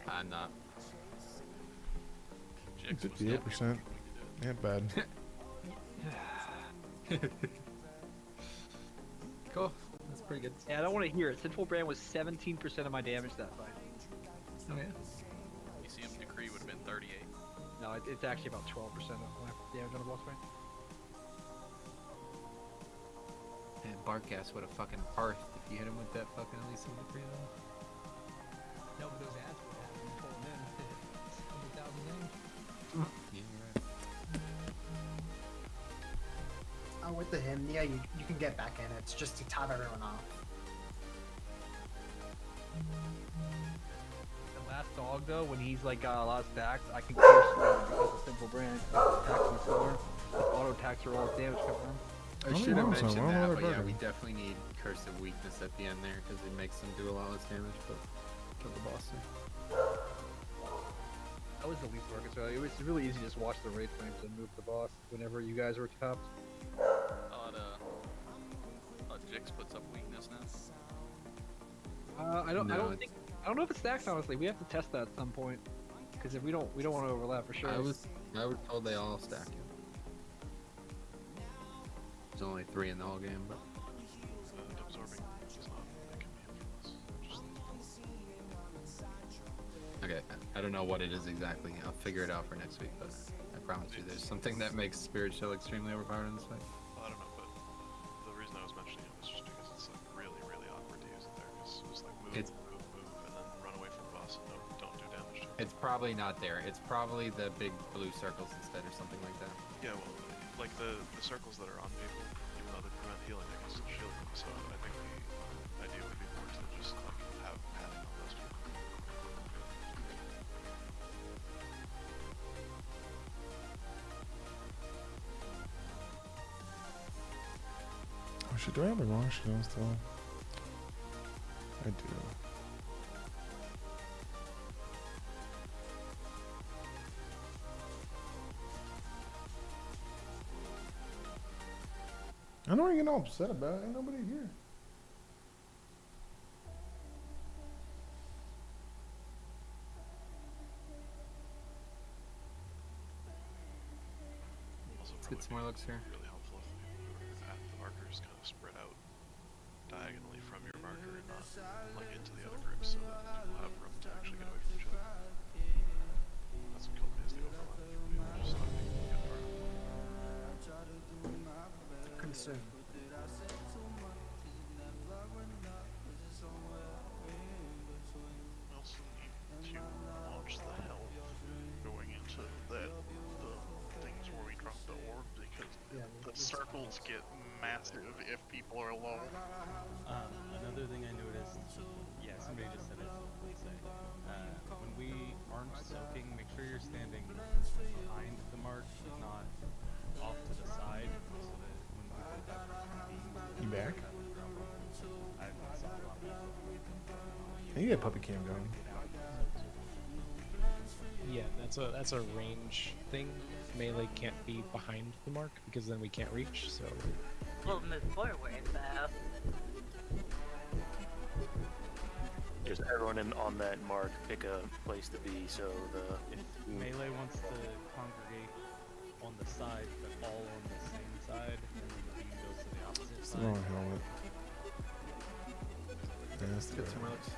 I'm not. 58%. Ain't bad. Cool. That's pretty good. Yeah, I don't want to hear it. Sinful Brand was 17% of my damage that fight. Oh yeah. ECM Decree would have been 38. No, it's actually about 12% of my damage on a boss fight. And Bartgas would have fucking hearthed if you hit him with that fucking Elysium Decree though. No, but those ads would have been pulled in to hit 100,000 damage. Yeah, you're right. Oh, with the Hymnia, you can get back in. It's just to top everyone off. The last dog though, when he's like got a lot of stacks, I can clear slower because of Simple Brand. Attacks me slower. Auto attacks are all damage coming in. I should have mentioned that, but yeah, we definitely need Curse of Weakness at the end there because it makes them do a lot less damage, but kill the boss there. That was the least work. So it was really easy to just watch the raid frames and move the boss whenever you guys were topped. Jix puts up weakness now. I don't know if it stacks honestly. We have to test that at some point because if we don't want to overlap for sure. I was told they all stack it. There's only 3 in the whole game, but absorbing is not making me influence. okay. I don't know what it is exactly. I'll figure it out for next week, but I promise you, there's something that makes Spirit Shell extremely overpowered in this fight. Well, I don't know, but the reason I was mentioning it was just because it's like really, really awkward to use it there. Because it was like move, and then run away from the boss and don't do damage to it. It's probably not there. It's probably the big blue circles instead or something like that. Yeah, well, like the circles that are on people, even though they prevent healing, they can still shield them. So I think the idea would be more to just like have padding on those people. Oh shit, do I have the wrong shit on still? I do. I know what you're getting all upset about. Ain't nobody here. Let's get some more looks here. Really helpful if the markers kind of spread out diagonally from your marker and not like into the other groups, so that people have room to actually get away from each other. That's what killed me, is the overlap from people just not being able to get far enough. Consume. We also need to launch the health going into the things where we drop the orb, because the circles get massive if people are alone. Another thing I noticed, yeah, somebody just said it, let's say, when we aren't soaking, make sure you're standing behind the mark, not off to the side, so that when we put that You back? I saw a lot of Hey, you get puppy cam going. Yeah, that's a range thing. Melee can't be behind the mark because then we can't reach. So We'll move forward though. Just everyone on that mark pick a place to be, so Melee wants to congregate on the side, but all on the same side, and then the beam goes to the opposite It's the side. wrong helmet. Yeah, that's the Get right some one. more looks.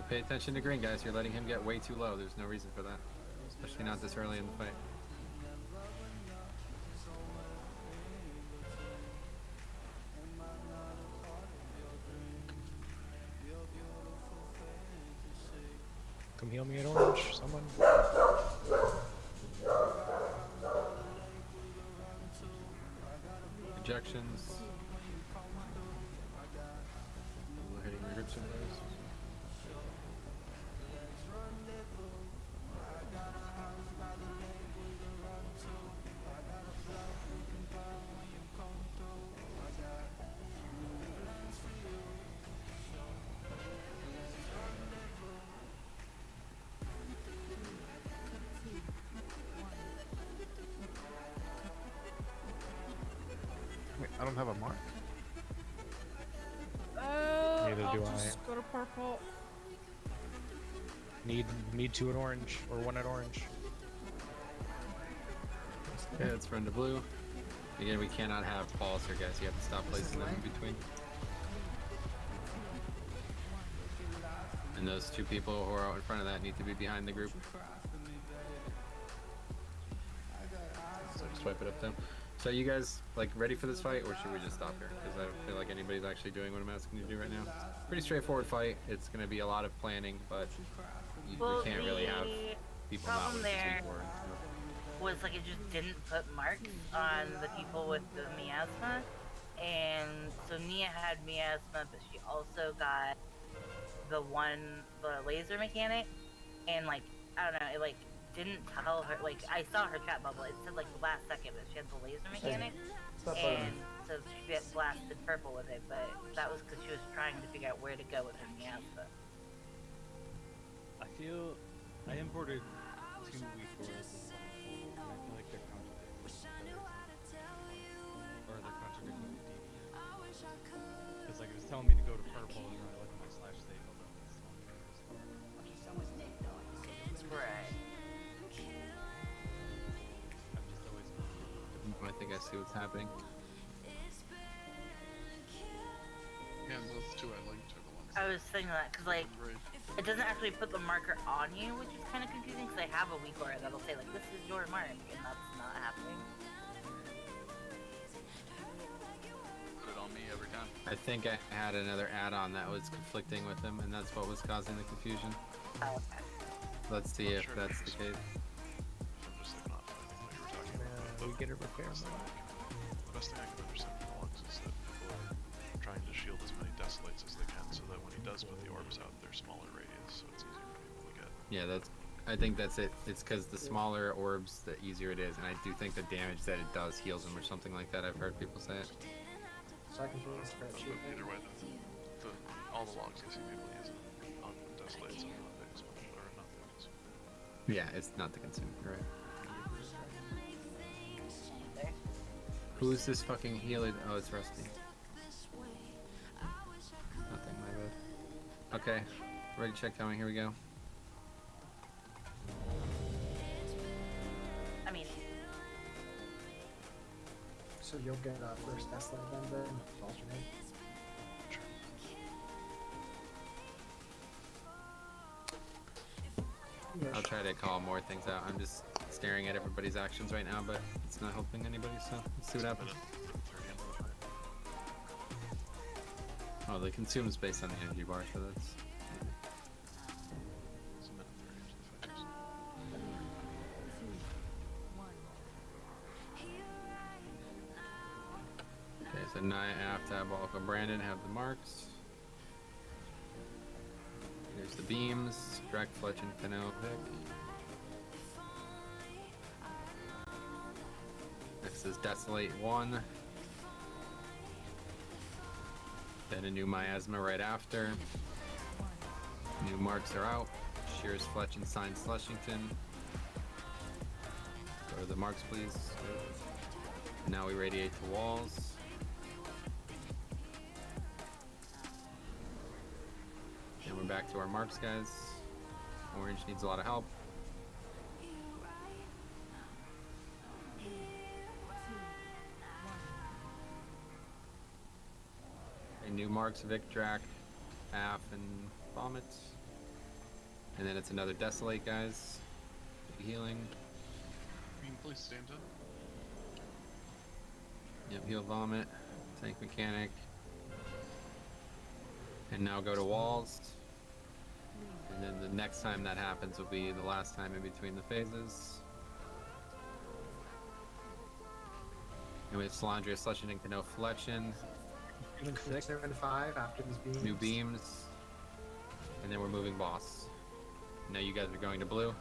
Pay attention to green, guys. You're letting him get way too low. There's no reason for that, especially not this early in the fight. Come heal me at orange, someone. Ejections. We're hitting the grips of those. Wait, I don't have a mark. Neither I'll do just go to purple. Need 2 at orange, or 1 at orange. Okay, let's run to blue. Again, we cannot have balls here, guys. You have to stop placing them in between. And those 2 people who are out in front of that need to be behind the group. So swipe it up them. So you guys like ready for this fight, or should we just stop here? Because I don't feel like anybody's actually doing what I'm asking you to do right now. Pretty straightforward fight. It's going to be a lot of planning, but we can't really have people not problem with there war. was like it just didn't put marks on the people with the miasma, and so Nia had miasma, but she also got the laser mechanic, and like I don't know, it like didn't tell her, like I saw her chat bubble, it said like the last second that she had the laser mechanic, and so she got blasted purple with it, but that was because she was trying to figure out where to go with her miasma. I feel I imported 2 weak orbs, and I feel like they're contradicting each other. Or they're contradicting the deviant. Because like it was telling me to go to purple, and then I look at my slash save, although it's not there. Right. I'm just always I think I see what's happening. Yeah, and those 2 I linked are the ones. I was thinking that because like it doesn't actually put the marker on you, which is kind of confusing because I have a weak aura that'll say like this is your mark, and that's not happening. Put it on me every time. I think I had another add-on that was conflicting with them, and that's what was causing the confusion. Okay. Let's see if that's the case. I'm just like not finding what you were talking about. We get a repair. The best thing I can understand from the logs is that people are trying to shield as many desolates as they can, so that when he does put the orbs out, they're smaller radius, so it's easier for people to get. Yeah, I think that's it. It's because the smaller orbs, the easier it is, and I do think the damage that it does heals them or something like that. I've heard people say it. So I can do a spreadsheet. Either way, all the logs I see people using on desolates and not bigs, or not bigs. Yeah, it's not the consume, you're right. Who's this fucking healer? Oh, it's Rusty. Nothing, my bad. Okay, ready check coming, here we go. I mean, So you'll get first Tesla then alternate. I'll try to call more things out. I'm just staring at everybody's actions right now, but it's not helping anybody, so let's see what happens. Oh, the consume is based on the energy bar, so that's... Okay, so Naya, Aftab, Alka, Brandon have the marks. Here's the beams, Drek, Fletch, and Canal pick. Next is Desolate 1. Then a new Miasma right after. New marks are out. Shears, Fletch, and Signs Slushington. Go to the marks, please. Now we radiate to walls. And we're back to our marks, guys. Orange needs a lot of help. Okay, new marks, Vic, Drac, Af, and Vomit. And then it's another Desolate, guys. Big healing. Green, please stand up. Yep, heal, Vomit, Tank Mechanic. And now go to walls. And And then the next time that happens will be the last time in between the phases. And we have Salandria slushing into no flexion. 6 and 5 after these beams. New beams. And then we're moving boss. Now you guys are going to blue.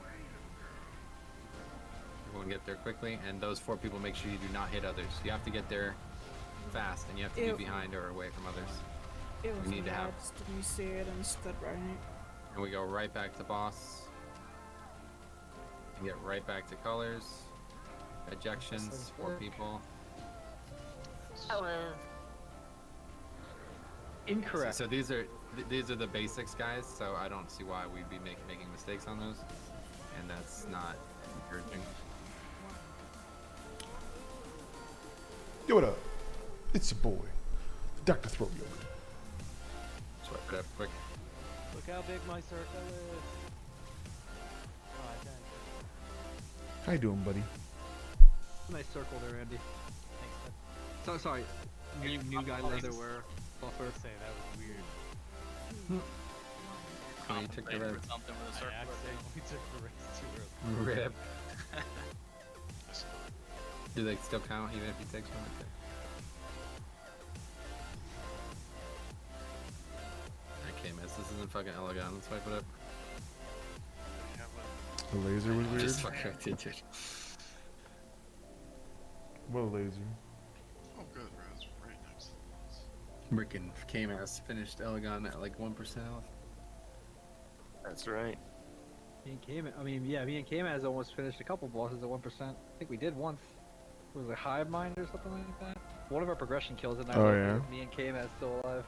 Everyone get there quickly. And those 4 people, make sure you do not hit others. You have to get there fast, and you have to be behind or away from others. It was We need to have- Did you see it instead, right? And we go right back to boss. And get right back to colors. Ejections, 4 people. That was incorrect. So these are the basics, guys. So I don't see why we'd be making mistakes on those, and that's not encouraging. Yo, what up? It's your boy, Dr. Throat Yoga. Swipe it up quick. Look how big my circle is. Oh, I died. How you doing, buddy? Nice circle there, Andy. Thanks, bud. So sorry. New guy leather wear. Buffer. Say that was weird. Oh, you took the red. Something with a I circle. accidentally took the race too early. Rip. Do they still count even if he takes one? Okay, miss. This isn't fucking elegant. Let's wipe it up. The laser was weird. Just fucking did it. What a laser. Oh, good, Raz. Right next. Freaking K-Mass finished Elegant at like 1% health. That's right. Me and K-Man, me and K-Man has almost finished a couple bosses at 1%. I think we did once. Was it Hive Mind or something like that? One of our progression kills at night. Oh, yeah? Me and K-Man still alive.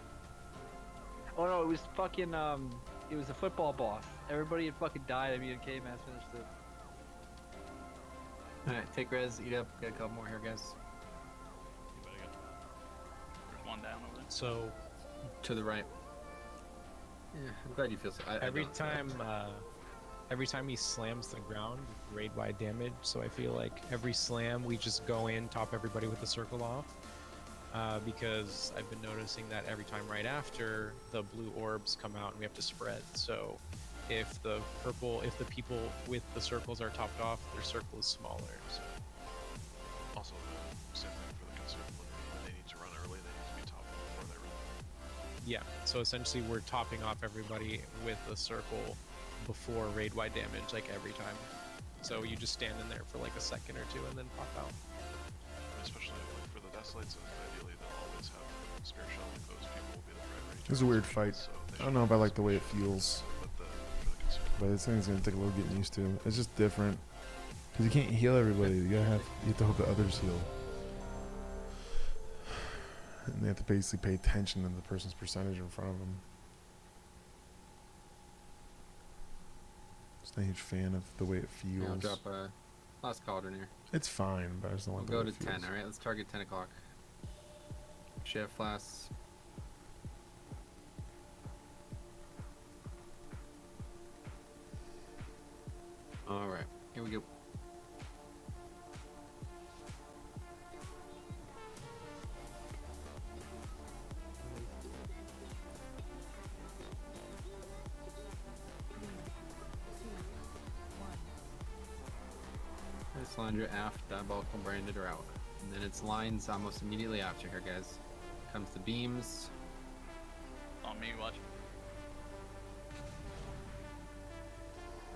Oh no, it was fucking, it was a football boss. Everybody had fucking died and me and K-Man finished it. Alright, take res, eat up, get a couple more here, guys. There's one down over there. So To the right. Yeah, I'm glad you feel so. every time he slams the ground, raid wide damage. So I feel like every slam we just go in, top everybody with the circle off. Because I've been noticing that every time right after, the blue orbs come out and we have to spread. So if the people with the circles are topped off, their circle is smaller. So. Also, the same thing for the conservative. When they need to run early, they need to be top before they run. Yeah, so essentially we're topping off everybody with the circle before raid wide damage, like every time. So you just stand in there for like a second or two and then pop out. Especially like for the Desolates, ideally they'll always have Spirit Shell. Like those people will be the priority. It was a weird fight. I don't know if I like the way it feels. But this thing's gonna take a little getting used to. It's just different. Because you can't heal everybody. You have to hope that others heal. And they have to basically pay attention to the person's percentage in front of them. Just not a huge fan of the way it feels. I'll drop a last cauldron here. It's fine, but I just don't We'll like go the way to it 10, feels. alright? Let's target 10 o'clock. Shift flasks. Alright, here we go. Salandria aft, diabolical branded are out. And then it's lines almost immediately after here, guys. Comes the beams. On me, watch.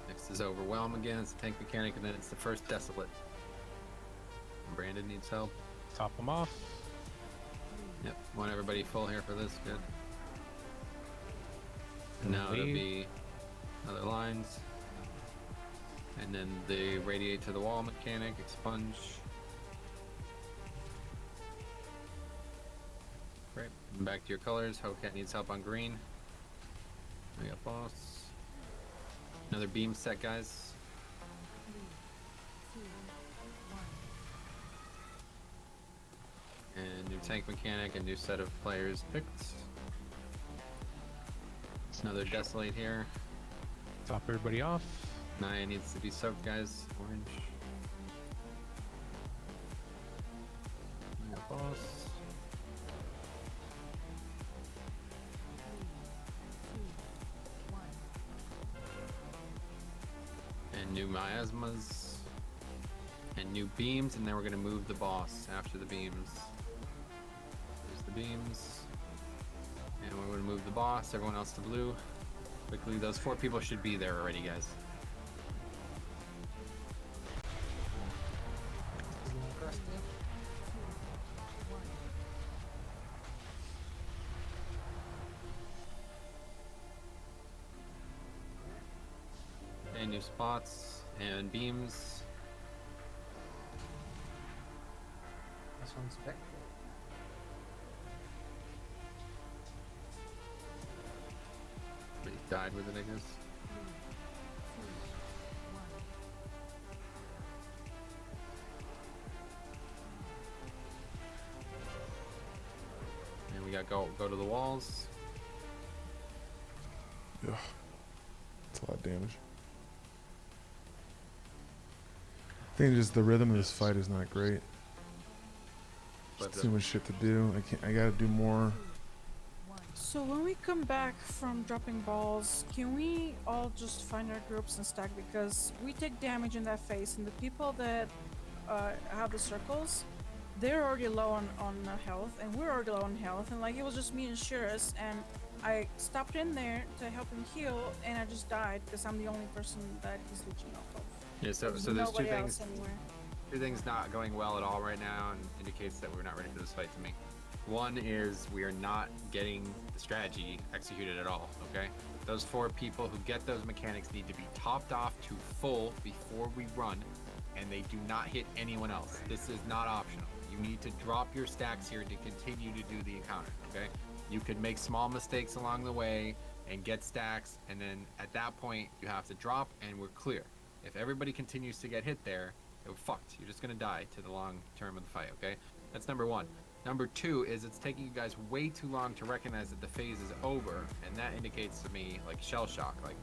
Next is overwhelm again. It's the tank mechanic, and then it's the first desolate. Brandon needs help. Top them off. Yep, want everybody full here for this. Good. And now it'll be other lines. And then the radiate to the wall mechanic, expunge. Great. And back to your colors. Hellcat needs help on green. We got boss. Another beam set, guys. And new tank mechanic, a new set of players picked. Another desolate here. Top everybody off. Naya needs to be soaked, guys. Orange. We got boss. And new miasmas. And new beams, and then we're gonna move the boss after the beams. There's the beams. And we're gonna move the boss, everyone else to blue. Quickly, those 4 people should be there already, guys. Okay, new spots and beams. This one's Vic. They died with it, I guess. And we got go to the walls. Yeah. That's a lot of damage. I think just the rhythm of this fight is not great. Just too much shit to do. I gotta do more. So when we come back from dropping balls, can we all just find our groups and stack, because we take damage in that phase, and the people that have the circles, they're already low on health, and we're already low on health, and like it was just me and Shiras, and I stopped in there to help him heal, and I just died because I'm the only person that he's reaching off of. Yeah, so there's nobody two things. else anywhere. Two things not going well at all right now, and indicates that we're not ready for this fight to me. One is we are not getting the strategy executed at all, okay? Those 4 people who get those mechanics need to be topped off to full before we run, and they do not hit anyone else. This is not optional. You need to drop your stacks here to continue to do the encounter, okay? You could make small mistakes along the way and get stacks, and then at that point, you have to drop, and we're clear. If everybody continues to get hit there, we're fucked. You're just gonna die to the long term of the fight, okay? That's number 1. Number 2 is it's taking you guys way too long to recognize that the phase is over, and that indicates to me, like, shell shock. Like,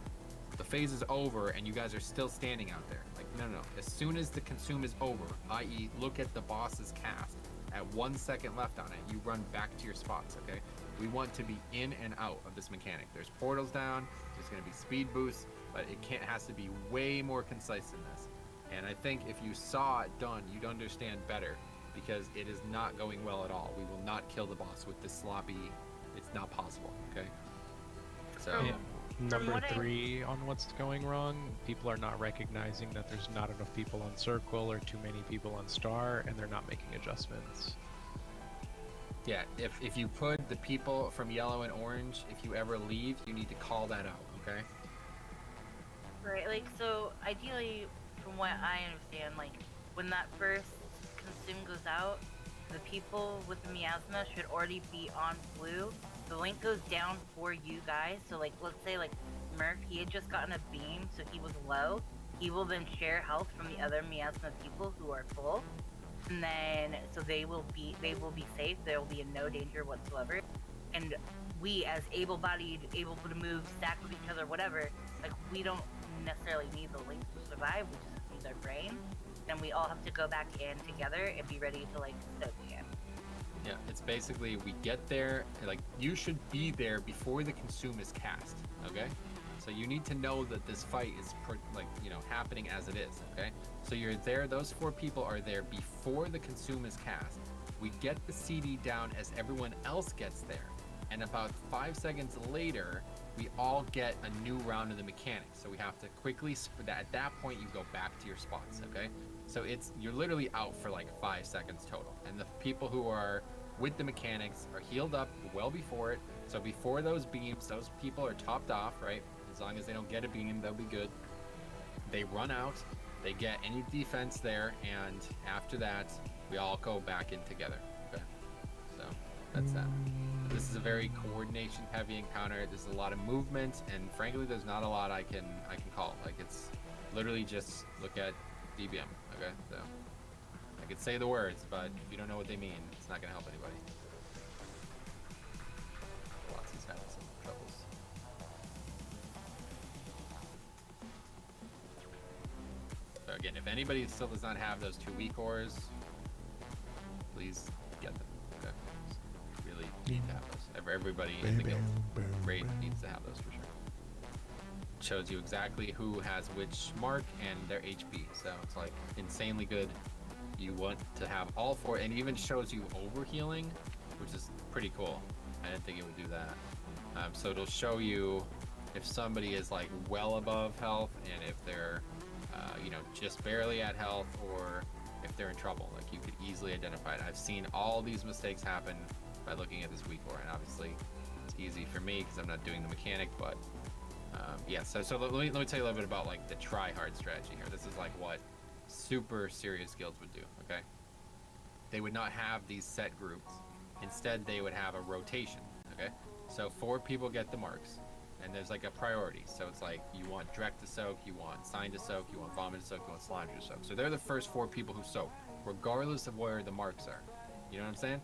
the phase is over, and you guys are still standing out there. Like, no. As soon as the consume is over, i.e. look at the boss's cast, at 1 second left on it, you run back to your spots, okay? We want to be in and out of this mechanic. There's portals down, there's gonna be speed boosts, but it has to be way more concise than this. And I think if you saw it done, you'd understand better, because it is not going well at all. We will not kill the boss with this sloppy. It's not possible, okay? So Yeah. Number 3 on what's going wrong, people are not recognizing that there's not enough people on circle or too many people on star, and they're not making adjustments. yeah, if you put the people from yellow and orange, if you ever leave, you need to call that out, okay? Right, like, so ideally, from what I understand, like, when that first consume goes out, the people with the miasma should already be on blue. The link goes down for you guys, so, like, let's say, like, Murph, he had just gotten a beam, so he was low. He will then share health from the other miasma people who are full. And then, so they will be safe. There will be in no danger whatsoever. And we, as able-bodied, able to move, stack with each other, whatever, like, we don't necessarily need the links to survive. We just need our brain. And we all have to go back in together and be ready to, like, soak again. Yeah, it's basically we get there, like, you should be there before the consume is cast, okay? So you need to know that this fight is, happening as it is, okay? So you're there, those 4 people are there before the consume is cast. We get the CD down as everyone else gets there. And about 5 seconds later, we all get a new round of the mechanics. So we have to quickly, at that point, you go back to your spots, okay? So you're literally out for like 5 seconds total. And the people who are with the mechanics are healed up well before it. So before those beams, those people are topped off, right? As long as they don't get a beam, they'll be good. They run out, they get any defense there, and after that, we all go back in together, okay? So that's that. This is a very coordination heavy encounter. There's a lot of movement, and frankly, there's not a lot I can call. Like, it's literally just look at DBM, okay? So I could say the words, but if you don't know what they mean, it's not gonna help anybody. Lots is having some troubles. So again, if anybody still does not have those 2 weak ores, please get them, okay? Really need to have those. Everybody in the guild raid needs to have those for sure. shows you exactly who has which mark and their HP. So it's like insanely good. You want to have all 4, and it even shows you overhealing, which is pretty cool. I didn't think it would do that. So it'll show you if somebody is like well above health, and if they're you know, just barely at health, or if they're in trouble. Like, you could easily identify it. I've seen all these mistakes happen by looking at this weak lore, and obviously it's easy for me because I'm not doing the mechanic, but yeah. So let me tell you a little bit about like the try hard strategy here. This is like what super serious guilds would do. Okay, they would not have these set groups. Instead, they would have a rotation. Okay, so 4 people get the marks, and there's like a priority. So it's like you want Drek to soak, you want Sign to soak, you want Vomit to soak, you want Slime to soak. So they're the first 4 people who soak, regardless of where the marks are. You know what I'm saying?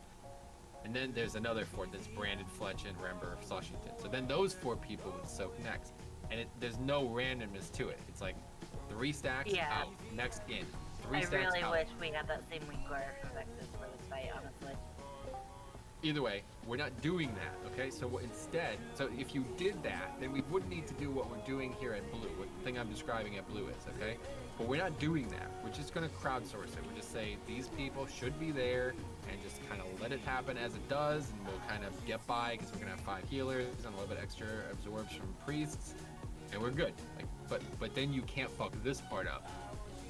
And then there's another 4 that's branded Fletchin, Rember, Flushington. So then those 4 people would soak next. And there's no randomness to it. It's like 3 stacks out, next in. 3 I stacks really out. wish we had that same weak lore for Vexus for this fight, honestly. Either way, we're not doing that, okay? So instead, so if you did that, then we wouldn't need to do what we're doing here at Blue, what the thing I'm describing at Blue is, okay? But we're not doing that. We're just gonna crowdsource it. We're just saying these people should be there and just kind of let it happen as it does, and we'll kind of get by because we're gonna have 5 healers and a little bit extra absorbs from priests, and we're good. Like, but then you can't fuck this part up.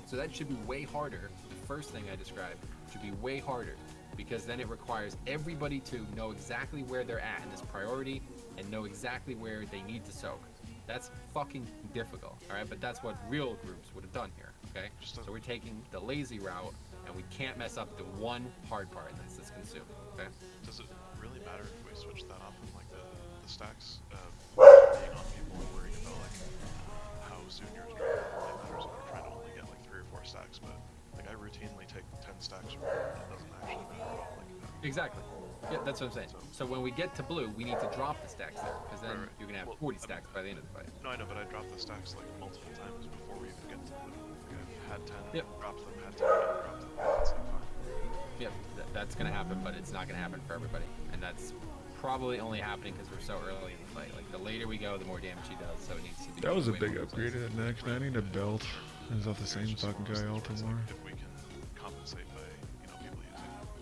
So that should be way harder. The first thing I described should be way harder, because then it requires everybody to know exactly where they're at in this priority and know exactly where they need to soak. That's fucking difficult, all right? But that's what real groups would have done here, okay? So we're taking the lazy route, and we can't mess up the one hard part, and that's this consume, okay? Does it really matter if we switch that off from like the stacks? Being on people and worrying about like how soon yours drop really matters if we're trying to only get like 3 or 4 stacks, but like I routinely take 10 stacks from it, and it doesn't actually matter at all. Like, exactly. Yeah, that's what I'm saying. So when we get to Blue, we need to drop the stacks there, because then you're gonna have 40 stacks by the end of the fight. No, I know, but I dropped the stacks like multiple times before we even get to Blue. Like I've had 10, dropped them, had 10 again, dropped them. It's like fine. Yep, that's gonna happen, but it's not gonna happen for everybody, and that's probably only happening because we're so early in the fight. Like, the later we go, the more damage he does, so it needs to be. That was a way big more upgrade at next. I need a belt. Is that the same fucking guy Altamore? If we can compensate by, you know, people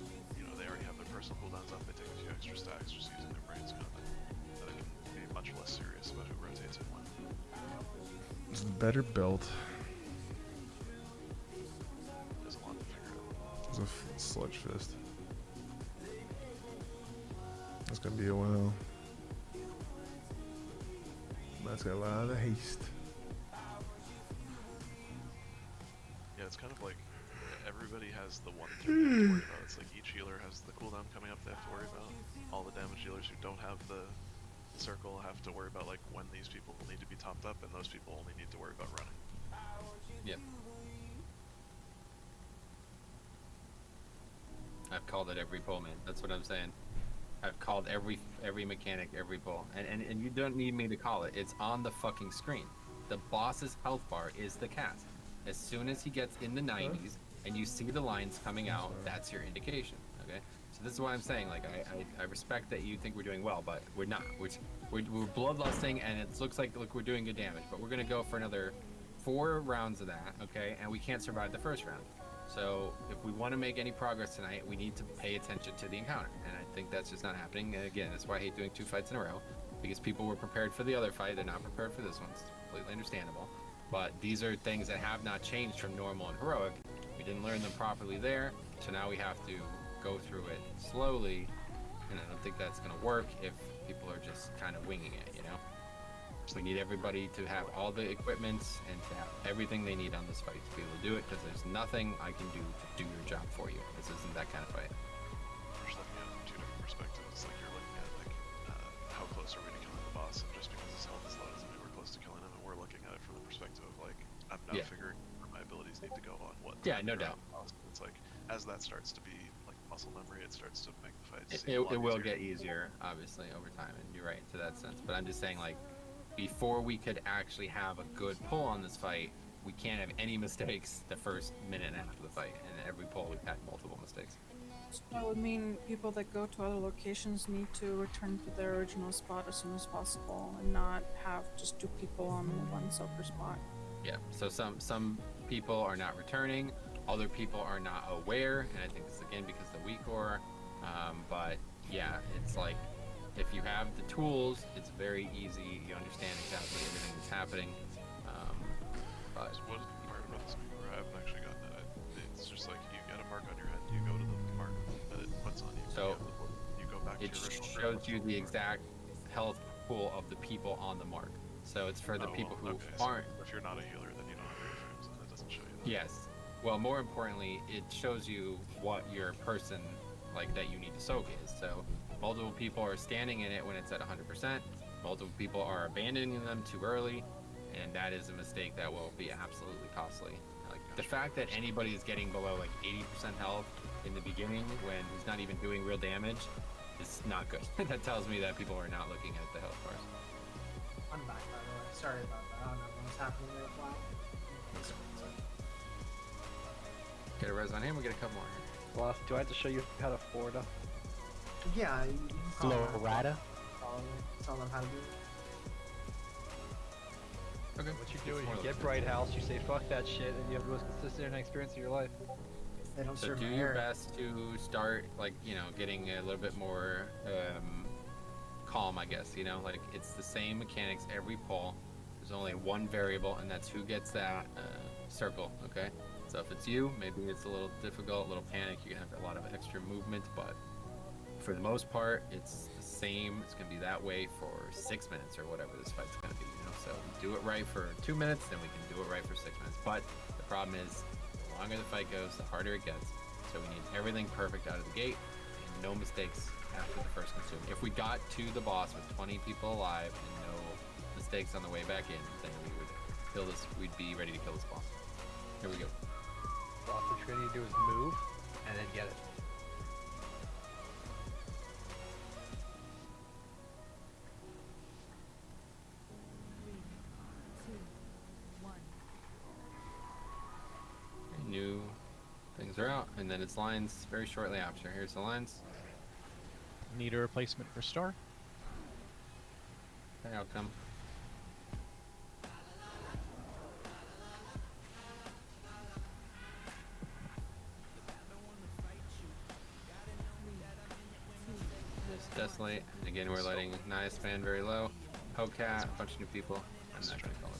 using, you know, they already have their personal cooldowns up, they take a few extra stacks just using their brains kind of thing, then it can be much less serious about who rotates and when. It's a better belt. There's a lot to figure out. It's a sludge fist. That's gonna be a while. That's got a lot of haste. Yeah, it's kind of like everybody has the one thing they have to worry about. It's like each healer has the cooldown coming up they have to worry about. All the damage dealers who don't have the circle have to worry about like when these people will need to be topped up, and those people only need to worry about running. Yep. I've called it every pull, man. That's what I'm saying. I've called every mechanic, every pull, and you don't need me to call it. It's on the fucking screen. The boss's health bar is the cast. As soon as he gets in the 90s and you see the lines coming out, that's your indication. Okay, so this is why I'm saying, like, I respect that you think we're doing well, but we're not. We're bloodlusting, and it looks like we're doing good damage, but we're gonna go for another 4 rounds of that. Okay, and we can't survive the first round. So if we want to make any progress tonight, we need to pay attention to the encounter, and I think that's just not happening. And again, that's why I hate doing 2 fights in a row, because people were prepared for the other fight, they're not prepared for this one. It's completely understandable. But these are things that have not changed from normal and heroic. We didn't learn them properly there, so now we have to go through it slowly, and I don't think that's going to work if people are just kind of winging it, you know? We need everybody to have all the equipments and to have everything they need on this fight to be able to do it, because there's nothing I can do to do your job for you. This isn't that kind of fight. We're just looking at it from 2 different perspectives. It's like you're looking at like how close are we to killing the boss, and just because his health is low doesn't mean we're close to killing him, and we're looking at it from the perspective of like, I'm now figuring where my abilities need to go on what. Yeah, no doubt. It's like, as that starts to be like muscle memory, it starts to make the fight It will get easier, obviously, over time, and you're right to that sense. But I'm just saying, like, before we could actually have a good pull on this fight, we can't have any mistakes the first minute and a half of the fight. And every pull, we've had multiple mistakes. So that would mean people that go to other locations need to return to their original spot as soon as possible and not have just 2 people on one soccer spot. Yeah. So some people are not returning, other people are not aware, and I think it's again because of the weak ore. But yeah, it's like if you have the tools, it's very easy. You understand exactly everything that's happening. But So what is the part about this before? I haven't actually gotten it. It's just like you get a mark on your head, you go to the mark that it puts on you. So you go back to it your original shows grip. you the exact health pool of the people on the mark. So it's for the people who aren't. So if you're not a healer, then you don't have your frames, and it doesn't show you that. Yes. Well, more importantly, it shows you what your person like that you need to soak is. So multiple people are standing in it when it's at 100%. Multiple people are abandoning them too early, and that is a mistake that will be absolutely costly. Like the fact that anybody is getting below like 80% health in the beginning when he's not even doing real damage is not good. That tells me that people are not looking at the health bars. I'm back, by the way. Sorry about that. I don't know what's happening there. Get a res on him, we get a couple more. Well, do I have to show you how to Florida? Yeah, you can call them. Florida? Tell them how to do it. Okay. What you do is you get Bright House, you say fuck that shit, and you have the most consistent experience of your life. They don't So serve do me your air. best to start like, you know, getting a little bit more calm, I guess, you know, like it's the same mechanics every pull. There's only one variable, and that's who gets that circle, okay? So if it's you, maybe it's a little difficult, a little panic, you're gonna have a lot of extra movement, but for the most part, it's the same. It's gonna be that way for 6 minutes or whatever this fight's gonna be, you know? So we do it right for 2 minutes, then we can do it right for 6 minutes. But the problem is, the longer the fight goes, the harder it gets. So we need everything perfect out of the gate, and no mistakes after the first consume. If we got to the boss with 20 people alive and no mistakes on the way back in, then we would kill this. We'd be ready to kill this boss. Here we go. All you need to do is move, and then get it. New things are out, and then it's lines very shortly after. Here's the lines. Need a replacement for Star? Okay, outcome. Just Desolate. And again, we're letting Naya span very low. Hellcat, a bunch of new people. I'm not gonna call it.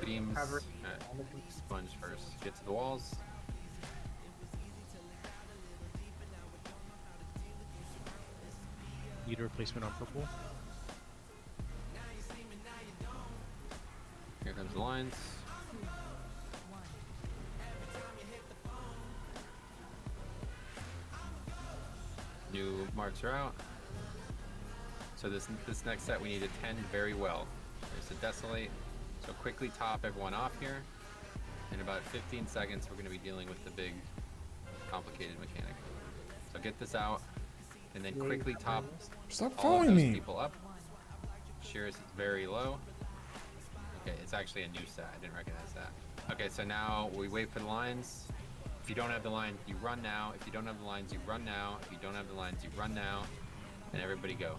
Beams. Sponge first. Get to the walls. Need a replacement on purple? Here comes the lines. New marks are out. So this next set we need to tend very well. There's the Desolate. So quickly top everyone off here. In about 15 seconds we're going to be dealing with the big complicated mechanic. So get this out and then quickly top Stop all of following those me. people up. Shears is very low. Okay, it's actually a new set. I didn't recognize that. Okay, so now we wait for the lines. If you don't have the line, you run now. If you don't have the lines, you run now. If you don't have the lines, you run now. And everybody go.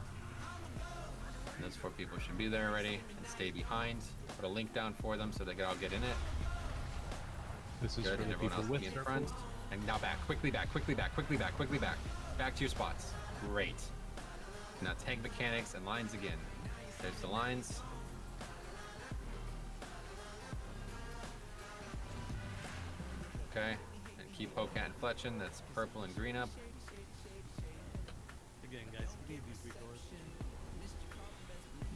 And those 4 people should be there already and stay behind. Put a link down for them so they can all get in it. This is Good, for and the everyone people else with be in circles. front. And now back, quickly back, quickly back, quickly back, quickly back, back to your spots. Great. Now tank mechanics and lines again. There's the lines. Okay, and keep Polecat and Fletching. That's purple and green up. Again, guys, leave these before.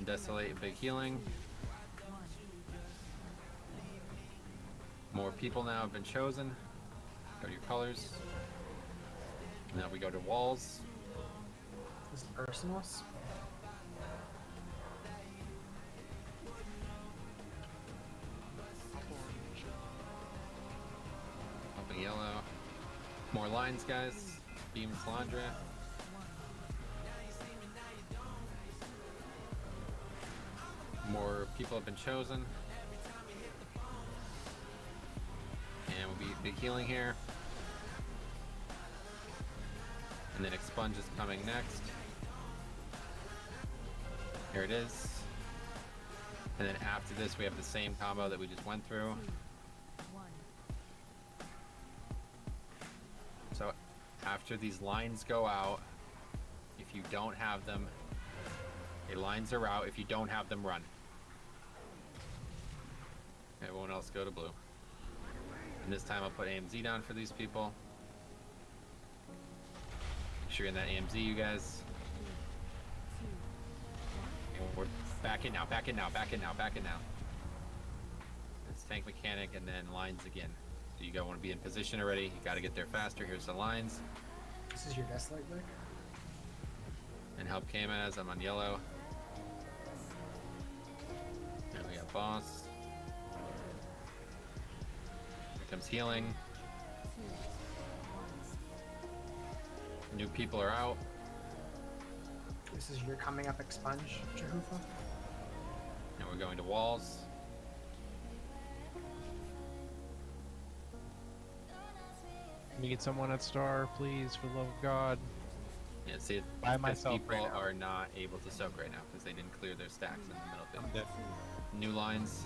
Desolate, big healing. More people now have been chosen. Go to your colors. Now we go to walls. This is personals. Up in yellow. More lines, guys. Beam Salandra. More people have been chosen. And we'll be big healing here. And then expunge is coming next. Here it is. And then after this, we have the same combo that we just went through. So after these lines go out, if you don't have them, okay, lines are out. If you don't have them, run. Everyone else go to blue. And this time I'll put AMZ down for these people. Make sure you're in that AMZ, you guys. We're back in now, back in now, back in now, back in now. It's tank mechanic and then lines again. So you gotta want to be in position already. You gotta get there faster. Here's the lines. This is your Desolate deck? And help Kamaz, I'm on yellow. And we got boss. Here comes healing. New people are out. This is your coming up expunge, Jehufa. And we're going to walls. Need someone at star, please, for the love of God. Yeah, see, By because myself people right now. are not able to soak right now because they didn't clear their stacks in the middle I'm of dead. it. New lines.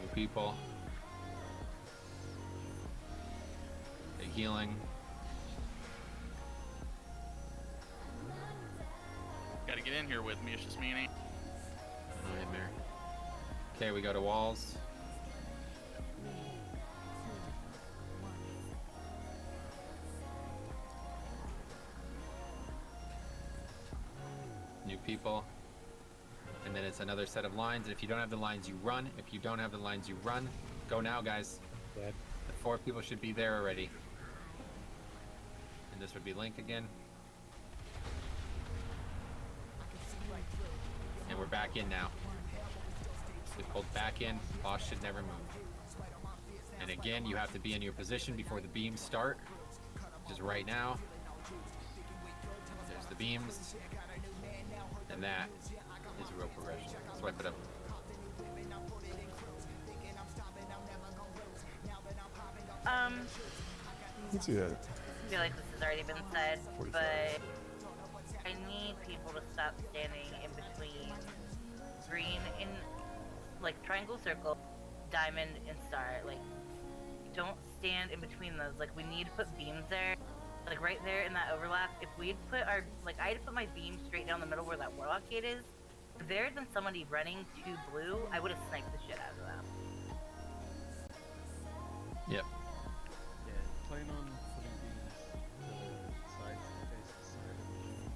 New people. Okay, healing. Gotta get in here with me. It's just me and Andy. Nightmare. Okay, we go to walls. New people. And then it's another set of lines. And if you don't have the lines, you run. If you don't have the lines, you run. Go now, guys. Dead. The 4 people should be there already. And this would be Link again. And we're back in now. We pulled back in. Boss should never move. And again, you have to be in your position before the beams start. Which is right now. There's the beams. And that is real progression. Swipe it up. Let's see that. I feel like this has already been said, 45. but I need people to stop standing in between green and like triangle, circle, diamond, and star. Like, don't stand in between those. Like, we need to put beams there, like right there in that overlap. If we'd put our, like, I had to put my beam straight down the middle where that warlock gate is. If there had been somebody running to blue, I would have sniped the shit out of them. Yep. Yeah, plan on putting these to the sides to face the side of the machine.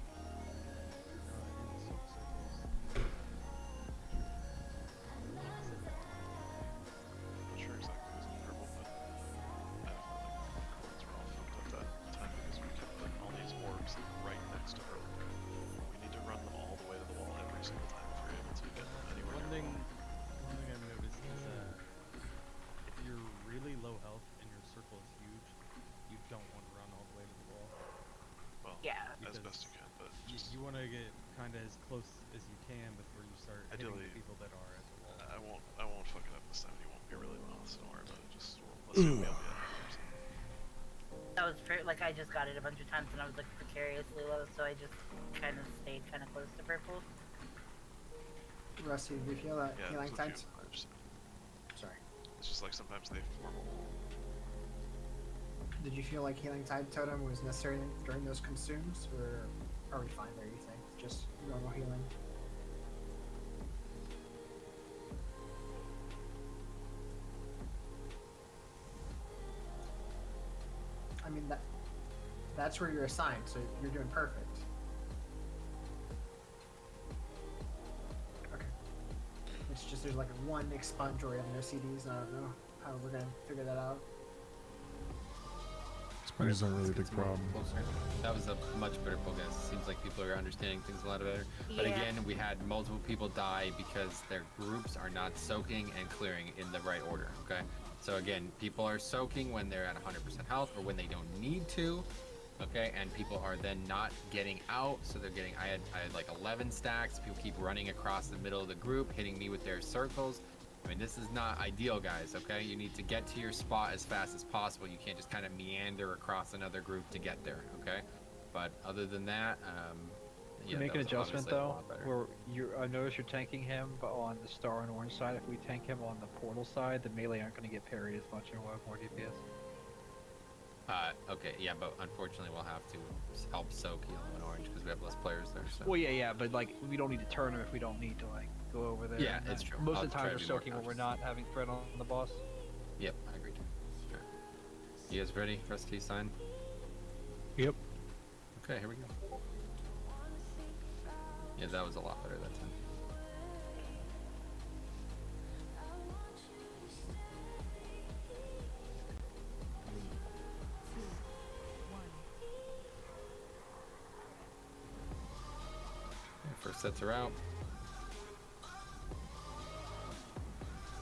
In the circles. Not sure exactly who's in purple, but I have like chords were all fucked up that time because we kept putting all these orbs right next to her. We need to run them all the way to the wall every single time if you're able to get them anywhere. One thing I've noticed is if you're really low health and your circle is huge, you don't want to run all the way to the wall. Well, Yeah. as best you can, but just You want to get kind of as close as you can before you start hitting Ideally, the people that are at the wall. I won't fuck it up this time. You won't be really low, so don't worry about it. Just let's do it. That was like, I just got it a bunch of times and I was like precariously low, so I just kind of stayed kind of close to purple. Rusty, do you feel that Yeah, healing it's with you. times? Sorry. It's just like sometimes they form. Did you feel like healing tide totem was necessary during those consumes, or are we fine there, you think? Just normal healing? I mean, that's where you're assigned, so you're doing perfect. Okay. It's just there's like one expunge where we have no CDs, and I don't know how we're gonna figure that out. Sponges aren't really a big problem. That was a much better pull, guys. Seems like people are understanding things a lot better. But Yeah. again, we had multiple people die because their groups are not soaking and clearing in the right order, okay? So again, people are soaking when they're at 100% health or when they don't need to, okay? And people are then not getting out, so they're getting, I had like 11 stacks. People keep running across the middle of the group, hitting me with their circles. I mean, this is not ideal, guys, okay? You need to get to your spot as fast as possible. You can't just kind of meander across another group to get there, okay? But other than that, yeah, Make that an was adjustment obviously a though, lot better. where I notice you're tanking him, but on the star and orange side, if we tank him on the portal side, the melee aren't going to get parried as much and we'll have more DPS. Okay, yeah, but unfortunately we'll have to help soak yellow and orange because we have less players there. So. Well, yeah, but like we don't need to turn him if we don't need to like go over there. Yeah, and it's then true. Most I'll of the try time to we're be more soaking when we're conscious. not having threat on the boss. Yep, I agree. Sure. You guys ready? Rusty sign? Yep. Okay, here we go. Yeah, that was a lot better that time. Okay, first sets are out.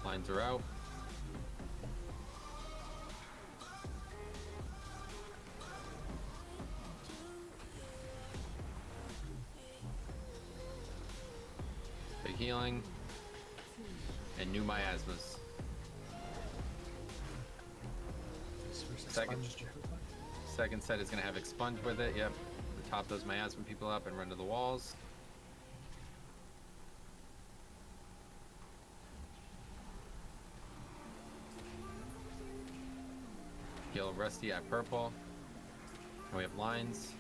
Lines are out. Big healing. And new miasmas. Second set is going to have expunge with it. Yep. Top those miasma people up and run to the walls. Yellow Rusty at purple. And we have lines.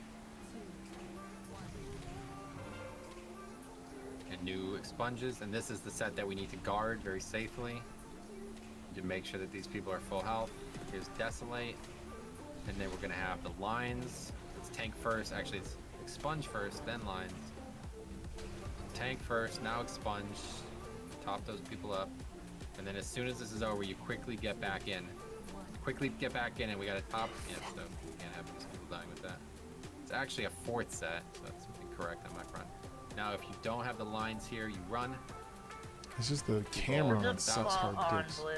And new expunges. And this is the set that we need to guard very safely. To make sure that these people are full health. Here's Desolate. And then we're going to have the lines. Let's tank first. Actually, it's expunge first, then lines. Tank first, now expunge. Top those people up. And then as soon as this is over, you quickly get back in. Quickly get back in, and we got to top. Yeah, so we can't have these people dying with that. It's actually a fourth set, so that's incorrect on my front. Now, if you don't have the lines here, you run. It's just the camera on it Just sucks fall hard on dicks. blue.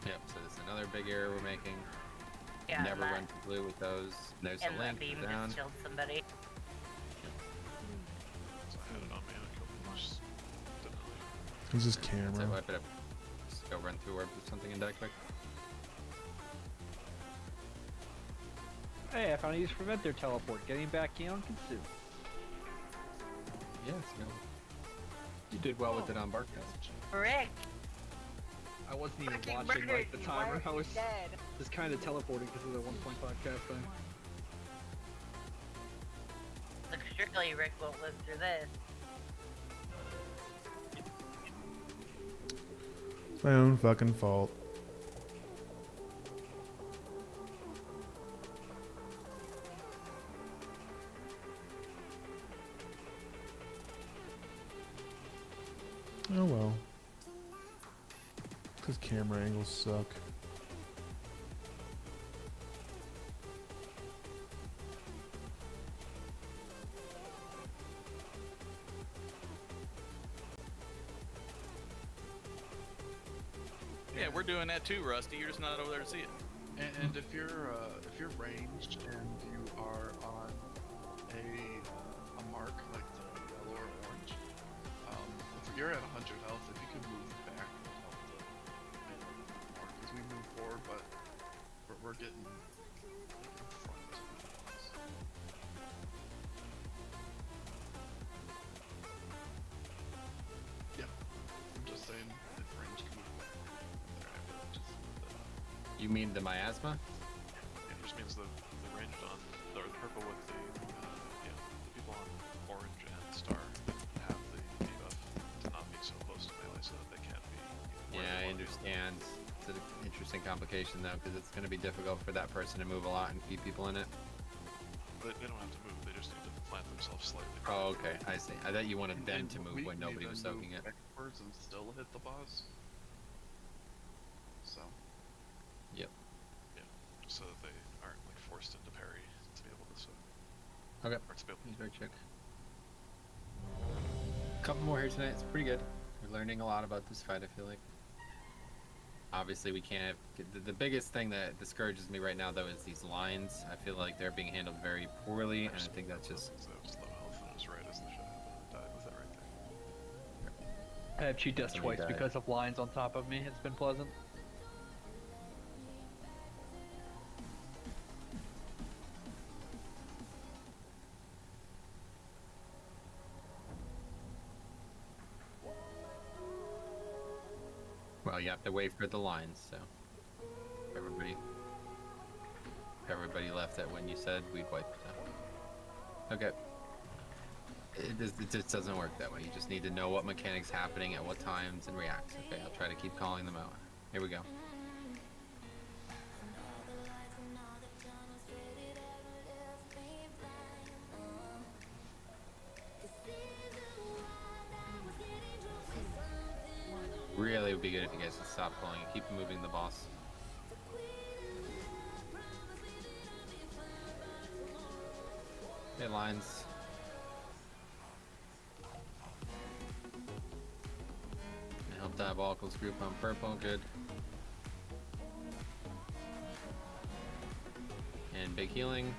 Yep, so this is another big error we're making. Yeah, Never that- run to blue with those. There's And a the link beam down. just killed somebody. So I had it on me and I killed him. Just didn't really. It's just So camera. wipe it up. Just go run through orbs or something and die quick. Hey, I found a use to prevent their teleport. Getting back in on consume. Yeah, it's good. You did well with it on Barkcast. Frick! I wasn't even Fucking watching like the murdered you, timer. why I are was you dead? just kind of teleporting because of the 1.5 cast thing. Look, surely Rick won't live through this. It's my own fucking fault. Oh well. Because camera angles suck. Yeah, we're doing that too, Rusty. You're just not over there to see it. And if you're ranged and you are on a mark like the yellow or orange, if you're at 100 health, if you can move back, it'll help the mark as we move forward. But we're getting in front. Yeah, I'm just saying if range can move back, they're able to just move that up. You mean the miasma? It just means the range on the purple with the the people on orange and star have the debuff to not be so close to melee so that they can't be. Yeah, I understand. It's an interesting complication though, because it's going to be difficult for that person to move a lot and keep people in it. They don't have to move. They just need to plant themselves slightly. Oh, okay, I see. I thought you wanted them to move We when can nobody even was soaking move it. backwards and still hit the boss. So. Yep. Yeah, so that they aren't like forced into parry to be able to soak. Okay. Or to be able He's very check. Couple more here tonight. It's pretty good. We're learning a lot about this fight, I feel like. Obviously, we can't. The biggest thing that discourages me right now, though, is these lines. I feel like they're being handled very poorly, and I think that's just. So it was low health and it was right as the shot happened and died with it right there. I have cheat deaths Somebody twice died. because of lines on top of me. It's been pleasant. Well, you have to wait for the lines, so everybody left it when you said we'd wipe it out. Okay. It just doesn't work that way. You just need to know what mechanics happening at what times and react. Okay, I'll try to keep calling them out. Here we go. Really would be good if you guys could stop calling and keep moving the boss. Okay, lines. I help Diabolical's group on purple, good. And big healing.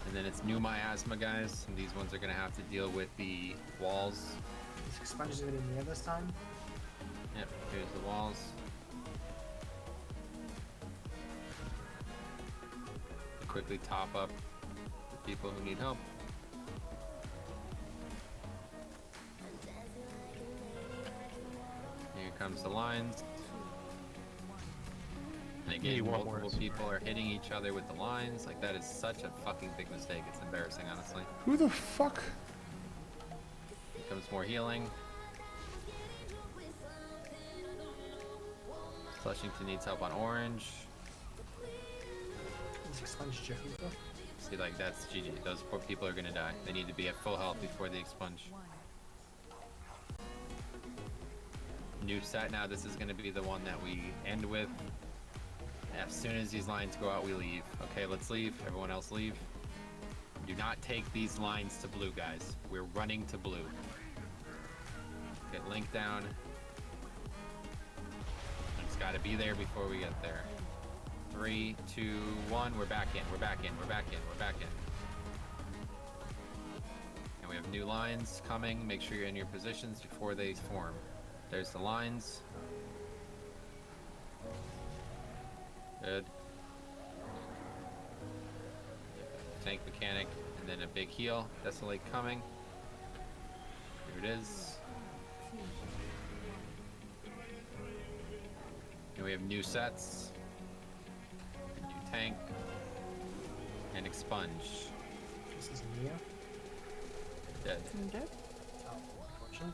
And then it's new miasma, guys. And these ones are gonna have to deal with the walls. Is Expunge gonna be near this time? Yep, here's the walls. Quickly top up the people who need help. Here comes the lines. And Need again, one more. multiple people are hitting each other with the lines. Like, that is such a fucking big mistake. It's embarrassing, honestly. Who the fuck? Here comes more healing. Flushington needs help on orange. Is Expunge jiffy though? See, like, that's GG. Those poor people are gonna die. They need to be at full health before they expunge. New set now. This is gonna be the one that we end with. As soon as these lines go out, we leave. Okay, let's leave. Everyone else leave. Do not take these lines to blue, guys. We're running to blue. Get Link down. Link's gotta be there before we get there. 3, 2, 1. We're back in. We're back in. We're back in. We're back in. And we have new lines coming. Make sure you're in your positions before they form. There's the lines. Good. Tank mechanic, and then a big heal. Desolate coming. Here it is. And we have new sets. New tank. And expunge. This is Mia. Dead. Dead? Oh, unfortunate.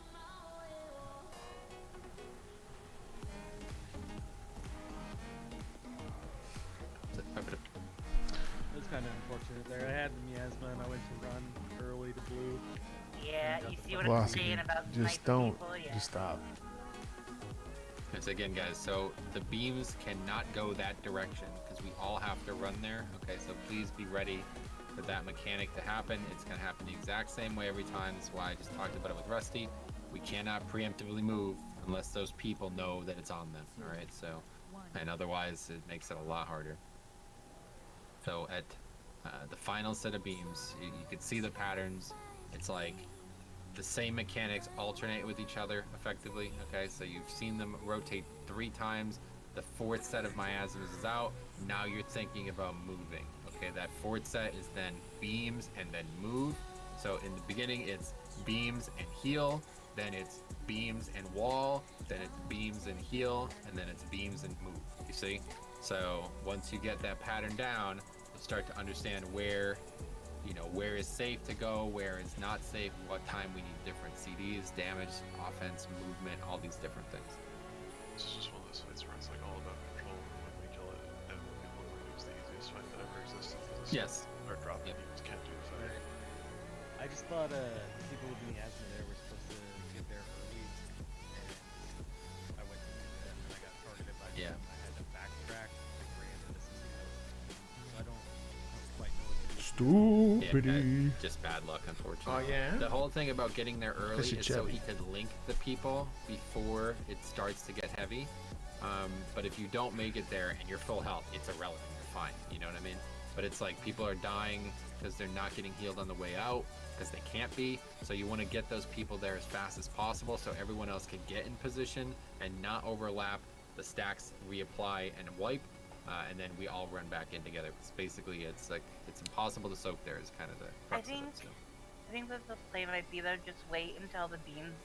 It was kind of unfortunate there. I had the miasma and I went to run early to blue. Yeah, you see what I'm Velocity. saying about Just sniper don't. people? Yeah. Just stop. Because again, guys, so the beams cannot go that direction because we all have to run there. Okay, so please be ready for that mechanic to happen. It's going to happen the exact same way every time. That's why I just talked about it with Rusty. We cannot preemptively move unless those people know that it's on them. All right, so, and otherwise it makes it a lot harder. So at the final set of beams, you can see the patterns. It's like the same mechanics alternate with each other effectively. Okay, so you've seen them rotate 3 times. The 4th set of miasmas is out. Now you're thinking about moving. Okay, that 4th set is then beams and then move. So in the beginning it's beams and heal, then it's beams and wall, then it's beams and heal, and then it's beams and move. You see? So once you get that pattern down, you'll start to understand where, you know, where is safe to go, where is not safe, what time we need different CDs, damage, offense, movement, all these different things. This is just one of those fights where it's like all about control. When we kill it, and when people agree it's the easiest fight that ever existed. Yes. Or drop it, you just can't do the fight. I just thought people with miasma there were supposed to get there early, and I went to do that, and I got targeted by them. I had to backtrack and ran into some so I don't quite know what to do. Stupidity. Yeah, just bad luck, unfortunately. Oh, yeah? The whole thing about getting there early you're is so chubby. he could link the people before it starts to get heavy. But if you don't make it there and you're full health, it's irrelevant. You're fine. You know what I mean? but it's like people are dying because they're not getting healed on the way out because they can't be. So you want to get those people there as fast as possible so everyone else can get in position and not overlap. The stacks reapply and wipe, and then we all run back in together. It's basically, it's like it's impossible to soak there is kind of the crux of it. So. I think that the play might be though, just wait until the beams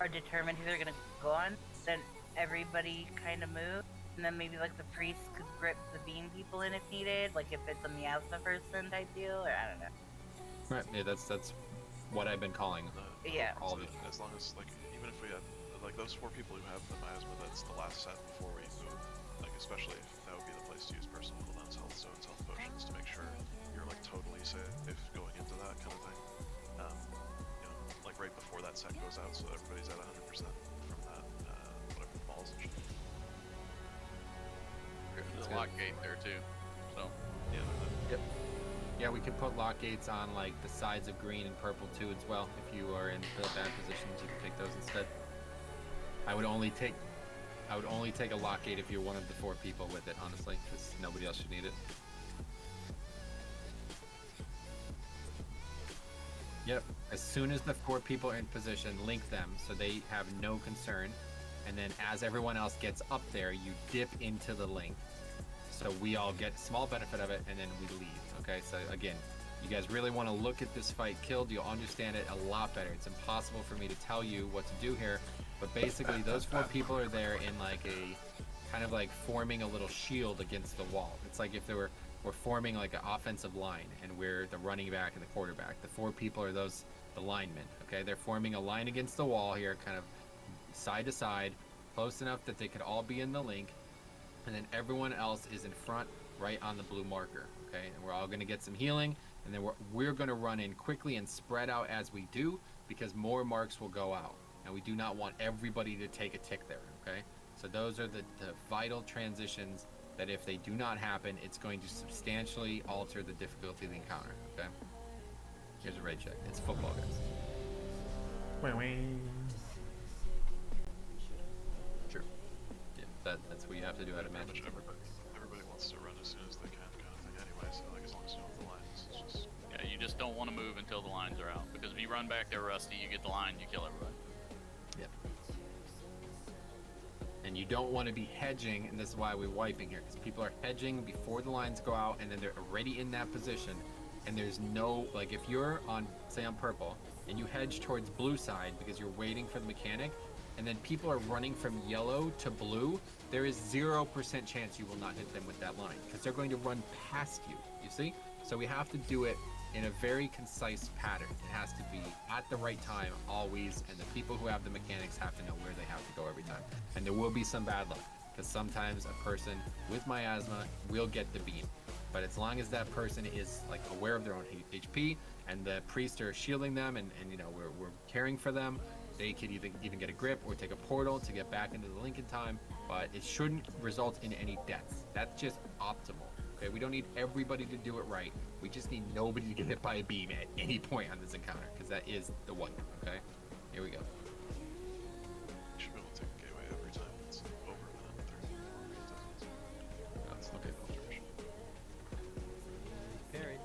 are determined who they're gonna go on, then everybody kind of move, and then maybe like the priest could grip the beam people in if needed, like if it's a miasma person type deal, or I don't know. Right. Yeah, that's what I've been calling. Yeah. All of it. As long as like even if we had like those 4 people who have the miasma, that's the last set before we move. Like especially if that would be the place to use personal cooldowns, health stones, health potions to make sure you're like totally safe if going into that kind of thing. You know, like right before that set goes out, so everybody's at 100% from that whatever balls and shit. There's a lock gate there too, so yeah. Yep. Yeah, we could put lock gates on like the sides of green and purple too as well. If you are in the bad positions, you can take those instead. I would only take a lock gate if you're one of the 4 people with it, honestly, because nobody else should need it. Yep. As soon as the 4 people are in position, link them so they have no concern. And then as everyone else gets up there, you dip into the link. So we all get small benefit of it, and then we leave. Okay, so again, you guys really want to look at this fight killed. You'll understand it a lot better. It's impossible for me to tell you what to do here, but basically those 4 people are there in like a kind of like forming a little shield against the wall. It's like if we're forming like an offensive line, and we're the running back and the quarterback. The 4 people are the linemen. Okay, they're forming a line against the wall here, kind of side to side, close enough that they could all be in the link, and then everyone else is in front, right on the blue marker. Okay, and we're all going to get some healing, and then we're going to run in quickly and spread out as we do, because more marks will go out, and we do not want everybody to take a tick there. Okay, so those are the vital transitions that if they do not happen, it's going to substantially alter the difficulty of the encounter. Okay, here's a raid check. It's football, guys. Sure. Yeah, that's what you have to do. I'd imagine. Everybody wants to run as soon as they can, kind of thing. Anyway, so like as long as you know the lines, it's just. yeah, you just don't want to move until the lines are out, because if you run back there rusty, you get the line, you kill everybody. Yep. And you don't want to be hedging, and this is why we're wiping here, because people are hedging before the lines go out, and then they're already in that position, and there's no, like if you're on, say on purple, and you hedge towards blue side because you're waiting for the mechanic, and then people are running from yellow to blue, there is 0% chance you will not hit them with that line, because they're going to run past you, you see? So we have to do it in a very concise pattern. It has to be at the right time, always, and the people who have the mechanics have to know where they have to go every time. And there will be some bad luck, because sometimes a person with miasma will get the beam. But as long as that person is like aware of their own HP, and the priests are shielding them, and you know, we're caring for them, they could even get a grip or take a portal to get back into the link in time, but it shouldn't result in any deaths. That's just optimal. Okay, we don't need everybody to do it right. We just need nobody to get hit by a beam at any point on this encounter, because that is the wipe. Okay, here we go. You should be able to take a gateway every time it's over within 30 seconds. That's okay. Parry.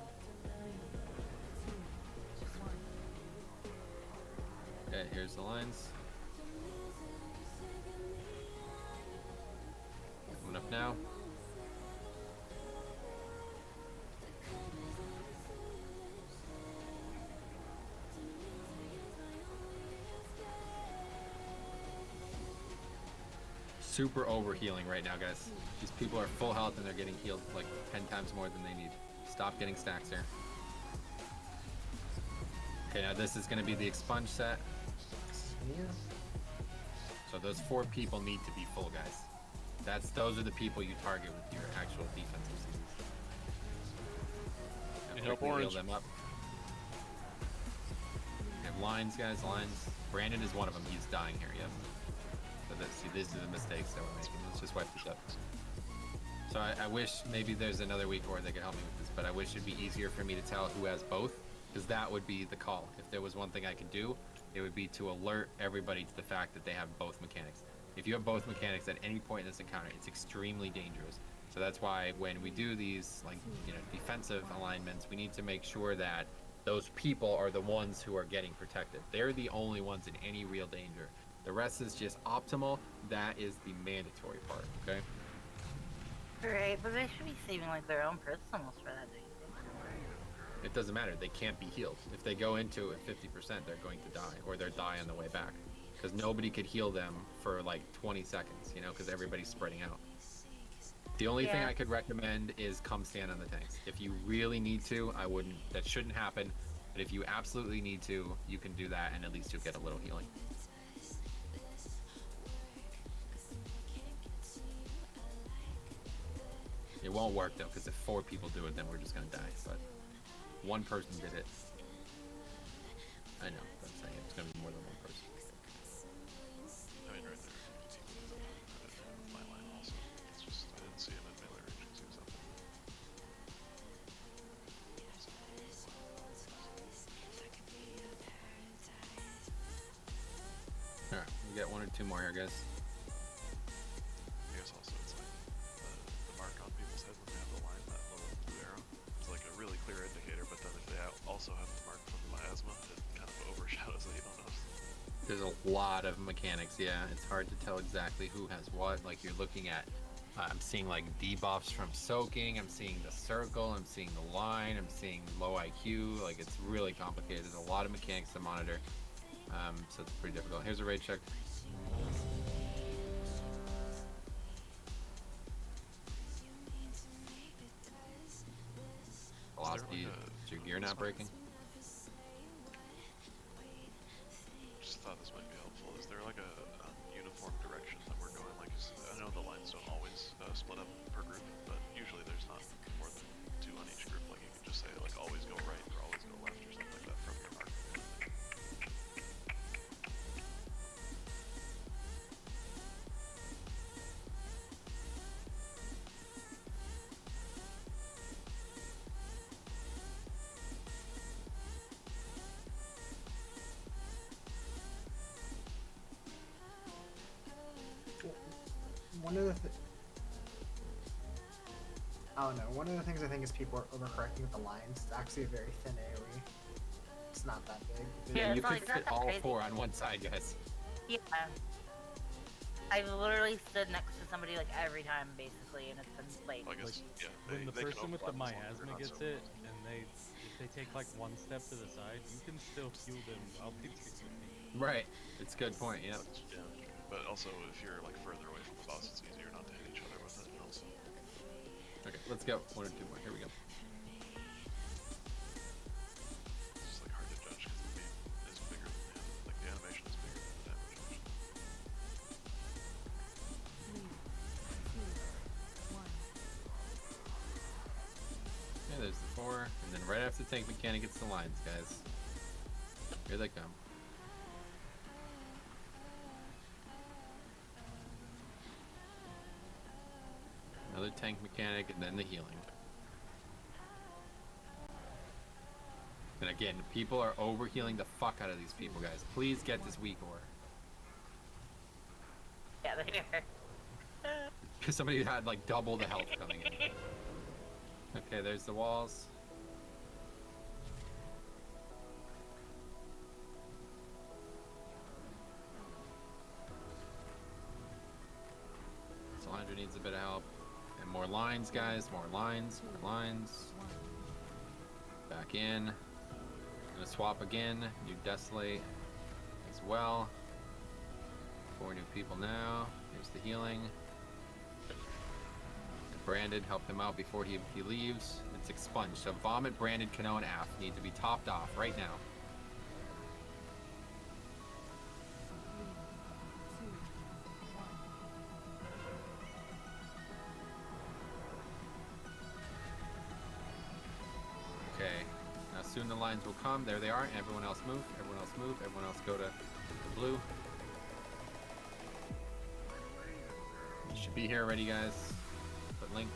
Okay, here's the lines. Coming up now. Super over healing right now, guys. These people are full health and they're getting healed like 10 times more than they need. Stop getting stacks here. Okay, now this is going to be the expunge set. So those 4 people need to be full, guys. Those are the people you target with your actual defensive schemes. Help orange. Heal them up. We have lines, guys, lines. Brandon is one of them. He's dying here, yep. See, these are the mistakes that we're making. Let's just wipe this up. So I wish maybe there's another week where they could help me with this, but I wish it'd be easier for me to tell who has both, because that would be the call. If there was one thing I could do, it would be to alert everybody to the fact that they have both mechanics. If you have both mechanics at any point in this encounter, it's extremely dangerous. So that's why when we do these, like, you know, defensive alignments, we need to make sure that those people are the ones who are getting protected. They're the only ones in any real danger. The rest is just optimal. That is the mandatory part, okay? Right, but they should be saving like their own personals for that. Don't you think? It doesn't matter. They can't be healed. If they go into it 50%, they're going to die, or they'll die on the way back. Because nobody could heal them for like 20 seconds, you know, because everybody's spreading out. The only thing I could recommend is come stand on the tanks. If you really need to, I wouldn't. That shouldn't happen. But if you absolutely need to, you can do that, and at least you'll get a little healing. It won't work though, because if 4 people do it, then we're just gonna die. But 1 person did it. I know, but I'm saying it's gonna be more than 1 person. I mean, right there, you can see my line also. It's just, I didn't see him in melee range because he was up there. Alright, we got 1 or 2 more here, guys. I guess also it's like the mark on people's head when they have the line, that little blue arrow. It's like a really clear indicator, but then if they also have the mark from the miasma, it kind of overshadows it, you don't notice. There's a lot of mechanics, yeah. It's hard to tell exactly who has what. Like, you're looking at, I'm seeing like debuffs from soaking, I'm seeing the circle, I'm seeing the line, I'm seeing low IQ. Like, it's really complicated. There's a lot of mechanics to monitor, so it's pretty difficult. Here's a raid check. Velocity, is your gear not breaking? Just thought this might be helpful. Is there like a uniform direction that we're going? Like, I know the lines don't always split up per group, but usually there's not more than 2 on each group. Like, you can just say like always go right or always go left or something like that from your mark. One of the one of the things I think is people are overcorrecting with the lines. It's actually a very thin AoE. It's not that big. Yeah, you it's could not fit that all crazy. 4 on one side, guys. Yeah. I've literally stood next to somebody like every time, basically, and it's been like. Well, I guess, yeah, When the they can person with the overlap as long as miasma they're not gets so it, and if they take like 1 step to the side, you can still heal them while they take the hit. Right. It's a good point, yeah. Yeah, but also if you're like further away from the boss, it's easier not to hit each other with it. Also. Okay, let's go. 1 or 2 more. Here we go. It's just like hard to judge because the beam is bigger than the animation is bigger than the damage. Yeah, there's the 4, and then right after the tank mechanic, it's the lines, guys. Here they come. Another tank mechanic, and then the healing. And again, people are overhealing the fuck out of these people, guys. Please get this weak ore. Yeah, they are. Because somebody had like double the health coming in. Okay, there's the walls. Solandra needs a bit of help. And more lines, guys. More lines. More lines. Back in. Gonna swap again. New Desolate as well. 4 new people now. Here's the healing. Branded, help him out before he leaves. It's expunged. So Vomit, Branded, Kano, and Af need to be topped off right now. Okay. Now soon the lines will come. There they are. Everyone else move. Everyone else move. Everyone else go to the blue. You should be here already, guys. Put link.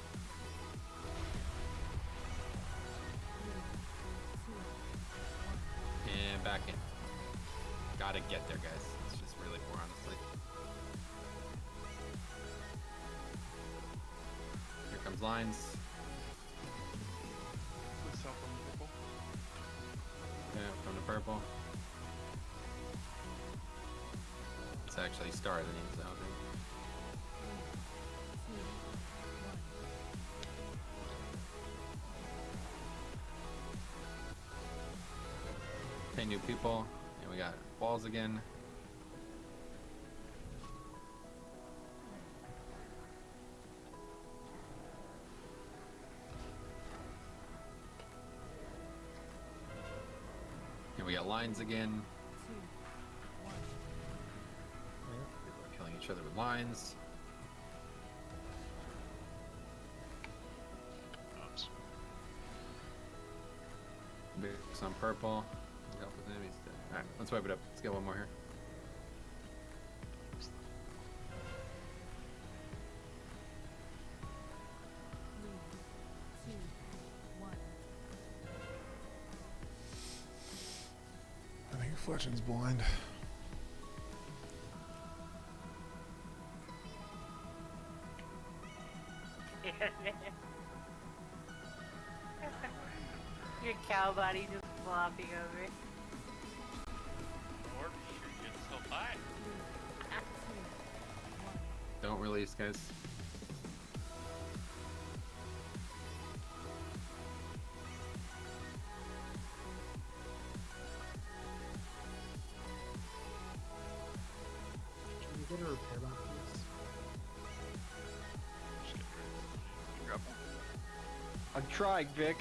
And back in. Gotta get there, guys. It's just really poor, honestly. Here comes those lines. Please help on the purple. Okay, from the purple. It's actually star that needs out. Okay, new people. And we got balls again. Here we got lines again. People are killing each other with lines. Oops. Big's on purple. Help with enemies. Alright, let's wipe it up. Let's get one more here. I think Fletchen's blind. Your cow body just flopping over. Or you're getting so high. Don't release, guys. Can you get a repair bot, please? Just get ready. Grab one. I'm trying, Vic.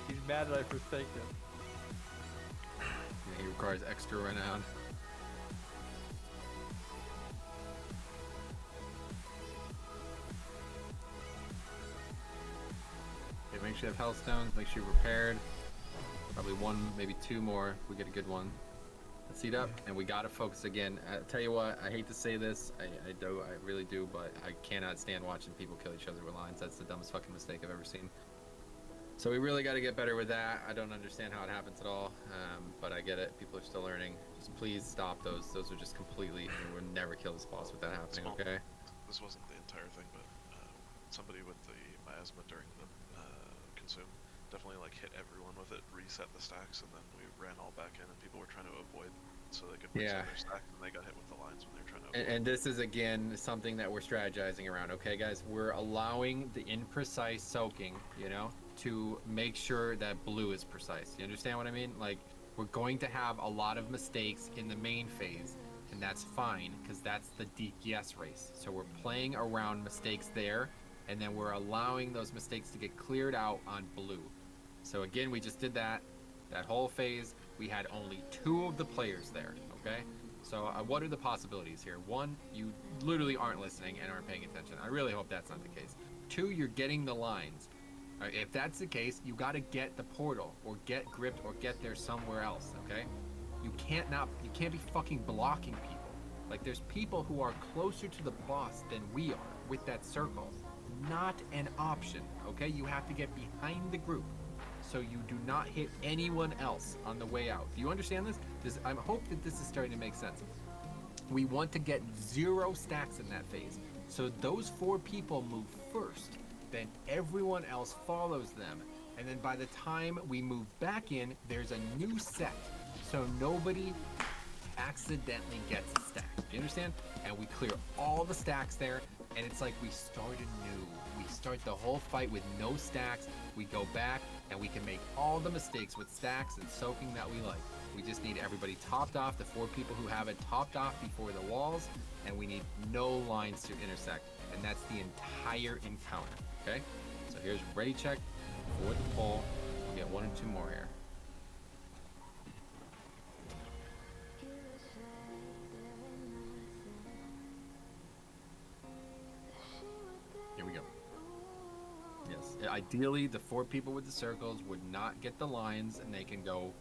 He's mad that I forsake him. Yeah, he requires extra renown. Okay, make sure you have health stones, make sure you're repaired. Probably one, maybe two more if we get a good one. Let's heat up, and we gotta focus again. I tell you what, I hate to say this, I really do, but I cannot stand watching people kill each other with lines. That's the dumbest fucking mistake I've ever seen. So we really got to get better with that. I don't understand how it happens at all, but I get it. People are still learning. Just please stop those. Those are just completely. We would never kill this boss with that happening. Small. Okay. This wasn't the entire thing, but somebody with the miasma during the consume definitely like hit everyone with it, reset the stacks, and then we ran all back in, and people were trying to avoid so they could reset their stacks, and they got hit with the lines when they were trying to avoid. And this is again something that we're strategizing around. Okay, guys, we're allowing the imprecise soaking, you know, to make sure that blue is precise. You understand what I mean? Like, we're going to have a lot of mistakes in the main phase, and that's fine because that's the DPS race. So we're playing around mistakes there, and then we're allowing those mistakes to get cleared out on blue. So again, we just did that whole phase. We had only 2 of the players there. Okay, so what are the possibilities here? 1, you literally aren't listening and aren't paying attention. I really hope that's not the case. 2, you're getting the lines. If that's the case, you got to get the portal or get gripped or get there somewhere else. Okay, you can't be fucking blocking people. Like, there's people who are closer to the boss than we are with that circle. Not an option. Okay, you have to get behind the group so you do not hit anyone else on the way out. Do you understand this? I hope that this is starting to make sense. We want to get 0 stacks in that phase. So those 4 people move first. Then everyone else follows them, and then by the time we move back in, there's a new set, so nobody accidentally gets a stack. Do you understand? And we clear all the stacks there, and it's like we start anew. We start the whole fight with no stacks. We go back, and we can make all the mistakes with stacks and soaking that we like. We just need everybody topped off, the 4 people who have it topped off before the walls, and we need no lines to intersect, and that's the entire encounter. Okay, so here's ready check for the pull. We'll get 1 or 2 more here. Here we go. Yes, ideally the 4 people with the circles would not get the lines, and they can go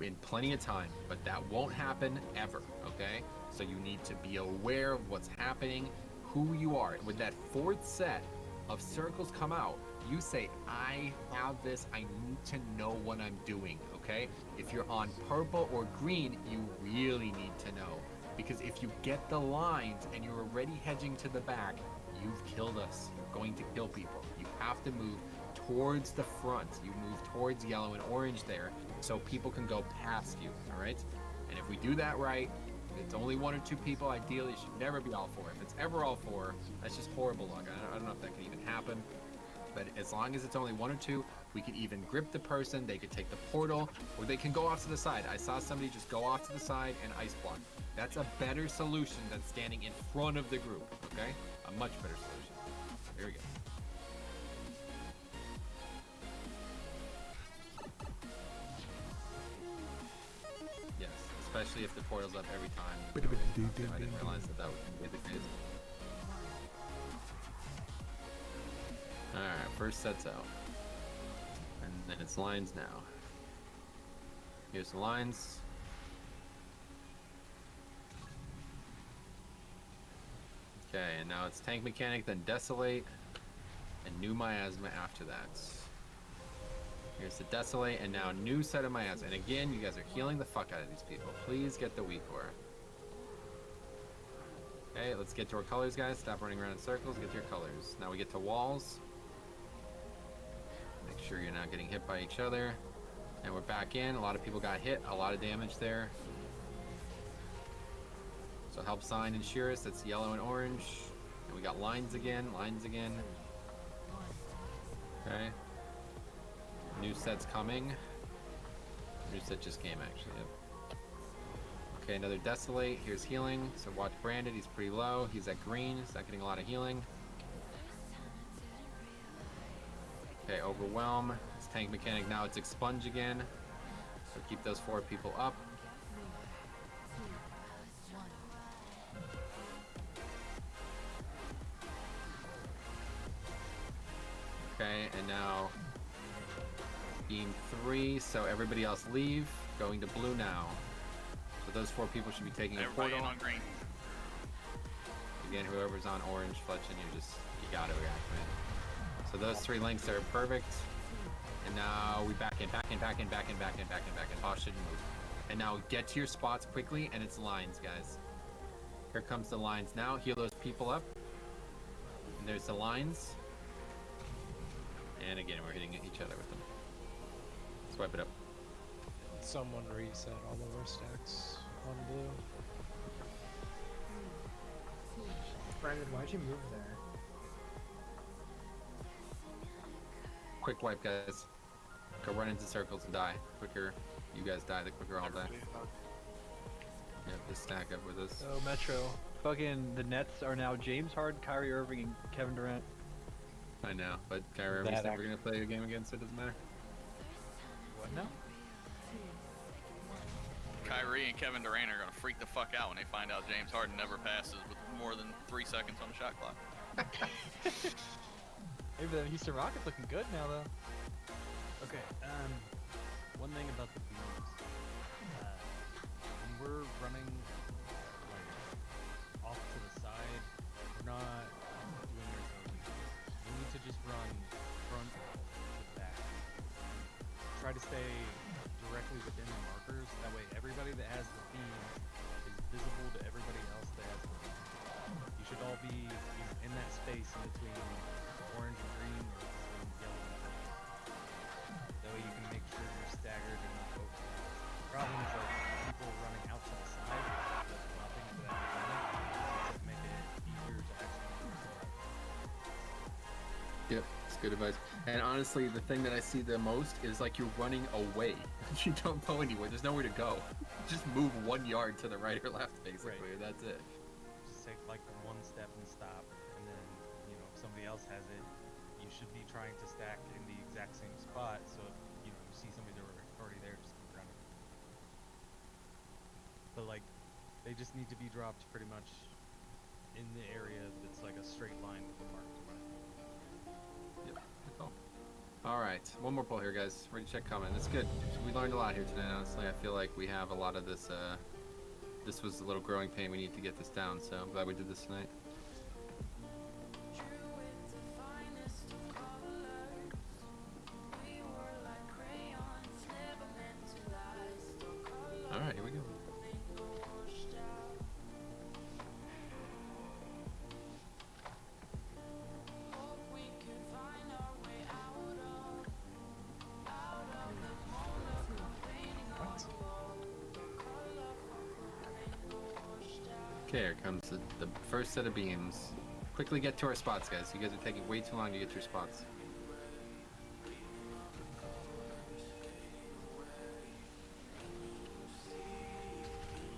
in plenty of time, but that won't happen ever. Okay, so you need to be aware of what's happening, who you are. With that 4th set of circles come out, you say, I have this, I need to know what I'm doing. Okay, if you're on purple or green, you really need to know, because if you get the lines and you're already hedging to the back, You've killed us. You're going to kill people. You have to move towards the front. You move towards yellow and orange there so people can go past you, all right? And if we do that right, if it's only 1 or 2 people, ideally it should never be all 4. If it's ever all 4, that's just horrible luck. I don't know if that can even happen. But as long as it's only 1 or 2, we could even grip the person, they could take the portal, or they can go off to the side. I saw somebody just go off to the side and ice block. That's a better solution than standing in front of the group, okay? A much better solution. There we go. Yes, especially if the portal's up every time. I didn't realize that would be the case. Alright, first set's out. And then it's lines now. Here's the lines. Okay, and now it's Tank Mechanic, then Desolate, and new Miasma after that. Here's the Desolate, and now new set of Miasma. And again, you guys are healing the fuck out of these people. Please get the weak core. Okay, let's get to our colors, guys. Stop running around in circles, get to your colors. Now we get to walls. Make sure you're not getting hit by each other. And we're back in. A lot of people got hit, a lot of damage there. So help sign and Shearus, that's yellow and orange. And we got lines again. Okay. New set's coming. New set just came actually, yep. Okay, another Desolate. Here's healing. So watch Branded, he's pretty low. He's at green, he's not getting a lot of healing. Okay, Overwhelm. It's Tank Mechanic, now it's Expunge again. So keep those 4 people up. Okay, and now beam 3, so everybody else leave. Going to blue now. So those 4 people should be taking a Everybody portal. in on green. Again, whoever's on orange, Fletchin, you gotta react, man. So those 3 links are perfect. And now we back in. Boss shouldn't move. And now get to your spots quickly, and it's lines, guys. Here comes the lines now. Heal those people up. And there's the lines. And again, we're hitting each other with them. Swipe it up. Someone reset all of our stacks on blue. Brandon, why'd you move there? Quick wipe, guys. Go run into circles and die. Quicker you guys die, the quicker I'll die. Yep, just stack up with us. Oh, Metro. Fucking the Nets are now James Harden, Kyrie Irving, and Kevin Durant. I know, but Kyrie Irving's never gonna play a game again, so it doesn't matter. What now? Kyrie and Kevin Durant are gonna freak the fuck out when they find out James Harden never passes with more than 3 seconds on the shot clock. Maybe the Houston Rockets looking good now, though. Okay, one thing about the beams. When we're running like off to the side, we're not doing our zoning. We need to just run front to back. Try to stay directly within the markers. That way everybody that has the beams is visible to everybody else that has the beams. You should all be in that space in between orange and green, or between yellow and purple. That way you can make sure you're staggered and not over. The problem is like people running out to the side, just dropping to that mechanic, to make it easier to actually move. Yep, it's good advice. And honestly, the thing that I see the most is like you're running away. You don't go anywhere. There's nowhere to go. Just move 1 yard to the right or left, basically. Right. That's it. Just take like 1 step and stop, and then if somebody else has it, you should be trying to stack in the exact same spot. So if you see somebody that already there, just keep running. But like, they just need to be dropped pretty much in the area that's like a straight line with the mark to run. Yep, that's all. Alright, one more pull here, guys. Ready to check comment. That's good. We learned a lot here tonight, honestly. I feel like we have a lot of this, this was a little growing pain. We need to get this down, so I'm glad we did this tonight. Alright, here we go. Okay, here comes the first set of beams. Quickly get to our spots, guys. You guys are taking way too long to get to your spots.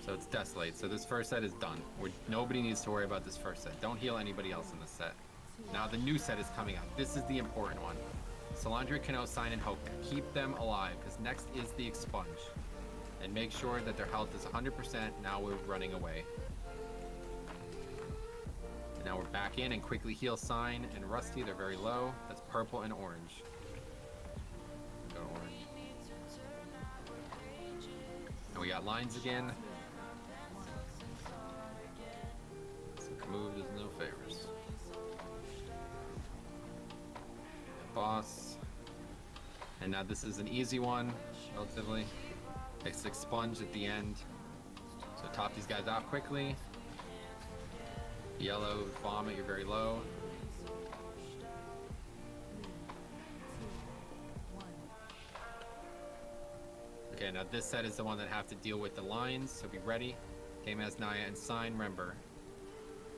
So it's Desolate. So this first set is done. Nobody needs to worry about this first set. Don't heal anybody else in this set. Now the new set is coming up. This is the important one. Salandria, Kano, Sign, and Hope. Keep them alive, because next is the Expunge. And make sure that their health is 100%. Now we're running away. And now we're back in and quickly heal Sign and Rusty. They're very low. That's purple and orange. Go orange. And we got lines again. So move does no favors. Boss. And now this is an easy one, relatively. It's Expunge at the end. So top these guys off quickly. Yellow, Vomit, you're very low. Okay, now this set is the one that have to deal with the lines, so be ready. Game as Naya and Sign, remember.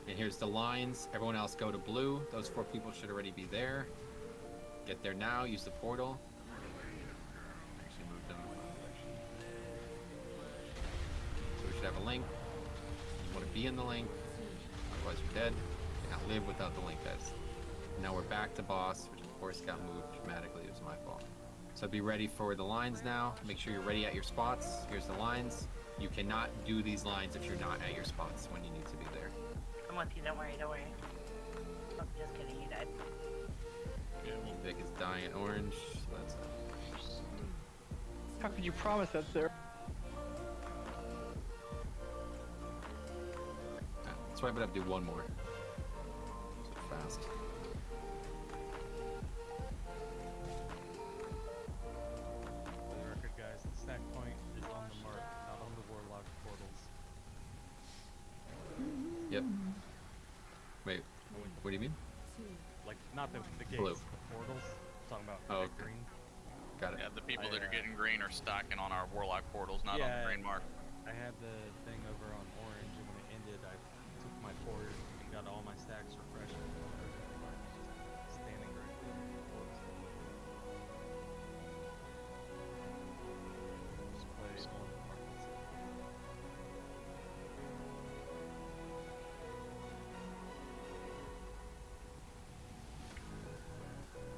And here's the lines. Everyone else go to blue. Those 4 people should already be there. Get there now, use the portal. Actually move them. So we should have a link. You want to be in the link, otherwise you're dead. You cannot live without the link, guys. Now we're back to boss, which of course got moved dramatically. It was my fault. So be ready for the lines now. Make sure you're ready at your spots. Here's the lines. You cannot do these lines if you're not at your spots when you need to be there. I'm with you, don't worry, don't worry. I'm just kidding, you died. Vic is dying at orange, so that's it. How could you promise that, sir? That's why I'm gonna have to do one more. So fast. For the record, guys, the stack point is on the mark, not on the Warlock portals. Yep. Wait, what do you mean? Like, not the gates, Blue. the portals. I'm talking about Oh, red, okay. green. Got it. Yeah, the people that are getting green are stocking on our Warlock portals, not on the green mark. I had the thing over on orange, and when it ended, I took my port and got all my stacks refreshed. Standing right there. Just play all the markets.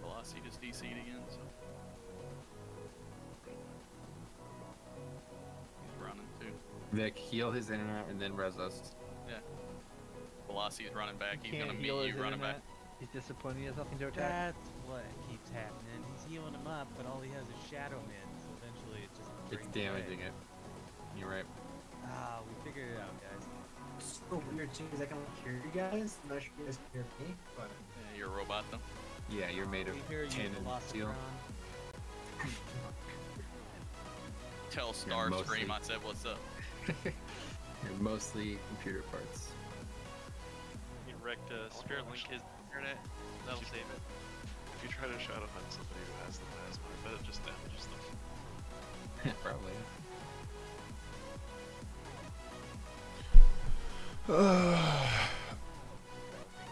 Velocity just DC'd again, so. He's running too. Vic, heal his internet and then res us. Yeah. Velocity's running back. He's Can't gonna heal meet his you running back. internet. He's disappointed. He has nothing to attack. That's what keeps happening. He's healing him up, but all he has is Shadow Man, so eventually it just It's drains damaging away. it. You're right. Ah, we figured it out, guys. It's so weird too, because I can like, hear you guys. I'm not sure you guys can hear me, but Yeah, you're a robot though. Yeah, you're made of We hear you, tin and steel. Velocitron. Tell Starscream mostly- I said what's up. You're mostly computer parts. You wrecked Spirit Link his internet. That'll save it. If you try to shadow hunt somebody who has the plasma, I bet it just damages them. Probably.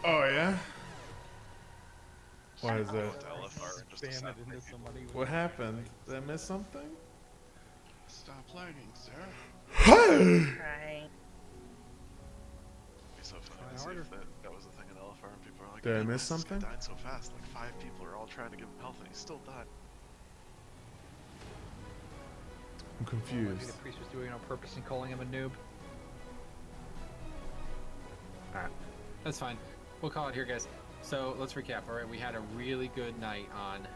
Oh yeah. Why is that? LFR just to Spam sound it into somebody. with What a happened? Did I miss something? Stop lagging, sir. Crying. It'd be so funny to see if that was a thing in LFR and people are like, Did I "Man, miss why is this guy something? dying so fast? Like 5 people are all trying to give him health and he still died. I'm Maybe confused. the priest was doing it on purpose and calling him a noob. That's fine. We'll call it here, guys. So let's recap. All right, we had a really good night on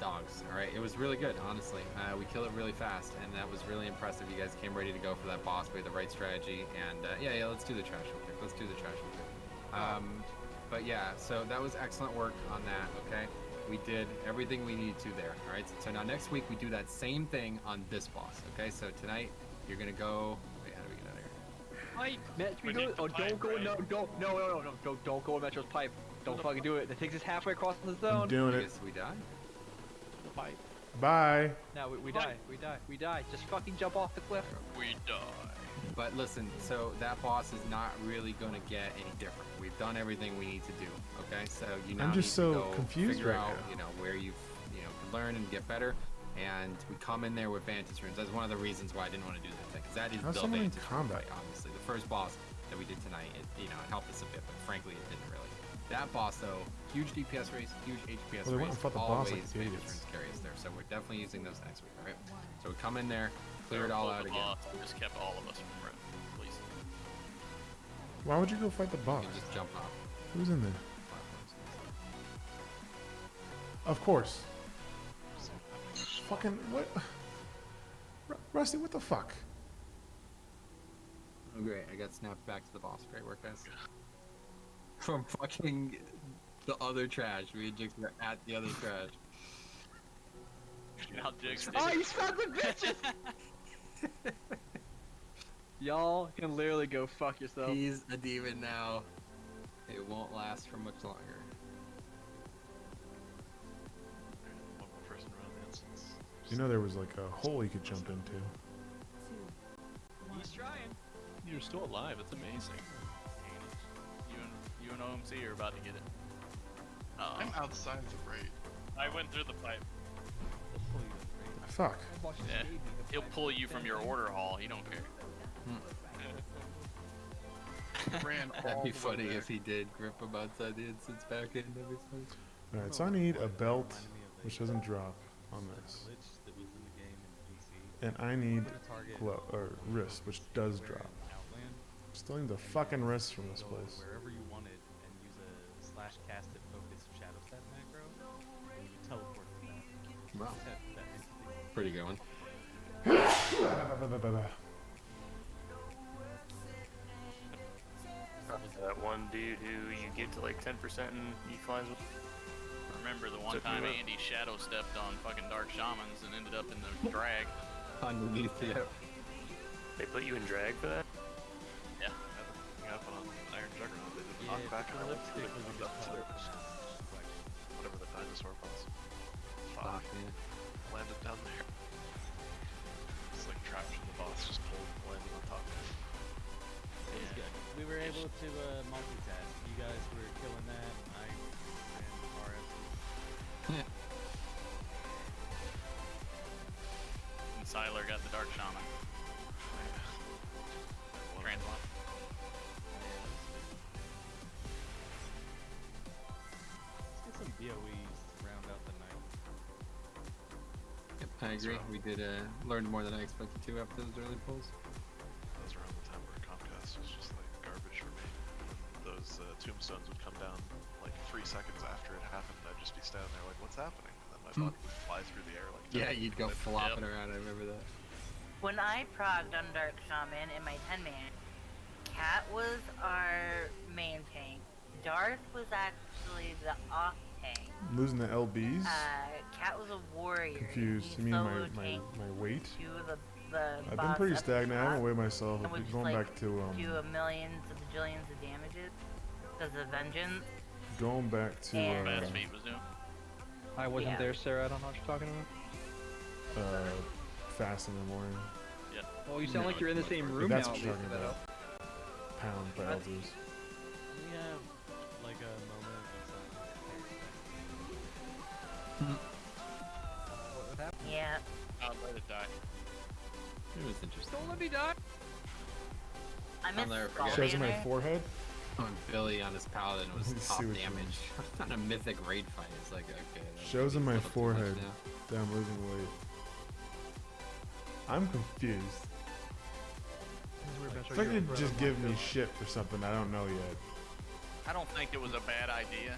dogs. All right, it was really good, honestly. We killed it really fast, and that was really impressive. You guys came ready to go for that boss. We had the right strategy, and yeah, let's do the trash real quick. Let's do the trash real quick. But yeah, so that was excellent work on that. Okay, we did everything we needed to there. All right, so now next week we do that same thing on this boss. Okay, so tonight you're gonna go. Wait, how do we get out of here? Matt, we go. Oh, don't go. No, don't go in Metro's pipe. Don't fucking do it. That takes us halfway across the I'm zone. doing it. Yes, we die. Bye. No, we die. We die. We die. Just fucking jump off the cliff. We die. But listen, so that boss is not really going to get any different. We've done everything we need to do. Okay, so you now I'm just need to so go confused figure right out, now. you know, where you've, you know, can learn and get better. And we come in there with Vantage runes. That's one of the reasons why I didn't want to do that thing, because that is How's the someone in Vantage combat? rune fight, obviously. The first boss that we did tonight, it, you know, it helped us a bit, but frankly, it didn't really. That boss, though, huge DPS race, huge HPS Well, they went race. and fought the boss like Always Vantage idiots. runes carry us there, so we're definitely using those next week, all right? So we come in there, clear it Or all pull out the again. boss, just kept all of us from red, please. Why would you go fight the boss? You can just jump off. Who's in there? Of course. Fucking what? Rusty, what the fuck? Oh, great. I got snapped back to the boss. Great work, guys. From fucking the other trash. Me and Jix were at the other trash. Now Jigs did Oh, it. you sons of bitches! Y'all can literally go fuck yourself. He's a demon now. It won't last for much longer. One more person around the instance. You know there was like a hole you could jump into. He's trying. You're still alive. It's amazing. You and OMC are about to get it. I'm outside the raid. I went through the pipe. Fuck. Yeah. He'll pull you from your order hall. He don't care. Ran all That'd be the way funny there. if he did grip him outside the instance back in. That'd be funny. Alright, so I need a belt which doesn't drop on this. And I need wrist, which does drop. Still need the fucking wrist from this place. Wherever you want it and use a /casted focus shadow step macro, and you teleport to that. Wow. That instantly. Pretty good one. That one dude who you get to like 10% and he flies with. Remember the one Took time me out. Andy shadow stepped on fucking Dark Shamans and ended up in the drag? Underneath, yeah. They put you in drag for that? Yeah. Yeah, but on Iron Juggernaut, they did Yeah, knock back and I went through lipstick was a the good up to call. whatever the dinosaur was. Fuck, Fuck. man. Landed down there. It's like trapped from the boss, just pulled, landed on top. It was good. We were able to multitask. You guys were killing that. I ran RS. And Siler got the Dark Shaman. Translot. Let's get some BOEs to round out the night. Yep, I agree. We did learn more than I expected to after those early pulls. That was around the time where Comcast was just like garbage for me. When those tombstones would come down like 3 seconds after it happened, I'd just be standing there like, what's happening? And then my body would fly through the air like Yeah, you'd go Yep. flopping around. I remember that. When I progged on Dark Shaman in my 10-man, Cat was our main tank. Darth was actually the off tank. Losing the LBs? Cat was a warrior. Confused. He You mean solo my tanked weight? to the I've been boss pretty at the stagnant. I haven't top, weighed myself. and I've would been just, going like, back to do a millions of bajillions of damages because of vengeance. going back to And- Fast Feet was doing. I wasn't Yeah. there, Sarah. I don't know what you're talking about. fast in the morning. Yeah. Well, you sound like you're in the same But room that's now. what you're talking Lisa, though. about. Pound for That's- elders. We have like a moment of silence. Yeah. I'll let it die. It was interesting. Don't let me die. I I'll miss never forget. Shows on my forehead. When Billy on his paladin was Let's top see what you damage on a mythic raid fight. It's like, okay. that Shows on might my be a little too much forehead now. that I'm losing weight. I'm confused. It's like they just give me shit for something I don't know yet. I don't think it was a bad idea.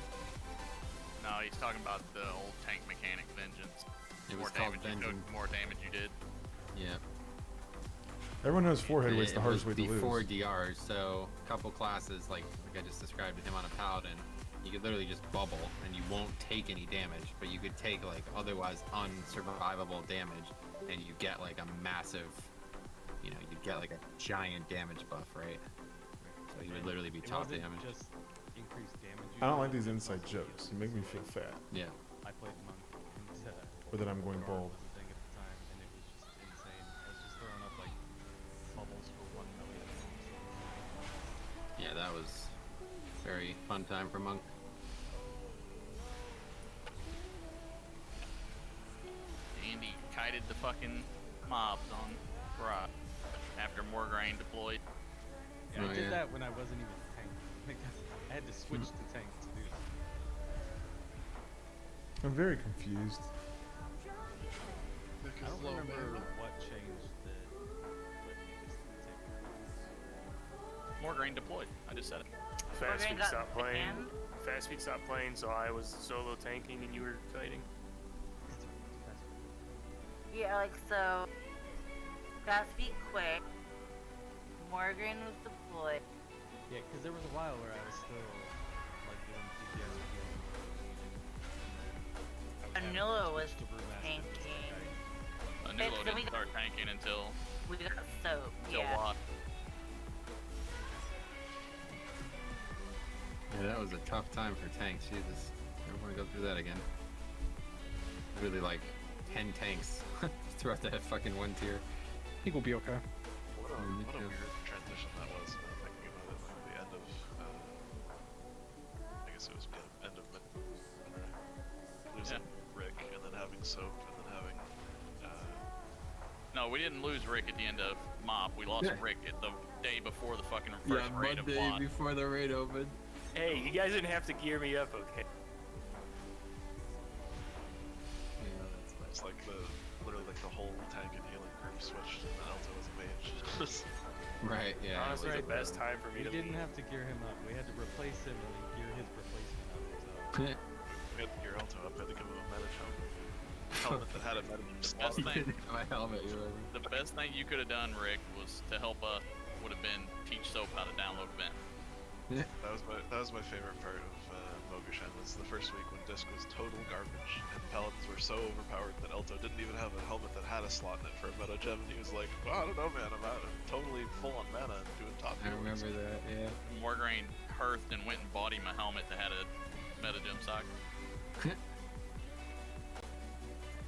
No, he's talking about the old tank mechanic vengeance. It More was called damage you took, Vengeance. more damage you did. Yeah. Everyone knows forehead weight's It the hardest way was to lose. before DRs, so a couple classes, like I just described to him on a paladin, you could literally just bubble and you won't take any damage, but you could take like otherwise unsurvivable damage, and you get like a massive, you know, you'd get like a giant damage buff, right? So you would literally be It top wasn't damage. just increased damage. I don't like these inside jokes. You make me feel fat. Yeah. I played monk and Or that I'm going bald. was a thing at the time, and it was just insane. I was just throwing up like bubbles for 1 million fun time for Monk. Andy kited the fucking mobs on Rock after Morgraine deployed. Yeah, Oh, I did yeah. that when I wasn't even tank. Like, I had to switch to tank to do that. I'm very confused. I don't remember what changed the Morgraine deployed. I just said it. Fast Morgraine feet got stopped playing. banned? Fast feet stopped playing, so I was solo tanking and you were kiting. Yeah, like so. Fast feet quick. Morgan was deployed. Yeah, because there was a while where I was still like doing DPS with you. Anula was switched to Brewmaster tanking. Anulo then we didn't start tanking until We got soaked. Watt. Yeah, that was a tough time for tanks. Jesus, I don't want to go through that again. Really like 10 tanks throughout that fucking one tier. I think we'll be okay. What a weird transition that was. Thinking about it, like the end of, I guess it was the end of losing Rick, and then having Soap, and then having. No, we didn't lose Rick at the end of Mop. We lost Rick at the day before the fucking Yeah, first raid of Monday Quad. before the raid opened. Hey, you guys didn't have to gear me up, okay? It's like literally like the whole tank and healing group switched, and then Alto was a mage. Right, yeah. Honestly, the best time for me We to didn't leave. have to gear him up. We had to replace him and then gear his replacement up. So. We had to gear Alto up, had to give him a meta helmet that had a meta slot. My helmet, you're right. The best thing you could have done, Rick, was to help us. Would have been teach Soap how to download Vent. That was my favorite part of Mogushan, was the first week when Disc was total garbage, and Paladins were so overpowered that Elto didn't even have a helmet that had a slot in it for a meta gem, and he was like, well, I don't know, man, I'm totally full on mana and doing top I remember that, yeah. Morgraine hearthed and went and bought him a helmet that had a meta gem socket.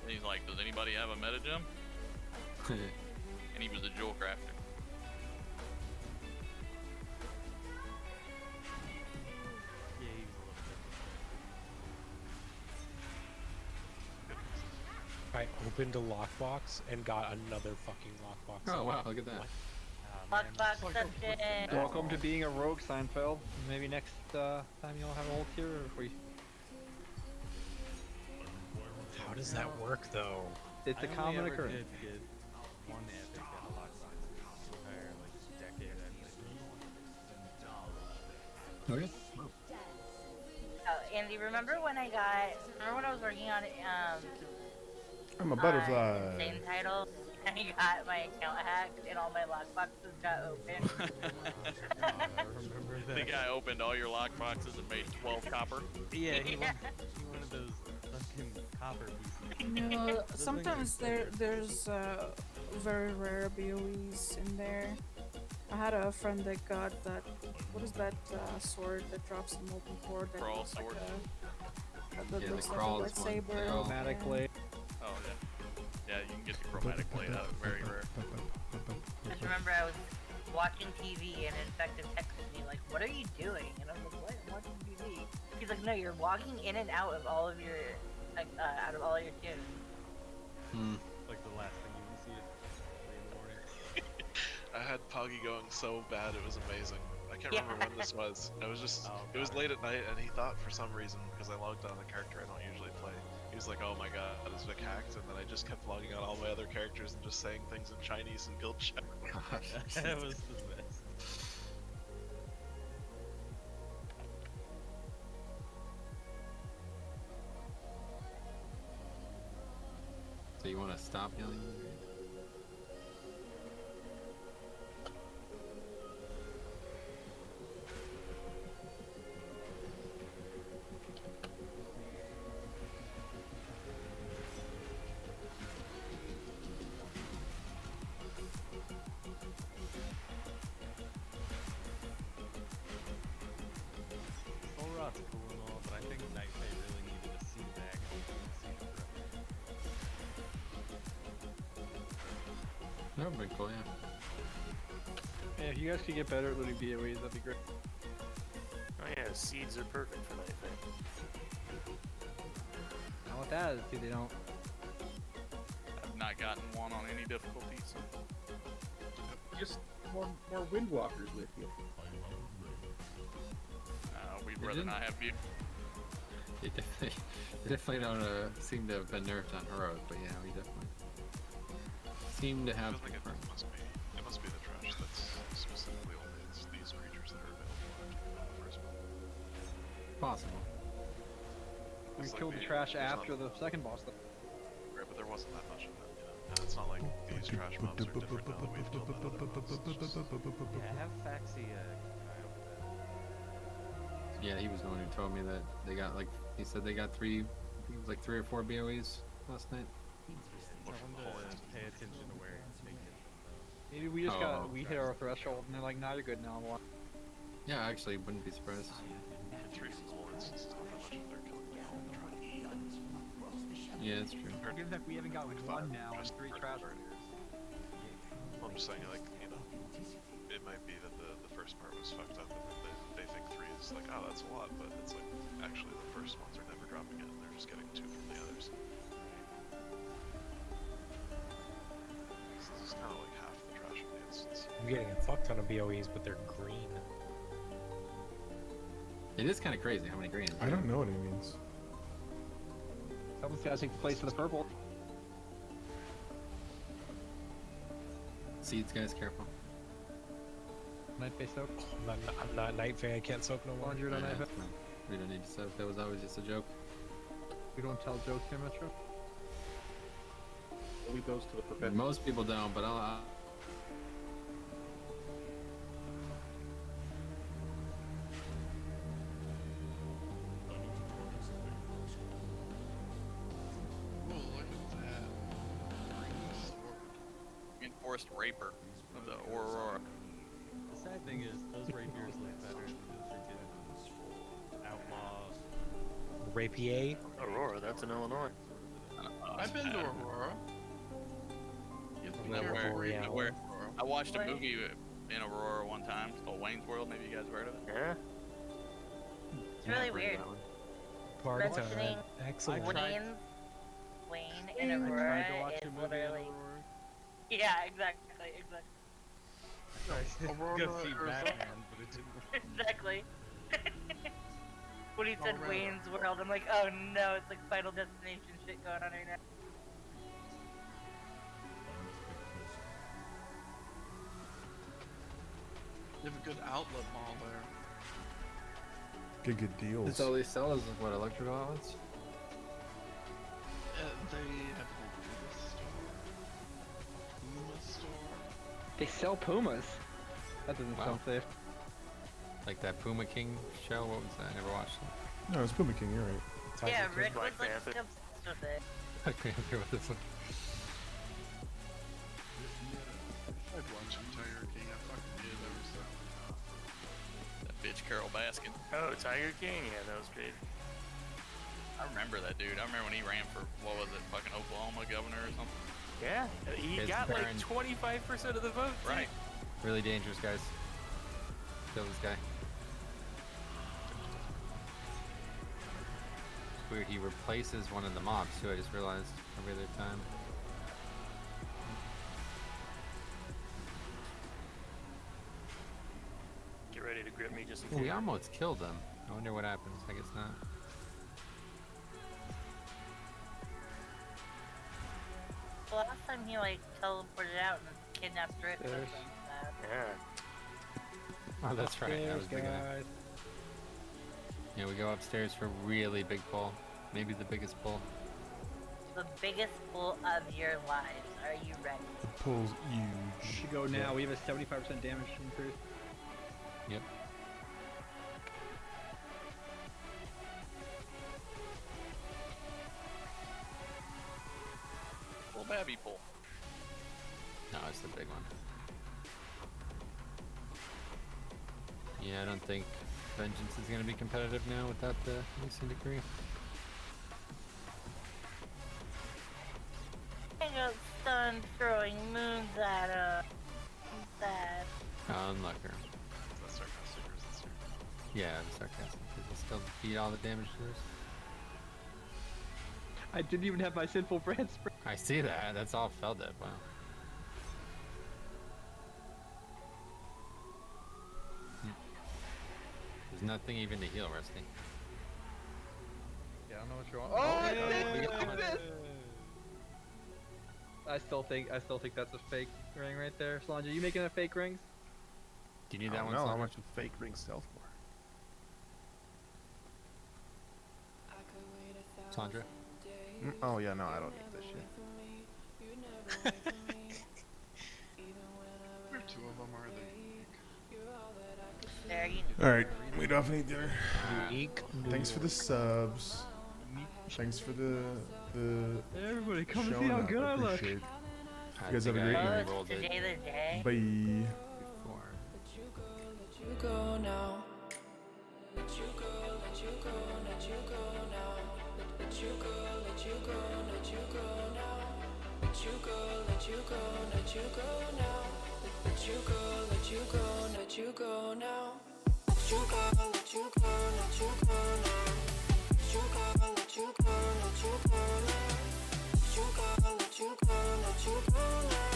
And he's like, does anybody have a meta gem? And he was a jewel crafter. Yeah, he was a little bit. I opened a lockbox and got another fucking lockbox. Oh wow, look at that. Lockbox session. Welcome to being a rogue, Seinfeld. Maybe next time you'll have a whole tier if we. How does that work though? It's a I common only ever occurrence. did get one epic and a lockbox in the entire like decade I played. Okay. Andy, remember when I was working on I'm a butterfly. Same title, and I got my account hacked and all my lockboxes got open. The guy opened all your lockboxes and made 12 copper. Yeah, he wanted those fucking copper pieces. No, sometimes there's very rare BOEs in there. I had a friend that got that. What is that sword that drops the molten core? That Crawl looks like sword. that Yeah, looks the like crawl a is one. lightsaber. Chromatic blade. Oh, yeah. Yeah, you can get the chromatic blade out. Very rare. Just remember I was watching TV and Infected texted me like, "What are you doing?" And I was like, "What? I'm watching TV." He's like, "No, you're walking in and out of all of your, out of all your tunes." Like the last thing you want to see at 3 in the morning. I had Poggy going so bad, it was amazing. I can't remember when this was. It was just, it was late at night, and he thought for some reason, because I logged on a character I don't usually play, he was like, oh my god, is Vic hacked? And then I just kept logging on all my other characters and just saying things in Chinese and guild chat. That was the best. So you want to stop yelling? Full rot's cool and all, but I think Night Fae really needed a sea bag. That would be cool, yeah. Yeah, if you guys could get better at looting BOEs, that'd be great. Oh yeah, seeds are perfect for that thing. Now with that, see, they don't. I've not gotten one on any difficulty, so. Just more windwalkers with you. We'd They rather didn't- not have you. They definitely don't seem to have been nerfed on heroic, but yeah, we definitely seem to I have. feel like it must be the trash that's specifically only these creatures that are available on the first one. Possible. We It's like killed the the- trash there's after the second boss. Though. Right, but there wasn't that much of it, you know. And it's not like these trash mobs are different now that we've killed that other mobs. It's just... Yeah, have Faxi Yeah, he was the one who told me that they got like he said they got three, I think it was like 3 or 4 BOEs last night. tell them to pay attention to where it's taken. Maybe we just we hit our threshold, and they're like, "Nah, you're good now." Well, Yeah, I actually wouldn't be surprised. For 3 small instances, not that much of they're killing them all the trash. Yeah, that's true. given that we haven't got Like one 5 now and just 3 for trash burning. Well, I'm just saying, like, you know, it might be that the first part was fucked up, and then they think 3 is like, oh, that's a lot, but it's like, actually the first ones are never dropping it, and they're just getting 2 from the others. So this is kind of like half the trash of the instance. I'm getting a fuck ton of BOEs, but they're green. It is kind of crazy how many greens. I don't know what he means. Someone's got to take the place of the purple. Seeds, guys, careful. Night face soak. I'm not a night fan. I can't soak no more. 100 on Yeah, night that's fine. We don't need to soak. That was always just a joke. We don't tell jokes here, Metro. We goes to the perpetual. Most people don't, but I'll Enforced raper of the Aurora. The sad thing is, those rapiers look better than the freaking outlaw. Rapier. Aurora, that's in Illinois. I've been to Aurora. Where I watched a movie in Aurora one time. It's called Wayne's World. Maybe you guys have heard of it. Yeah. It's really weird. Party Mentioning time. Excellent. Wayne and Aurora is literally. Yeah, exactly. Aurora go see Batman, but it didn't. Exactly. When he said Wayne's World, I'm like, oh no, it's like Final Destination shit going on right now. They have a good outlet mall there. Get good deals. That's all they sell is what, electrical outlets? They have a Puma store. They sell Pumas. That doesn't sound safe. Like that Puma King show? What was that? I never watched it. No, it's Puma King. You're right. Yeah, Rick was Black like Panther. obsessed with it. I can't hear what this one. I'd watch Tiger King. I fucking did every so. That bitch Carol Baskin. Oh, Tiger King? Yeah, that was great. I remember that dude. I remember when he ran for, what was it, fucking Oklahoma governor or something? Yeah, he His got parent- like 25% of the vote. too. Right. Really dangerous, guys. Kill this guy. It's weird, he replaces one of the mobs too, I just realized every other time. Get ready to grip me just in Oh, case. we almost killed him. I wonder what happens. I guess not. The last time he like teleported out and kidnapped Rick. or something like that. Yeah. Oh, that's right. That was the guy. guys. Yeah, we go upstairs for really big pull. Maybe the biggest pull. The biggest pull of your lives. Are you ready? The pull's We huge. should go now. We have a 75% damage increase. Yep. Little babby pull. No, it's the big one. Yeah, I don't think Vengeance is going to be competitive now without the Lucian Decree. I got stunned throwing moons at him. Sad. Unlucker. Is that sarcastic or is it serious? Yeah, I'm sarcastic. People still beat all the damage dealers. I didn't even have my sinful brand spray. I see that. That's all fell dead. Wow. There's nothing even to heal, Rusty. Yeah, I don't know what you want. Oh, I still think that's a fake ring right there. Solange, are you making a fake rings? Do you need I that don't one? know how Sandra? much a fake ring sell for. Sandra? Oh yeah, no, I don't need this shit. Where two of them are they? There, you Alright, we definitely need dinner. Unique. Thanks for the subs. Thanks for the Everybody come showing see how up. good I look. Appreciate it. I You guys have a think great I night. rolled it today the day. Bye. before. You go now. Let you go, let you go, let you go now. Let you go, let you go, let you go now. Let you go, let you go, let you go now. Let you go, let you go, let you go now. Let you go, let you go, let you go now. Let you go, let you go, let you go now. Let you go, let you go, let you go now.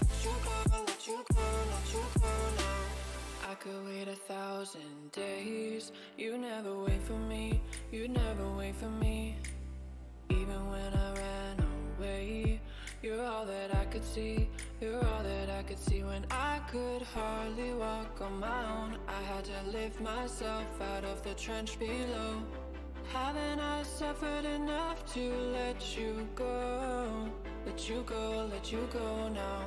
Let you go, let you go, let you go now. I could wait 1,000 days. You never wait for me. You never wait for me. Even when I ran away, you're all that I could see. You're all that I could see. When I could hardly walk on my own, I had to lift myself out of the trench below. Haven't I suffered enough to let you go? Let you go, let you go now.